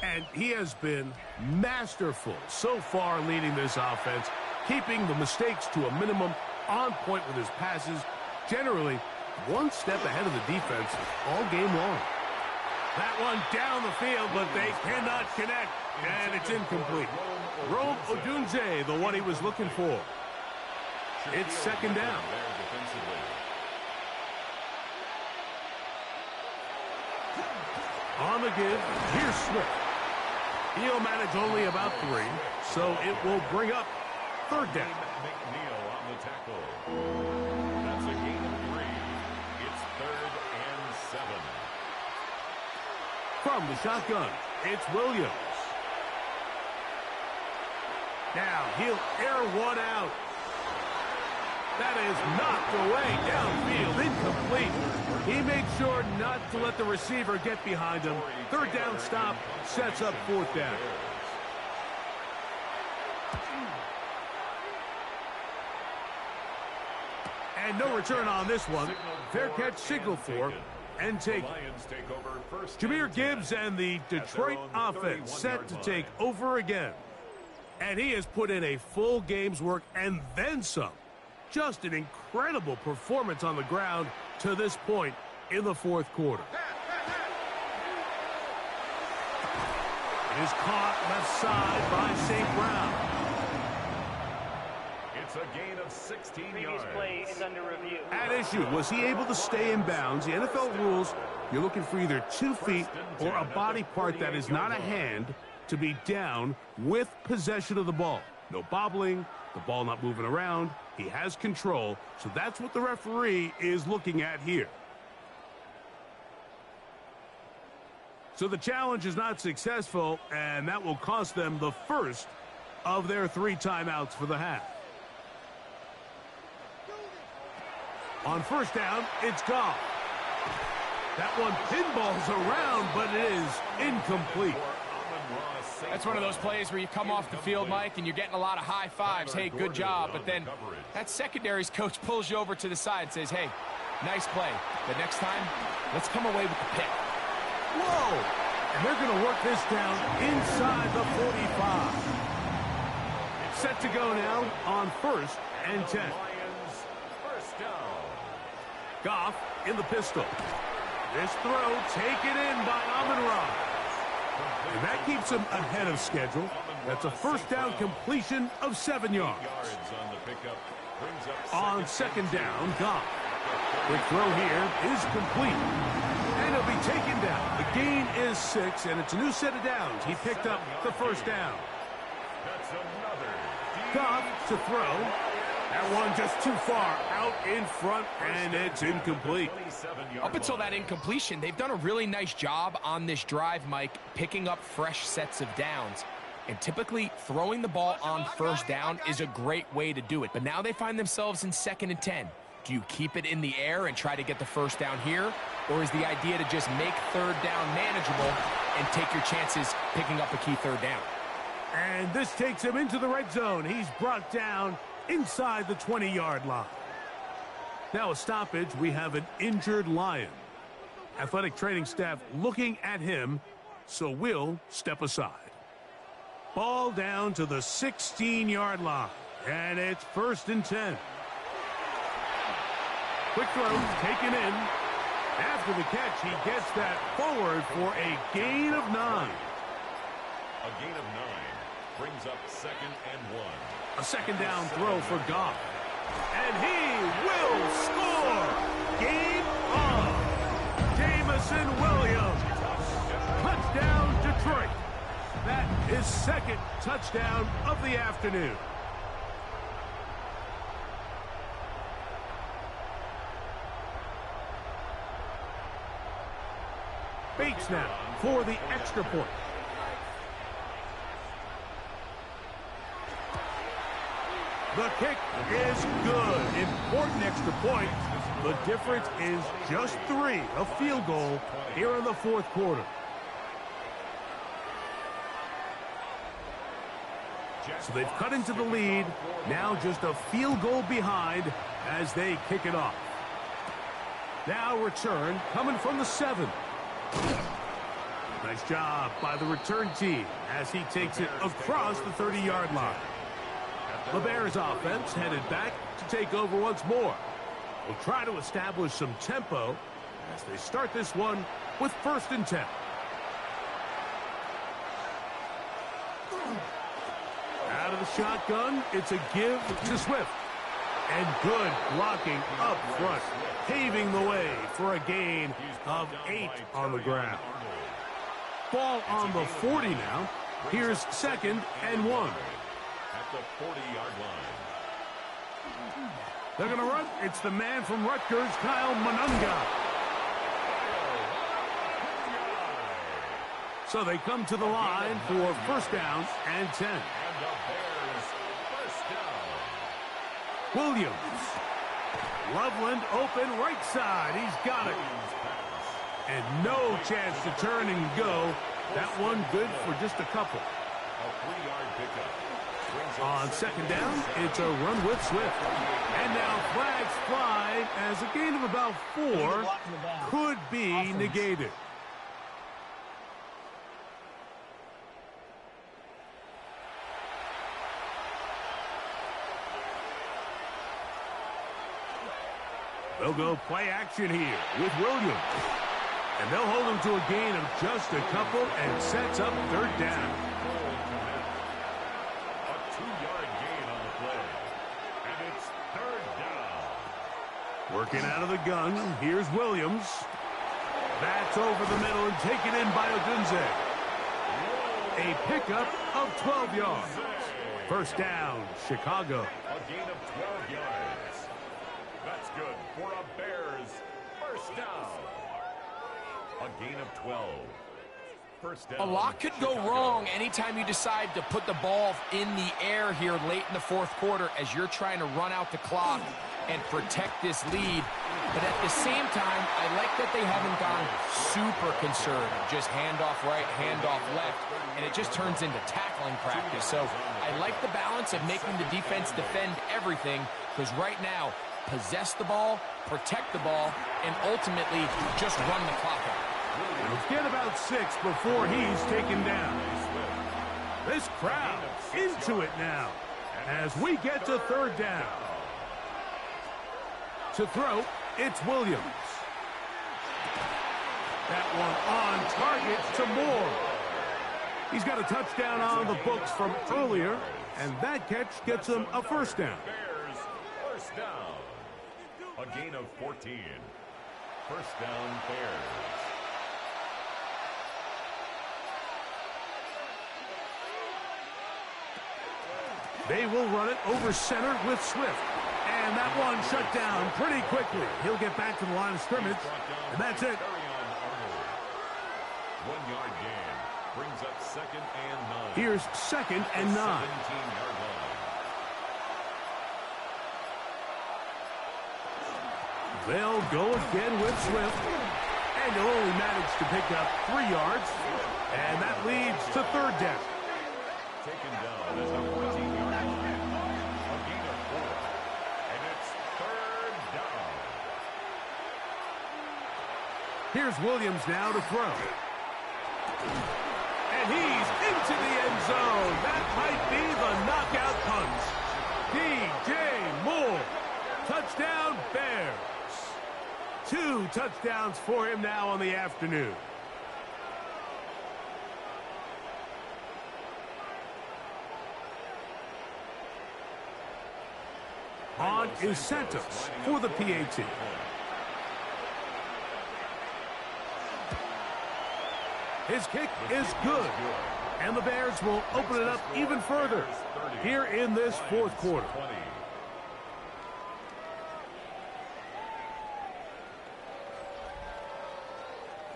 S2: And he has been masterful so far leading this offense, keeping the mistakes to a minimum, on point with his passes, generally one step ahead of the defense all game long. That one down the field, but they cannot connect, and it's incomplete. Rome Odunze, the one he was looking for. It's 2nd down. On the give, here's Swift. He'll manage only about 3, so it will bring up 3rd down.
S4: McNeil on the tackle. That's a gain of 3. It's 3rd and 7.
S2: From the shotgun, it's Williams. Now he'll air one out. That is knocked away downfield, incomplete. He made sure not to let the receiver get behind him. 3rd down stop sets up 4th down. And no return on this one. Fair catch signal for and take. Jahmyr Gibbs and the Detroit offense set to take over again. And he has put in a full game's work and then some. Just an incredible performance on the ground to this point in the 4th quarter. It is caught left side by St. Brown.
S4: It's a gain of 16
S5: Previous
S4: yards.
S5: play is under review.
S2: At issue, was he able to stay in bounds? The NFL rules, you're looking for either 2 feet or a body part that is not a hand to be down with possession of the ball. No bobbling, the ball not moving around. He has control, so that's what the referee is looking at here. So the challenge is not successful, and that will cost them the first of their 3 timeouts for the half. On first down, it's Goff. That one pinballs around, but it is incomplete.
S3: That's one of those plays where you come off the field, Mike, and you're getting a lot of high fives. Hey, good job. But then that secondary's coach pulls you over to the side and says, hey, nice play. But next time, let's come away with the pick.
S2: Whoa! And they're going to work this down inside the 45. Set to go now on first and 10.
S4: First down.
S2: Goff in the pistol. This throw taken in by Amon-Ra. And that keeps him ahead of schedule. That's a first down completion of 7 yards. On second down, Goff. Quick throw here is complete. And it'll be taken down. The gain is 6, and it's a new set of downs. He picked up the first down. Goff to throw. That one just too far out in front, and it's incomplete.
S3: Up until that incompletion, they've done a really nice job on this drive, Mike, picking up fresh sets of downs. And typically, throwing the ball on first down is a great way to do it. But now they find themselves in 2nd and 10. Do you keep it in the air and try to get the first down here? Or is the idea to just make third down manageable and take your chances picking up a key third down?
S2: And this takes him into the red zone. He's brought down inside the 20-yard line. Now a stoppage. We have an injured Lion. Athletic training staff looking at him, so we'll step aside. Ball down to the 16-yard line, and it's 1st and 10. Quick throw taken in. After the catch, he gets that forward for a gain of 9.
S4: A gain of 9 brings up 2nd and 1.
S2: A second down throw for Goff. And he will score! Game on! Jameson Williams. Touchdown, Detroit. That is 2nd touchdown of the afternoon. Bates now for the extra point. The kick is good. Important extra point. The difference is just 3. A field goal here in the 4th quarter. So they've cut into the lead. Now just a field goal behind as they kick it off. Now return coming from the 7. Nice job by the return team as he takes it across the 30-yard line. The Bears offense headed back to take over once more. Will try to establish some tempo as they start this one with 1st and 10. Out of the shotgun, it's a give to Swift. And good blocking up front, paving the way for a gain of 8 on the ground. Ball on the 40 now. Here's 2nd and 1.
S4: At the 40-yard line.
S2: They're going to run. It's the man from Rutgers, Kyle Monunga. So they come to the line for 1st down and 10.
S4: And the Bears first down.
S2: Williams. Loveland open right side. He's got it. And no chance to turn and go. That one good for just a couple.
S4: A 3-yard pickup.
S2: On 2nd down, it's a run with Swift. And now flags fly as a gain of about 4 could be negated. They'll go play action here with Williams. And they'll hold him to a gain of just a couple and sets up 3rd down.
S4: A 2-yard gain on the play. And it's 3rd down.
S2: Working out of the gun, here's Williams. That's over the middle and taken in by Odunze. A pickup of 12 yards. 1st down, Chicago.
S4: A gain of 12 yards. That's good for a Bears first down. A gain of 12. First down.
S3: A lot could go wrong anytime you decide to put the ball in the air here late in the fourth quarter as you're trying to run out the clock and protect this lead. But at the same time, I like that they haven't gone super conservative. Just handoff right, handoff left, and it just turns into tackling practice. So I like the balance of making the defense defend everything, because right now, possess the ball, protect the ball, and ultimately just run the clock out.
S2: Let's get about 6 before he's taken down. This crowd into it now as we get to third down. To throw, it's Williams. That one on target to Moore. He's got a touchdown on the books from earlier, and that catch gets him a first down.
S4: Bears, first down. A gain of 14. First down, Bears.
S2: They will run it over center with Swift. And that one shut down pretty quickly. He'll get back to the line of scrimmage, and that's it.
S4: 1-yard gain. Brings up second and 9.
S2: Here's second and 9.
S4: 17-yard line.
S2: They'll go again with Swift. And he'll only manage to pick up 3 yards. And that leads to third down.
S4: Taken down as a 14-yard line. A gain of 4. And it's third down.
S2: Here's Williams now to throw. And he's into the end zone. That might be the knockout punch. DJ Moore. Touchdown, Bears. 2 touchdowns for him now on the afternoon. On is Santos for the PAT. His kick is good, and the Bears will open it up even further here in this fourth quarter.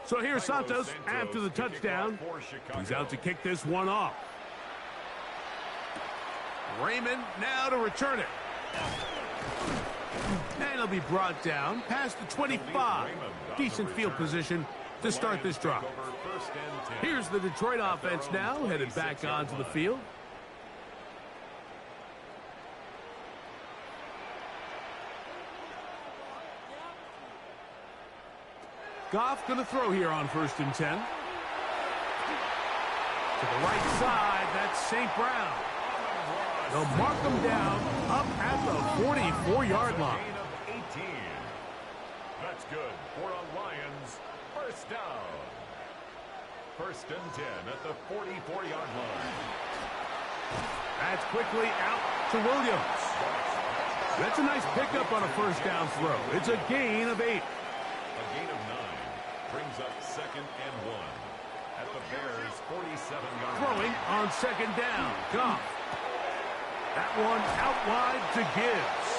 S2: So here's Santos after the touchdown. He's out to kick this one off. Raymond now to return it. And he'll be brought down past the 25. Decent field position to start this drive. Here's the Detroit offense now, headed back onto the field. Goff going to throw here on 1st and 10. To the right side, that's St. Brown. They'll mark them down up at the 44-yard line.
S4: Gain of 18. That's good for a Lions first down. 1st and 10 at the 44-yard line.
S2: That's quickly out to Williams. That's a nice pickup on a first down throw. It's a gain of 8.
S4: A gain of 9 brings up 2nd and 1 at the Bears' 47-yard line.
S2: Throwing on 2nd down. Goff. That one out wide to Gibbs.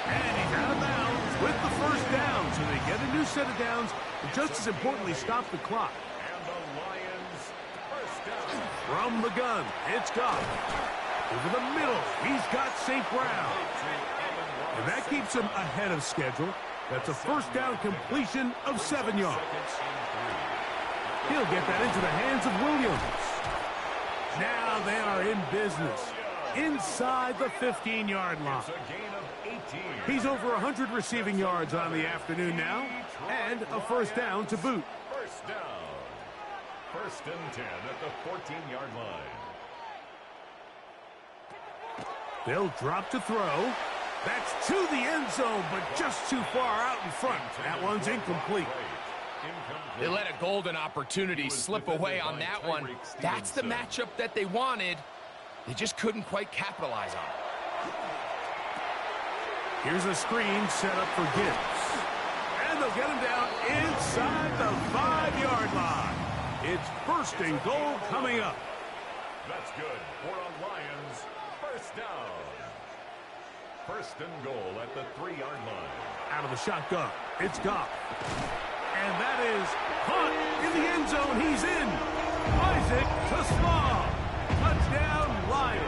S2: And he's out of bounds with the first down. So they get a new set of downs, but just as importantly, stop the clock.
S4: And the Lions first down.
S2: From the gun, it's Goff. Over the middle, he's got St. Brown. And that keeps him ahead of schedule. That's a first down completion of 7 yards. He'll get that into the hands of Williams. Now they are in business. Inside the 15-yard line.
S4: It's a gain of 18.
S2: He's over 100 receiving yards on the afternoon now, and a first down to boot.
S4: First down. 1st and 10 at the 14-yard line.
S2: They'll drop to throw. That's to the end zone, but just too far out in front. That one's incomplete.
S3: They let a golden opportunity slip away on that one. That's the matchup that they wanted. They just couldn't quite capitalize on it.
S2: Here's a screen set up for Gibbs. And they'll get him down inside the 5-yard line. It's 1st and goal coming up.
S4: That's good for a Lions first down. 1st and goal at the 3-yard line.
S2: Out of the shotgun, it's Goff. And that is caught in the end zone. He's in. Isaac to Small. Touchdown, Lions.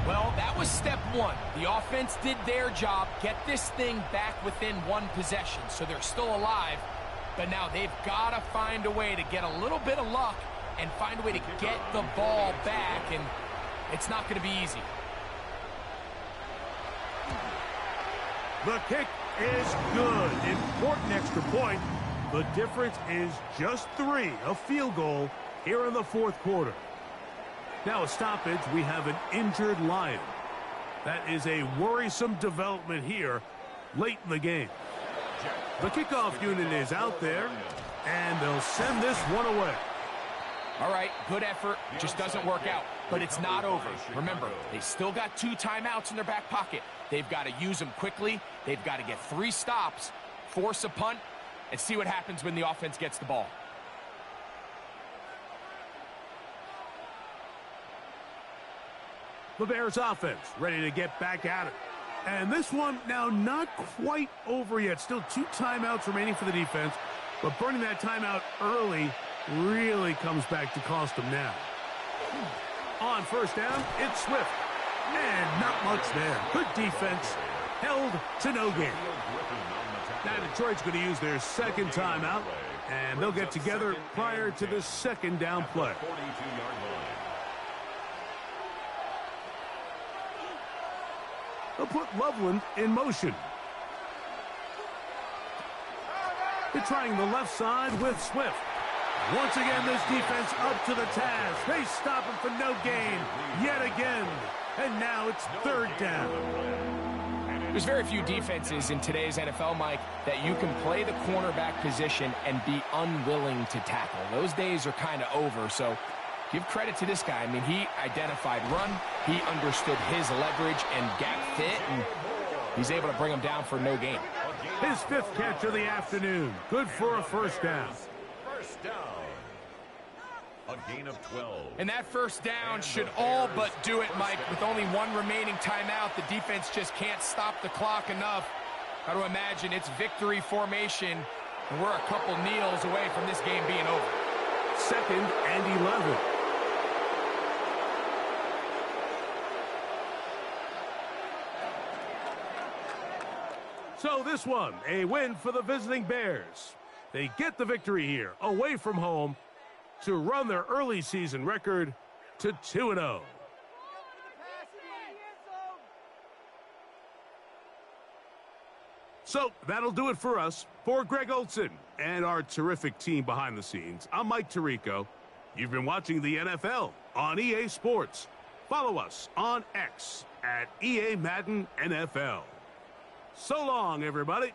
S3: Well, that was step one. The offense did their job, get this thing back within one possession, so they're still alive. But now they've got to find a way to get a little bit of luck and find a way to get the ball back, and it's not going to be easy.
S2: The kick is good. Important extra point. The difference is just 3, a field goal here in the fourth quarter. Now a stoppage, we have an injured Lion. That is a worrisome development here late in the game. The kickoff unit is out there, and they'll send this one away.
S3: All right, good effort, just doesn't work out. But it's not over. Remember, they still got 2 timeouts in their back pocket. They've got to use them quickly. They've got to get 3 stops, force a punt, and see what happens when the offense gets the ball.
S2: The Bears offense ready to get back at it. And this one now not quite over yet. Still 2 timeouts remaining for the defense. But burning that timeout early really comes back to cost them now. On first down, it's Swift. And not much there. Good defense. Held to no gain. Now Detroit's going to use their second timeout. And they'll get together prior to the second down play. They'll put Loveland in motion. They're trying the left side with Swift. Once again, this defense up to the task. They stop him for no gain yet again. And now it's third down.
S3: There's very few defenses in today's NFL, Mike, that you can play the cornerback position and be unwilling to tackle. Those days are kind of over, so give credit to this guy. I mean, he identified run, he understood his leverage and gap fit, and he's able to bring him down for no gain.
S2: His 5th catch of the afternoon. Good for a first down.
S4: First down. A gain of 12.
S3: And that first down should all but do it, Mike. With only 1 remaining timeout, the defense just can't stop the clock enough. Got to imagine it's victory formation, and we're a couple kneels away from this game being over.
S2: 2nd and 11. So this one, a win for the visiting Bears. They get the victory here, away from home, to run their early season record to 2-0. So that'll do it for us. For Greg Olsen and our terrific team behind the scenes, I'm Mike Tirico. You've been watching the NFL on EA Sports. Follow us on X at EA Madden NFL. So long, everybody.